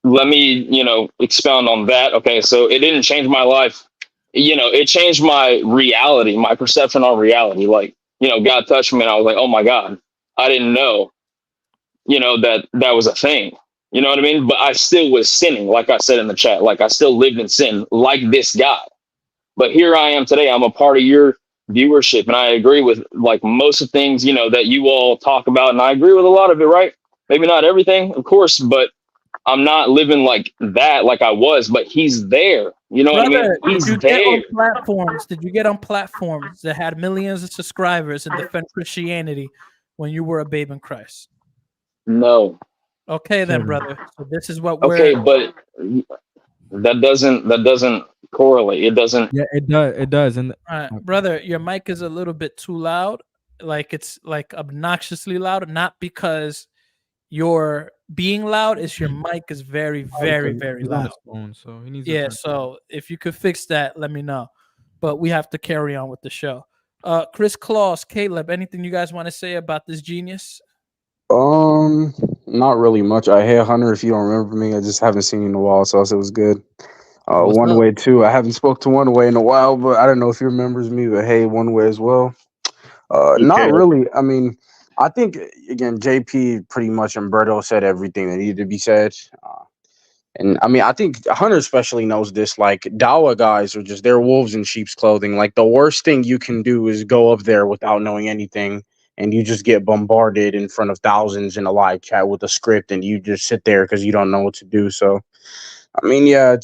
let me, you know, expound on that. Okay, so it didn't change my life. You know, it changed my reality, my perception on reality. Like, you know, God touched me and I was like, oh my God, I didn't know, you know, that was a thing. You know what I mean? But I still was sinning, like I said in the chat. Like I still lived in sin, like this guy. But here I am today. I'm a part of your viewership, and I agree with like most of the things, you know, that you all talk about, and I agree with a lot of it, right? Maybe not everything, of course, but I'm not living like that, like I was, but he's there. You know what I mean? He's there. Did you get on platforms that had millions of subscribers and defend Christianity when you were a babe in Christ? No. Okay, then, brother. So this is what we're okay, but that doesn't correlate. It doesn't. Yeah, it does. It does. And brother, your mic is a little bit too loud. Like it's like obnoxiously loud, not because you're being loud, it's your mic is very, very, very loud. So he needs so if you could fix that, let me know. But we have to carry on with the show. Chris Claus, Caleb, anything you guys want to say about this genius? Not really much. Hey Hunter, if you don't remember me, I just haven't seen you in a while, so it was good. One Way too. I haven't spoke to One Way in a while, but I don't know if he remembers me. But hey, One Way as well. Not really. I mean, I think again, JP pretty much and Berto said everything that needed to be said. And I mean, I think Hunter especially knows this. Like Dawa guys are just, they're wolves in sheep's clothing. Like the worst thing you can do is go up there without knowing anything, and you just get bombarded in front of thousands in a live chat with a script, and you just sit there because you don't know what to do. So, I mean, yeah,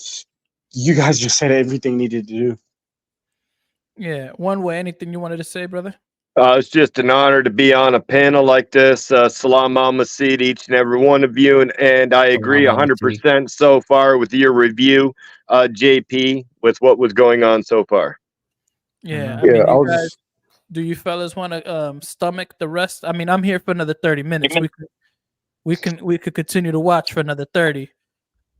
you guys just said everything needed to do. Yeah, One Way. Anything you wanted to say, brother? It's just an honor to be on a panel like this. Salam al-Masih, each and every one of you. And I agree 100% so far with your review, JP, with what was going on so far. Yeah, I mean, you guys, do you fellas want to stomach the rest? I mean, I'm here for another 30 minutes. We could continue to watch for another 30.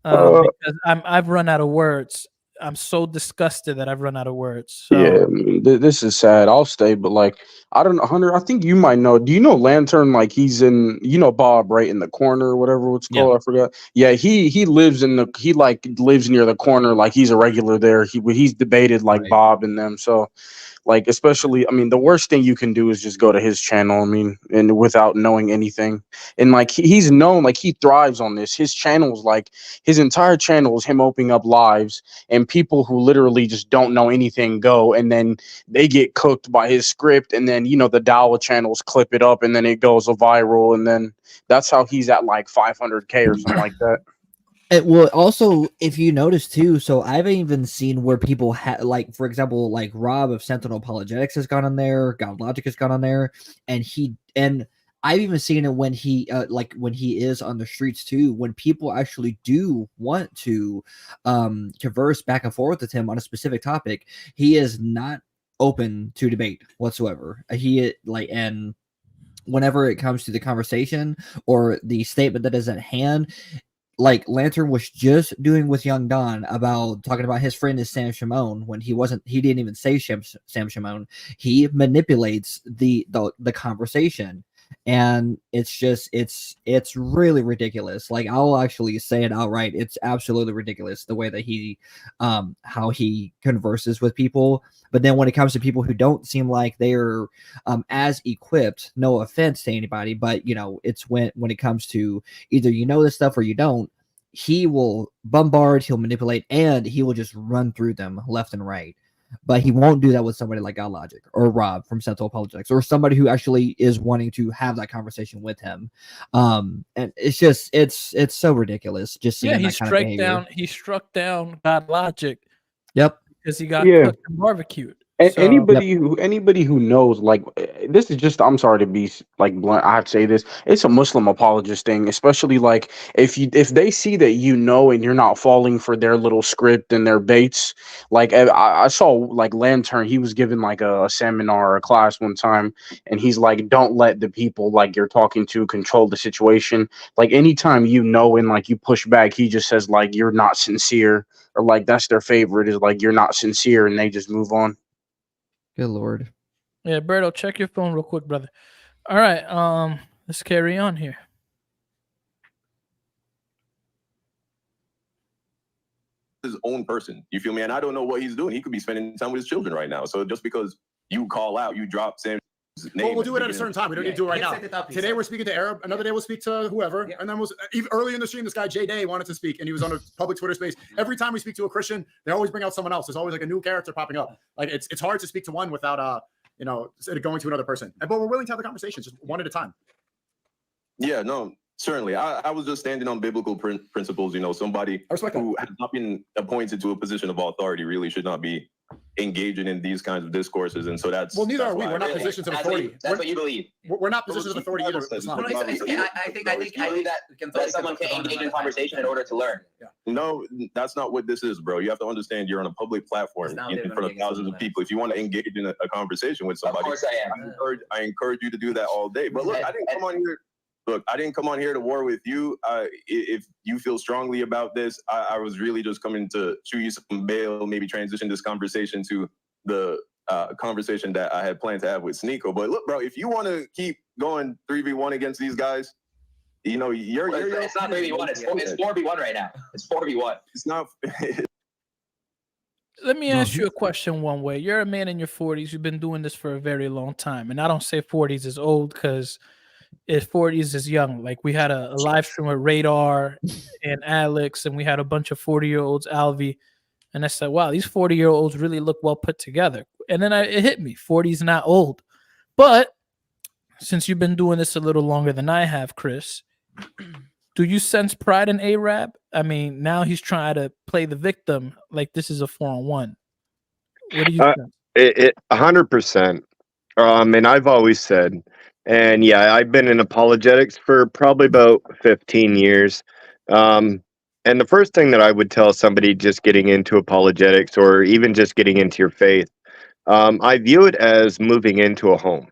Because I've run out of words. I'm so disgusted that I've run out of words. So. Yeah, I mean, this is sad. I'll stay, but like, I don't know, Hunter. I think you might know. Do you know Lantern? Like, he's in, you know, Bob right in the corner, or whatever it's called. I forgot. Yeah, he lives in the. He like lives near the corner. Like he's a regular there. He's debated like Bob and them. So. Like, especially, I mean, the worst thing you can do is just go to his channel, I mean, and without knowing anything. And, like, he's known, like, he thrives on this. His channel's, like, his entire channel is him opening up lives, and people who literally just don't know anything go, and then they get cooked by his script, and then, you know, the Dawa channels clip it up, and then it goes viral, and then that's how he's at, like, 500K or something like that. Well, also, if you notice too, so I've even seen where people like, for example, like Rob of Sentinel Apologetics has gone on there, God Logic has gone on there, and I've even seen it when he like when he is on the streets too, when people actually do want to converse back and forth with him on a specific topic, he is not open to debate whatsoever. He like, and whenever it comes to the conversation or the statement that is at hand, like Lantern was just doing with Young Don about talking about his friend is Sam Shimon when he didn't even say Sam Shimon. He manipulates the conversation And it's just it's really ridiculous. Like, I'll actually say it outright. It's absolutely ridiculous the way that he how he converses with people. But then when it comes to people who don't seem like they're as equipped, no offense to anybody, but you know, it's when it comes to either you know this stuff or you don't, he will bombard, he'll manipulate, and he will just run through them left and right. But he won't do that with somebody like God Logic or Rob from Central Apologetics, or somebody who actually is wanting to have that conversation with him. And it's just it's so ridiculous. Just seeing he that kind of behavior. struck down God Logic. Yep. Because he got cooked and barbecued. So, Anybody who knows, like, this is just, I'm sorry to be like blunt, I have to say this, it's a Muslim apologist thing, especially like if they see that you know and you're not falling for their little script and their baits. Like, I saw like Lantern, he was given like a seminar or a class one time, and he's like, don't let the people like you're talking to control the situation. Like, anytime you know and like you push back, he just says like you're not sincere, or like that's their favorite, is like you're not sincere, and they just move on. Good Lord. Yeah, Berto, check your phone real quick, brother. All right, let's carry on here. His own person, you feel me? And I don't know what he's doing. He could be spending time with his children right now. So just because you call out, you drop Sam's name. Well, we'll do it at a certain time. We don't need to do it right now. Today we're speaking to Arab. Another day we'll speak to whoever. And then even early in the stream, this guy J Day wanted to speak, and he was on a public Twitter space. Every time we speak to a Christian, they always bring out someone else. There's always like a new character popping up. Like, it's hard to speak to one without you know, going to another person. But we're willing to have the conversation, just one at a time. Yeah, no, certainly. I was just standing on biblical principles. You know, somebody who has not been appointed to a position of authority really should not be engaging in these kinds of discourses. And so that's... Well, neither are we. We're not positions of authority. That's what you believe. We're not positions of authority either. I think that someone can engage in conversation in order to learn. No, that's not what this is, bro. You have to understand you're on a public platform in front of thousands of people. If you want to engage in a conversation with somebody, of course I am. I encourage you to do that all day. But look, I didn't come on here. Look, I didn't come on here to war with you. If you feel strongly about this, I was really just coming to show you some bail, maybe transition this conversation to the conversation that I had planned to have with Sneako. But look, bro, if you want to keep going 3v1 against these guys, you know, it's not 3v1. It's 4v1 right now. It's 4v1. It's not. Let me ask you a question one way. You're a man in your 40s. You've been doing this for a very long time. And I don't say 40s is old because 40s is young. Like, we had a live stream with Radar and Alex, and we had a bunch of 40-year-olds, Alvi. And I said, wow, these 40-year-olds really look well put together. And then it hit me. 40 is not old. But since you've been doing this a little longer than I have, Chris, do you sense pride in Arab? I mean, now he's trying to play the victim like this is a 4-on-1. What do you think? 100%. And I've always said, and yeah, I've been in apologetics for probably about 15 years. And the first thing that I would tell somebody just getting into apologetics, or even just getting into your faith, I view it as moving into a home.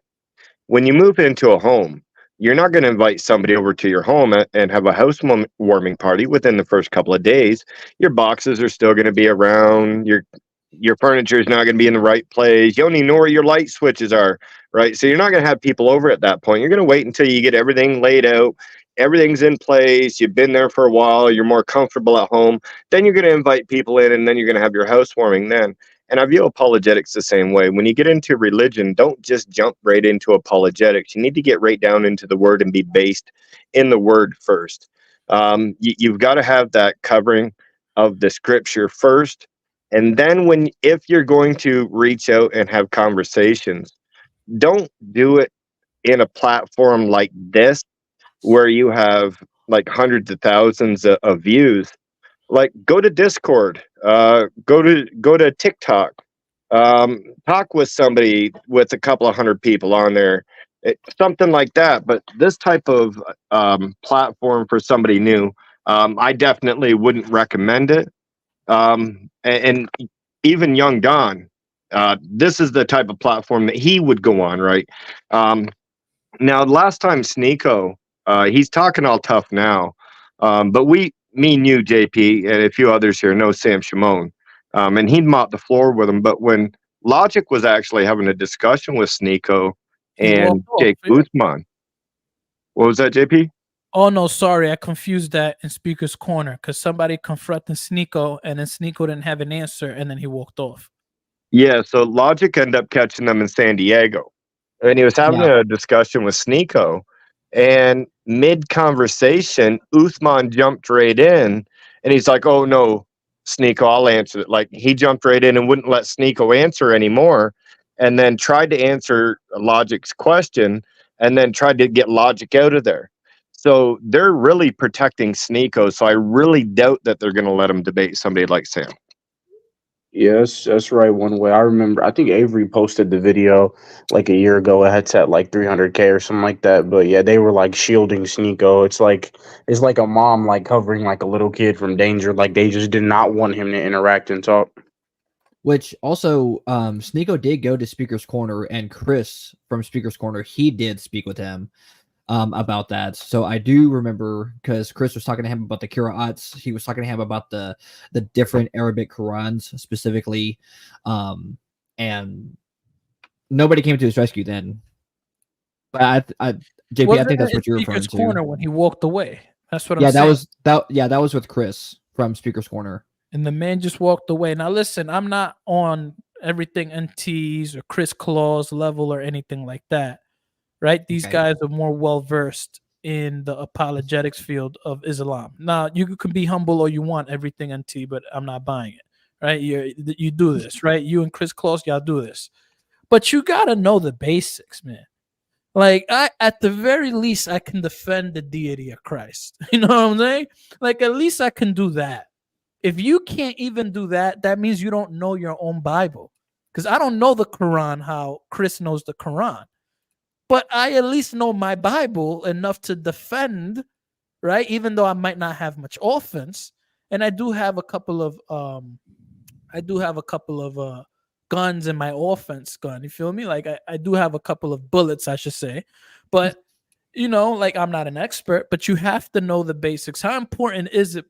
When you move into a home, you're not going to invite somebody over to your home and have a housewarming party within the first couple of days. Your boxes are still going to be around. Your furniture is not going to be in the right place. You don't even know where your light switches are, right? So you're not going to have people over at that point. You're going to wait until you get everything laid out. Everything's in place. You've been there for a while. You're more comfortable at home. Then you're going to invite people in, and then you're going to have your housewarming then. And I view apologetics the same way. When you get into religion, don't just jump right into apologetics. You need to get right down into the word and be based in the word first. You've got to have that covering of the scripture first. And then if you're going to reach out and have conversations, don't do it in a platform like this, where you have like hundreds of thousands of views. Like, go to Discord, go to TikTok, talk with somebody with a couple of hundred people on there, something like that. But this type of platform for somebody new, I definitely wouldn't recommend it. And even young Don, this is the type of platform that he would go on, right? Now, last time Sneako, he's talking all tough now, but me and you, JP, and a few others here know Sam Shimon, and he'd mop the floor with him. But when Logic was actually having a discussion with Sneako and Jake Guzman, What was that, JP? Oh no, sorry, I confused that in Speaker's Corner because somebody confronted Sneako, and then Sneako didn't have an answer, and then he walked off. Yeah, so Logic ended up catching them in San Diego. And he was having a discussion with Sneako. And mid-conversation, Uthman jumped right in. And he's like, oh, no, Sneako, I'll answer it. Like, he jumped right in and wouldn't let Sneako answer anymore. And then tried to answer Logic's question. And then tried to get Logic out of there. So they're really protecting Sneako. So I really doubt that they're going to let him debate somebody like Sam. Yes, that's right. One way I remember, I think Avery posted the video like a year ago. It had at like 300K or something like that. But yeah, they were like shielding Sneako. It's like a mom like covering like a little kid from danger. Like they just did not want him to interact and talk. Which also, Sneako did go to Speaker's Corner, and Chris from Speaker's Corner, he did speak with him about that. So I do remember because Chris was talking to him about the Qur'ans. He was talking to him about the different Arabic Qur'ans specifically, and nobody came to his rescue then. But JP, I think that's what you're referring to. Corner when he walked away. That's what I'm saying. That was with Chris from Speaker's Corner. And the man just walked away. Now listen, I'm not on everything NT's or Chris Claw's level or anything like that. Right? These guys are more well-versed in the apologetics field of Islam. Now, you can be humble all you want, everything NT, but I'm not buying it. Right? You do this, right? You and Chris Claus, y'all do this. But you got to know the basics, man. Like, at the very least, I can defend the deity of Christ. You know what I'm saying? Like, at least I can do that. If you can't even do that, that means you don't know your own Bible. Because I don't know the Quran how Chris knows the Quran. But I at least know my Bible enough to defend, right? Even though I might not have much offense, and I do have a couple of guns in my offense gun. You feel me? Like I do have a couple of bullets, I should say. But you know, like I'm not an expert, but you have to know the basics. How important is it,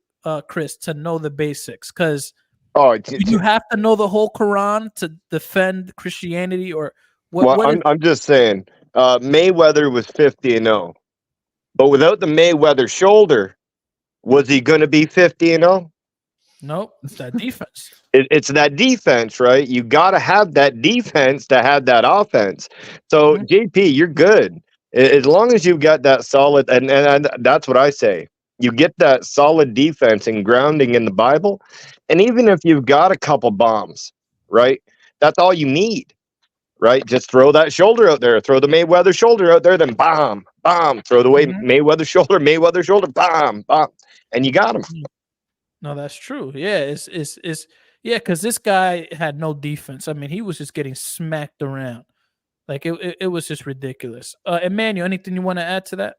Chris, to know the basics? Because you have to know the whole Quran to defend Christianity, or what? Well, I'm just saying. Mayweather was 50-0, but without the Mayweather shoulder, was he going to be 50-0? Nope, it's that defense. It's that defense, right? You got to have that defense to have that offense. So, JP, you're good. As long as you've got that solid, and that's what I say. You get that solid defense and grounding in the Bible, and even if you've got a couple bombs, right? That's all you need. Right, just throw that shoulder out there. Throw the Mayweather shoulder out there. Then bomb. Throw the Mayweather shoulder. Bomb. And you got him. No, that's true. Yeah, it's because this guy had no defense. I mean, he was just getting smacked around. Like it was just ridiculous. Emmanuel, anything you want to add to that?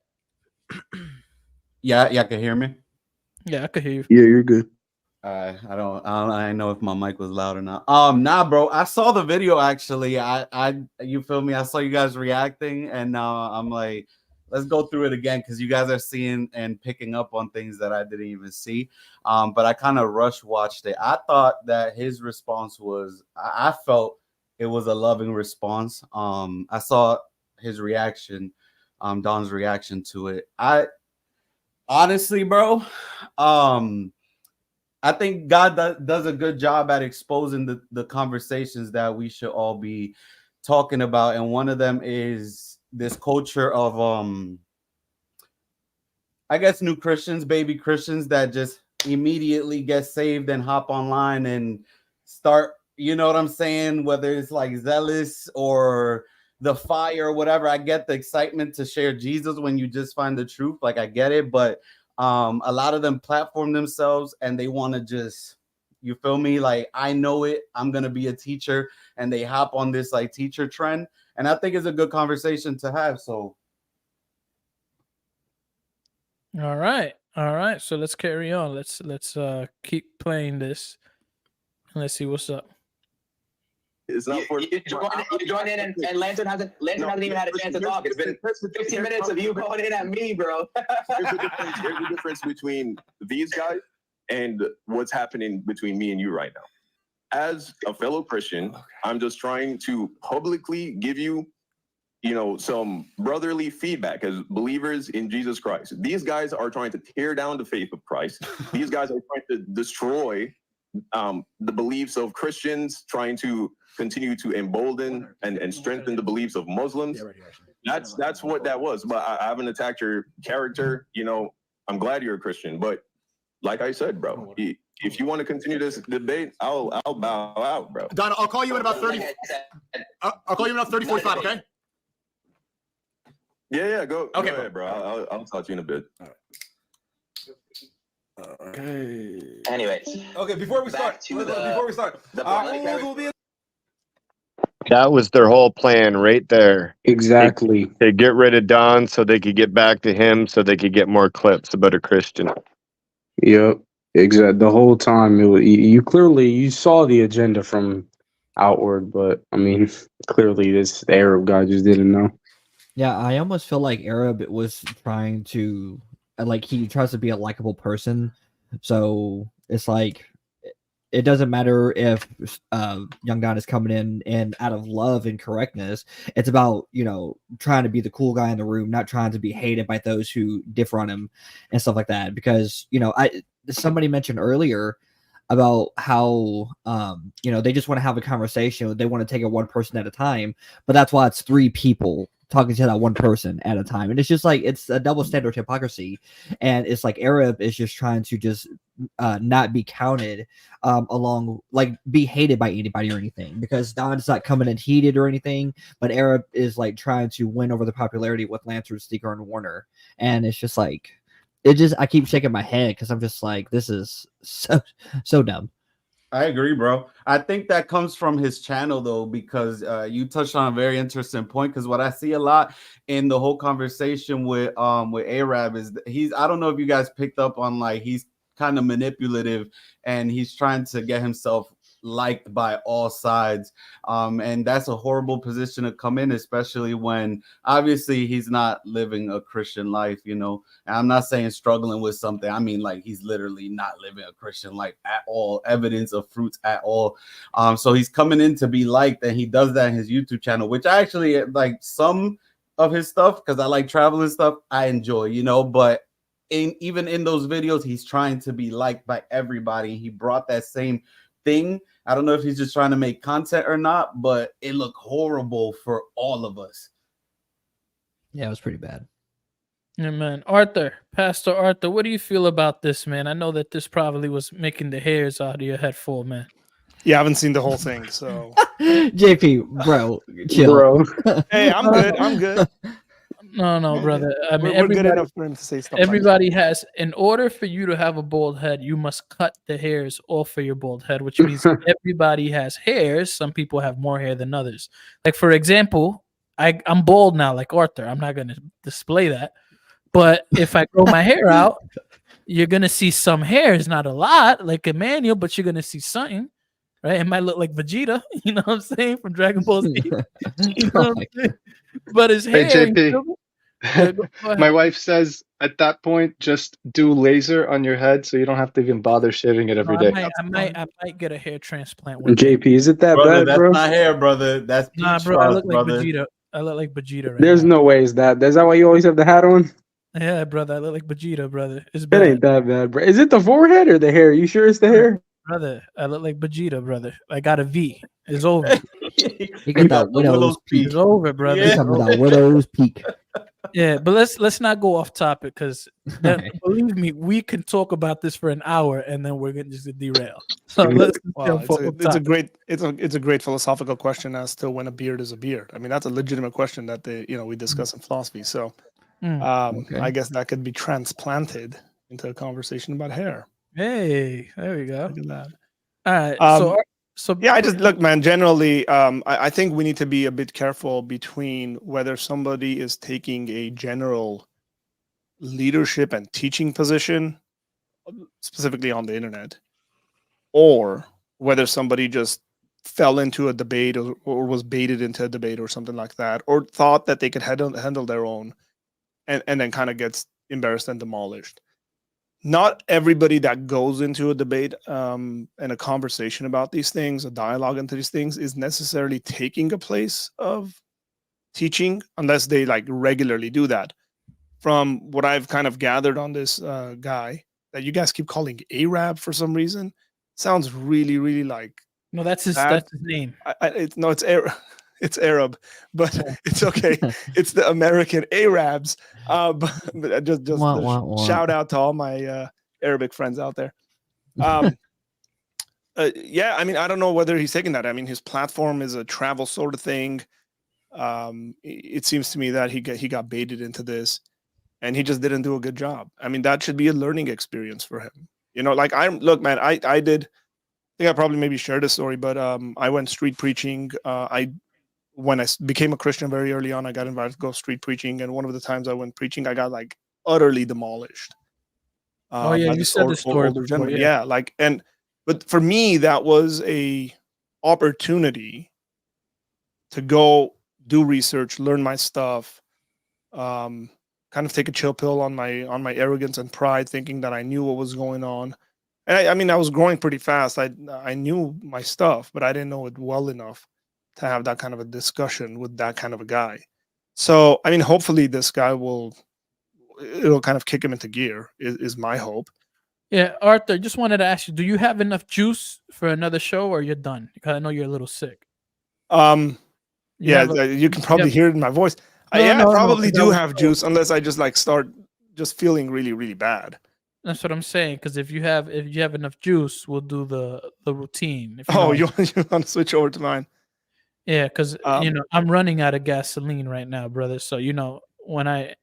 Yeah, y'all can hear me. Yeah, I could hear you. Yeah, you're good. I don't know if my mic was loud or not. Nah, bro. I saw the video actually. You feel me? I saw you guys reacting, and now I'm like, let's go through it again because you guys are seeing and picking up on things that I didn't even see. But I kind of rush watched it. I thought that his response was, I felt it was a loving response. I saw his reaction, Don's reaction to it. Honestly, bro, I think God does a good job at exposing the conversations that we should all be talking about. And one of them is this culture of, I guess, new Christians, baby Christians that just immediately get saved and hop online and start, you know what I'm saying? Whether it's like zealous or the fire or whatever. I get the excitement to share Jesus when you just find the truth. Like I get it, but a lot of them platform themselves and they want to just, you feel me? Like, I know it, I'm going to be a teacher, and they hop on this like teacher trend. And I think it's a good conversation to have. So. All right. So let's carry on. Let's keep playing this. Let's see what's up. It's not you join in and Lantern hasn't even had a chance to talk. It's been 15 minutes of you going in at me, bro. There's a difference between these guys and what's happening between me and you right now. As a fellow Christian, I'm just trying to publicly give you some brotherly feedback as believers in Jesus Christ. These guys are trying to tear down the faith of Christ. These guys are trying to destroy the beliefs of Christians, trying to continue to embolden and strengthen the beliefs of Muslims. That's what that was. But I haven't attacked your character. I'm glad you're a Christian. But like I said, bro, if you want to continue this debate, I'll bow out, bro. Donna, I'll call you in about 30. I'll call you in about 30, 45, okay? Yeah, go ahead, bro. I'll talk to you in a bit. Okay. Anyways. Okay, before we start, That was their whole plan right there. Exactly. They get rid of Don so they could get back to him so they could get more clips about a Christian. Yep. Exactly. The whole time you saw the agenda from outward, but I mean, clearly this Arab guy just didn't know. Yeah, I almost feel like Arab was trying to, he tries to be a likable person. So it's like, it doesn't matter if Young Don is coming in and out of love and correctness. It's about, trying to be the cool guy in the room, not trying to be hated by those who differ on him and stuff like that. Because, somebody mentioned earlier about how, they just want to have a conversation. They want to take it one person at a time, but that's why it's 3 people talking to that one person at a time. And it's just like, it's a double standard hypocrisy. And it's like Arab is just trying to just not be counted along, be hated by anybody or anything, because Don's not coming in heated or anything, but Arab is trying to win over the popularity with Lantern, Sneako, and Warner. And it's just like, I keep shaking my head because I'm just like, this is so dumb. I agree, bro. I think that comes from his channel, though, because you touched on a very interesting point. Because what I see a lot in the whole conversation with Arab is I don't know if you guys picked up on he's kind of manipulative and he's trying to get himself liked by all sides, and that's a horrible position to come in, especially when obviously he's not living a Christian life. And I'm not saying struggling with something, I mean he's literally not living a Christian life at all, evidence of fruits at all. So he's coming in to be liked, and he does that in his YouTube channel, which I actually like some of his stuff because I like traveling stuff. I enjoy, but even in those videos, he's trying to be liked by everybody. He brought that same thing. I don't know if he's just trying to make content or not, but it looked horrible for all of us. Yeah, it was pretty bad. Yeah, man. Pastor Arthur, what do you feel about this, man? I know that this probably was making the hairs out of your head full, man. Yeah, I haven't seen the whole thing, so. JP, bro, chill. Bro. Hey, I'm good. I'm good. No, brother. I mean, we're good enough for him to say stuff. Everybody has, in order for you to have a bald head, you must cut the hairs off of your bald head, which means everybody has hairs. Some people have more hair than others. Like, for example, I'm bald now, like Arthur. I'm not going to display that. But if I grow my hair out, you're going to see some hairs, not a lot, like Emmanuel, but you're going to see something. Right? It might look like Vegeta, you know what I'm saying, from Dragon Ball Z. You know what I'm saying? But his hair. Hey, JP, my wife says at that point, just do laser on your head so you don't have to even bother shaving it every day. I might get a hair transplant. JP, is it that brother, bad, bro? That's not hair, brother. That's nah, bro. I look like Vegeta. I look like Vegeta right There's now. no way is that. Is that why you always have the hat on? Yeah, brother. I look like Vegeta, brother. It's It bad. ain't that bad, bro. Is it the forehead or the hair? You sure it's the hair? Brother, I look like Vegeta, brother. I got a V. It's over. You got that widow's peak. It's over, brother. Yeah. That widow's peak. Yeah, but let's not go off topic because believe me, we can talk about this for an hour and then we're gonna just derail. So let's it's a great philosophical question as to when a beard is a beard. I mean, that's a legitimate question that we discuss in philosophy. So I guess that could be transplanted into a conversation about hair. Hey, there we go. Look at that. All right. So yeah, I just look, man. Generally, I think we need to be a bit careful between whether somebody is taking a general leadership and teaching position, specifically on the internet, or whether somebody just fell into a debate or was baited into a debate or something like that, or thought that they could handle their own, and then kind of gets embarrassed and demolished. Not everybody that goes into a debate and a conversation about these things, a dialogue into these things, is necessarily taking a place of teaching unless they like regularly do that. From what I've kind of gathered on this guy that you guys keep calling Arab for some reason, sounds really, really like No, that's his bad. that's his name. No, it's Arab. It's Arab, but it's okay. It's the American Arabs. But just shout out to all my Arabic friends out there. Yeah, I mean, I don't know whether he's taking that. I mean, his platform is a travel sort of thing. It seems to me that he got baited into this, and he just didn't do a good job. I mean, that should be a learning experience for him. You know, like look, man, I think I probably maybe shared this story, but I went street preaching. When I became a Christian very early on, I got invited to go street preaching, and one of the times I went preaching, I got like utterly demolished. Oh yeah, by you this said the story older before, gentleman. yeah. Yeah, like but for me, that was a opportunity to go do research, learn my stuff, kind of take a chill pill on my arrogance and pride, thinking that I knew what was going on. And I mean, I was growing pretty fast. I knew my stuff, but I didn't know it well enough to have that kind of a discussion with that kind of a guy. So, I mean, hopefully this guy it'll kind of kick him into gear is my hope. Yeah, Arthur, just wanted to ask you, do you have enough juice for another show or you're done? Because I know you're a little sick. You can probably hear it in my voice. I probably do have juice unless I just like start just feeling really, really bad. That's what I'm saying. Because if you have enough juice, we'll do the routine. You want to switch over to mine? Yeah, because I'm running out of gasoline right now, brother. So when I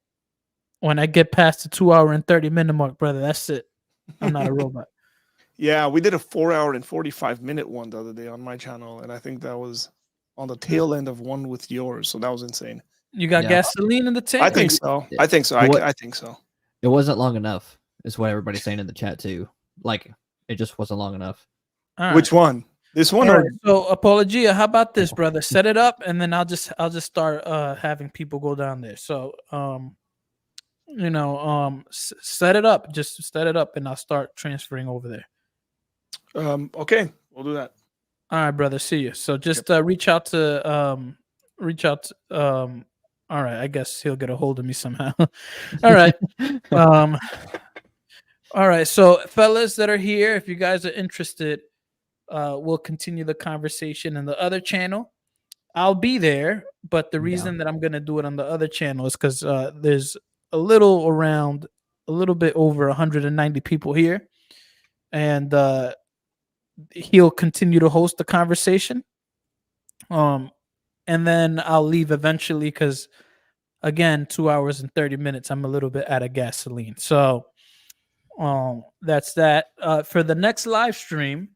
get past the 2 hour and 30 minute mark, brother, that's it. I'm not a robot. Yeah, we did a 4 hour and 45 minute one the other day on my channel, and I think that was on the tail end of one with yours. So that was insane. You got gasoline in the tank? I think so. I think so. I think so. It wasn't long enough, is what everybody's saying in the chat too. Like it just wasn't long enough. Which one? This one All or right, so Apologia, how about this, brother? Set it up, and then I'll just start having people go down there. So set it up. Just set it up, and I'll start transferring over there. Okay, we'll do that. All right, brother. See you. So just reach out to all right, I guess he'll get a hold of me somehow. All right. All right. So fellas that are here, if you guys are interested, we'll continue the conversation in the other channel. I'll be there, but the reason that I'm gonna do it on the other channel is because there's a little bit over 190 people here, and he'll continue to host the conversation. And then I'll leave eventually because, again, 2 hours and 30 minutes, I'm a little bit out of gasoline. So that's that. For the next live stream,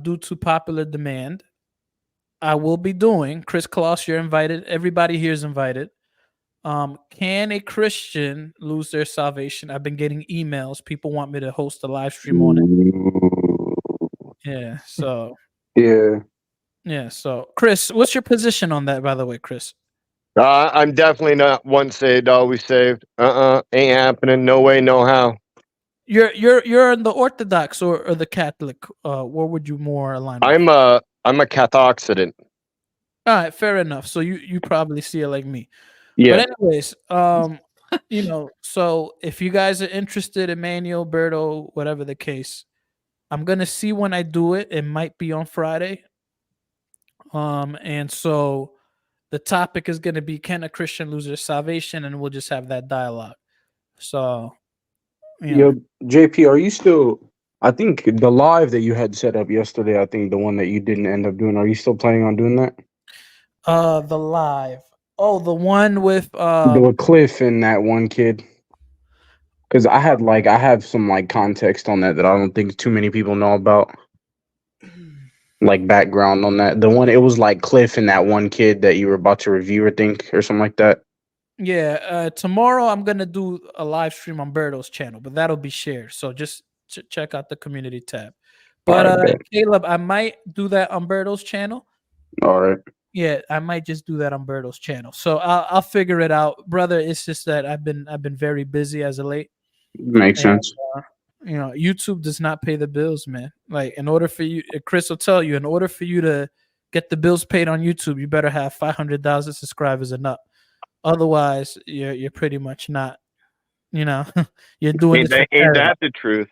due to popular demand, I will be doing, Chris Kloss, you're invited. Everybody here is invited. Can a Christian lose their salvation? I've been getting emails. People want me to host a live stream on it. Yeah, so. Yeah, so Chris, what's your position on that, by the way, Chris? I'm definitely not once saved, always saved. Ain't happening. No way, no how. You're in the Orthodox or the Catholic. Where would you more align with? I'm a Catholic. All right, fair enough. So you probably see it like me. Yeah. But anyways, so if you guys are interested, Emmanuel, Berto, whatever the case, I'm gonna see when I do it. It might be on Friday. And so the topic is gonna be, can a Christian lose their salvation? And we'll just have that dialogue. So Yo, JP, are you still? I think the live that you had set up yesterday, I think the one that you didn't end up doing, are you still planning on doing that? The live. Oh, the one with Cliff and that one kid. Because I have some like context on that I don't think too many people know about. Like background on that. The one, it was like Cliff and that one kid that you were about to review, I think, or something like that. Yeah, tomorrow I'm gonna do a live stream on Berto's channel, but that'll be shared. So just check out the community tab. But Caleb, I might do that on Berto's channel. All right. Yeah, I might just do that on Berto's channel. So I'll figure it out, brother. It's just that I've been very busy as of late. Makes sense. YouTube does not pay the bills, man. Like, in order for you, Chris will tell you, in order for you to get the bills paid on YouTube, you better have 500,000 subscribers and up. Otherwise, you're pretty much not. You're doing Ain't this for that, ain't charity. that the truth?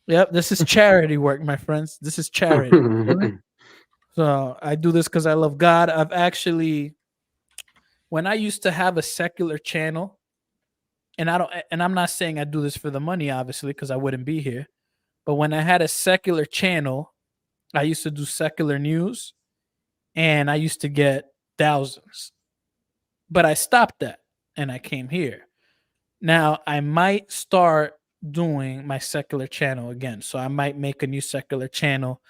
Yep, this is charity work, my friends. This is charity. You feel me? So I do this because I love God. I've actually, when I used to have a secular channel, and I'm not saying I do this for the money, obviously, because I wouldn't be here. But when I had a secular channel, I used to do secular news, and I used to get thousands. But I stopped that, and I came here. Now I might start doing my secular channel again. So I might make a new secular channel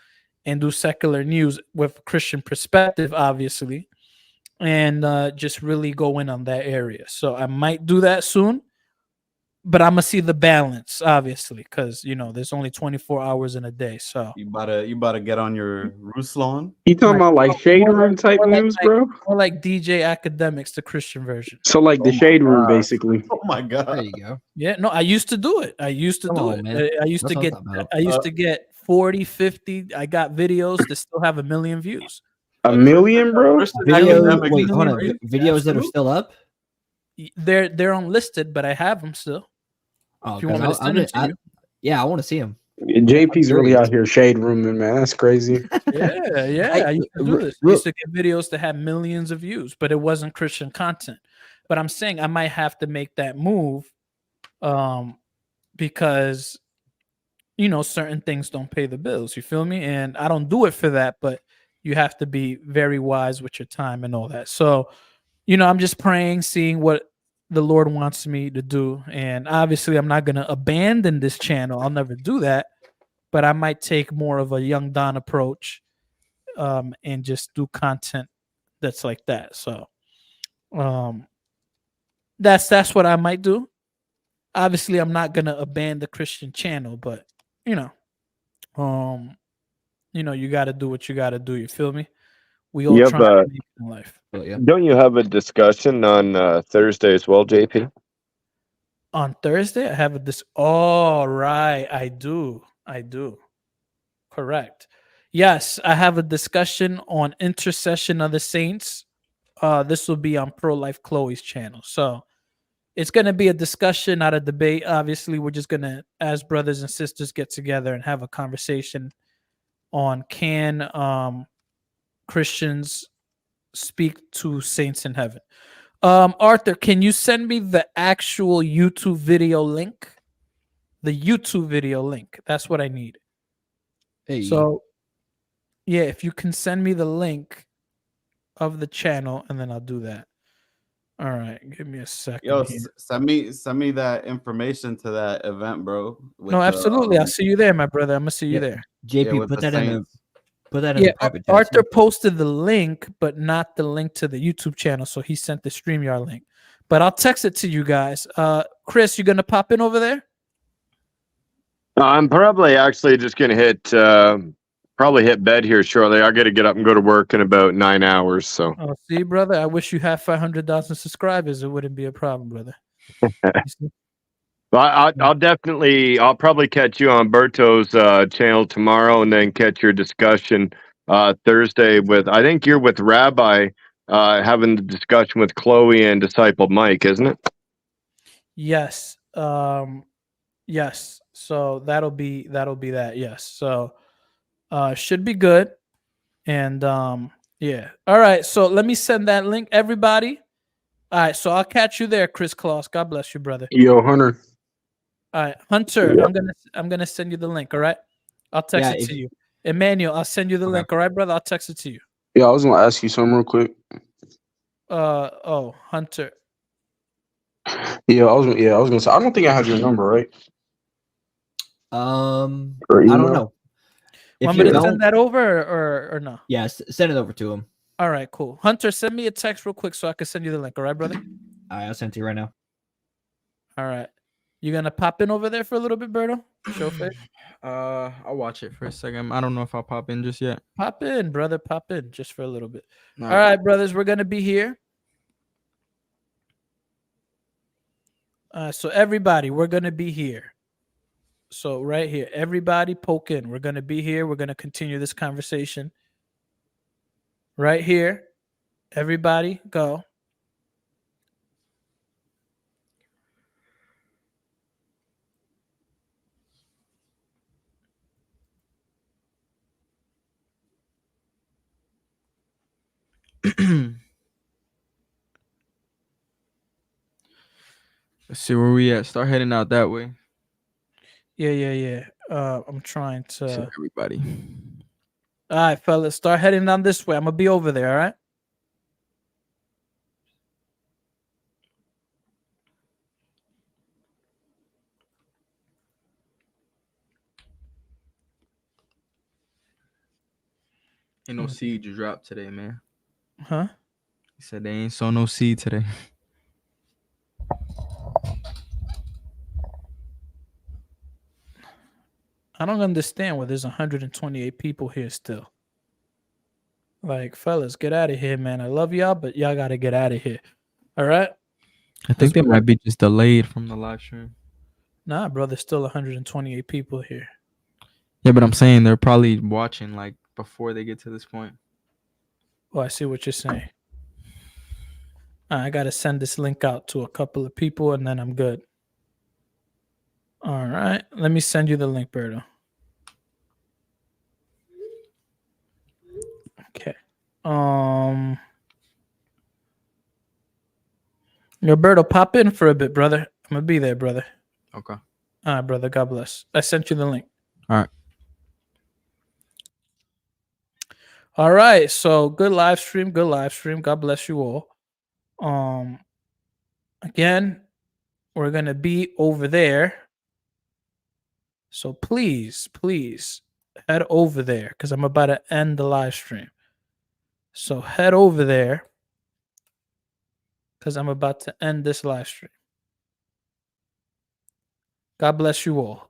and do secular news with Christian perspective, obviously, and just really go in on that area. So I might do that soon, but I'm gonna see the balance, obviously, because there's only 24 hours in a day. So you about to get on your Ruslan? You talking about like shade room type news, bro? More like DJ Academics, the Christian version. So like the shade room, basically. Oh my god! There you go. Yeah, no, I used to do it. I used to Come do on, it. man. I used That's to what I'm get. talking about. I used to get 40, 50. I got videos that still have 1 million views. A million, bro? Video, wait, hold on. Videos that are still up? They're unlisted, but I have them still. Oh, if you want me to send them to you. yeah, I want to see them. JP's really out here shade rooming, man. That's crazy. Yeah. I used to do this. I used to get videos that had millions of views, but it wasn't Christian content. But I'm saying I might have to make that move, because certain things don't pay the bills. You feel me? And I don't do it for that, but you have to be very wise with your time and all that. So, I'm just praying, seeing what the Lord wants me to do. And obviously, I'm not going to abandon this channel. I'll never do that. But I might take more of a young Don approach, and just do content that's like that. So that's what I might do. Obviously, I'm not going to abandon the Christian channel, but, you got to do what you got to do. You feel me? We all try to make it in life. Don't you have a discussion on Thursday as well, JP? On Thursday, I have all right, I do. Correct. Yes, I have a discussion on intercession of the saints. This will be on Pro Life Chloe's channel. So it's going to be a discussion, not a debate. Obviously, we're just going to, as brothers and sisters, get together and have a conversation on can Christians speak to saints in heaven. Arthur, can you send me the actual YouTube video link? The YouTube video link. That's what I need. Hey. So, yeah, if you can send me the link of the channel, and then I'll do that. All right, give me a second. Yo, here. send me that information to that event, bro. No, absolutely. I'll see you there, my brother. I'm gonna see you there. JP, put that in the private chat. Arthur posted the link, but not the link to the YouTube channel. So he sent the StreamYard link. But I'll text it to you guys. Chris, you gonna pop in over there? I'm probably actually just gonna hit bed here shortly. I got to get up and go to work in about 9 hours. So. Oh, see, brother, I wish you had 500,000 subscribers. It wouldn't be a problem, brother. Well, I'll probably catch you on Berto's channel tomorrow, and then catch your discussion Thursday with. I think you're with Rabbi having the discussion with Chloe and Disciple Mike, isn't it? Yes. Yes. So that'll be that. Yes. So should be good. And yeah. All right. So let me send that link, everybody. All right. So I'll catch you there, Chris Kloss. God bless you, brother. Yo, Hunter. All right, Hunter. Yeah. I'm gonna send you the link. All right. I'll text it to you. Emmanuel, I'll send you the link. All right, brother. I'll text it to you. Yeah, I was gonna ask you something real quick. Hunter. Yeah, I was gonna say I don't think I have your number, right? I don't know. Want me to send that over or no? Yeah, send it over to him. All right, cool. Hunter, send me a text real quick so I can send you the link. All right, brother? All right, I'll send it to you right now. All right. You gonna pop in over there for a little bit, Berto? Showface? I'll watch it for a second. I don't know if I'll pop in just yet. Pop in, brother. Pop in just for a little bit. All All right, brothers. We're gonna be here. So everybody, we're gonna be here. So right here, everybody poke in. We're gonna be here. We're gonna continue this conversation right here. Everybody go. Let's see where we at. Start heading out that way. Yeah. I'm trying to. Everybody. All right, fellas, start heading down this way. I'm gonna be over there. All right. Ain't no seed you dropped today, man. Huh? He said they ain't sow no seed today. I don't understand why there's 128 people here still. Like, fellas, get out of here, man. I love y'all, but y'all gotta get out of here. All right. I think they might be just delayed from the live stream. Nah, bro, there's still 128 people here. Yeah, but I'm saying they're probably watching like before they get to this point. Oh, I see what you're saying. I gotta send this link out to a couple of people, and then I'm good. All right, let me send you the link, Berto. Okay. Roberto, pop in for a bit, brother. I'm gonna be there, brother. Okay. All right, brother. God bless. I sent you the link. All right. All right. So good live stream. Good live stream. God bless you all. Again, we're gonna be over there. So please head over there because I'm about to end the live stream. So head over there because I'm about to end this live stream. God bless you all.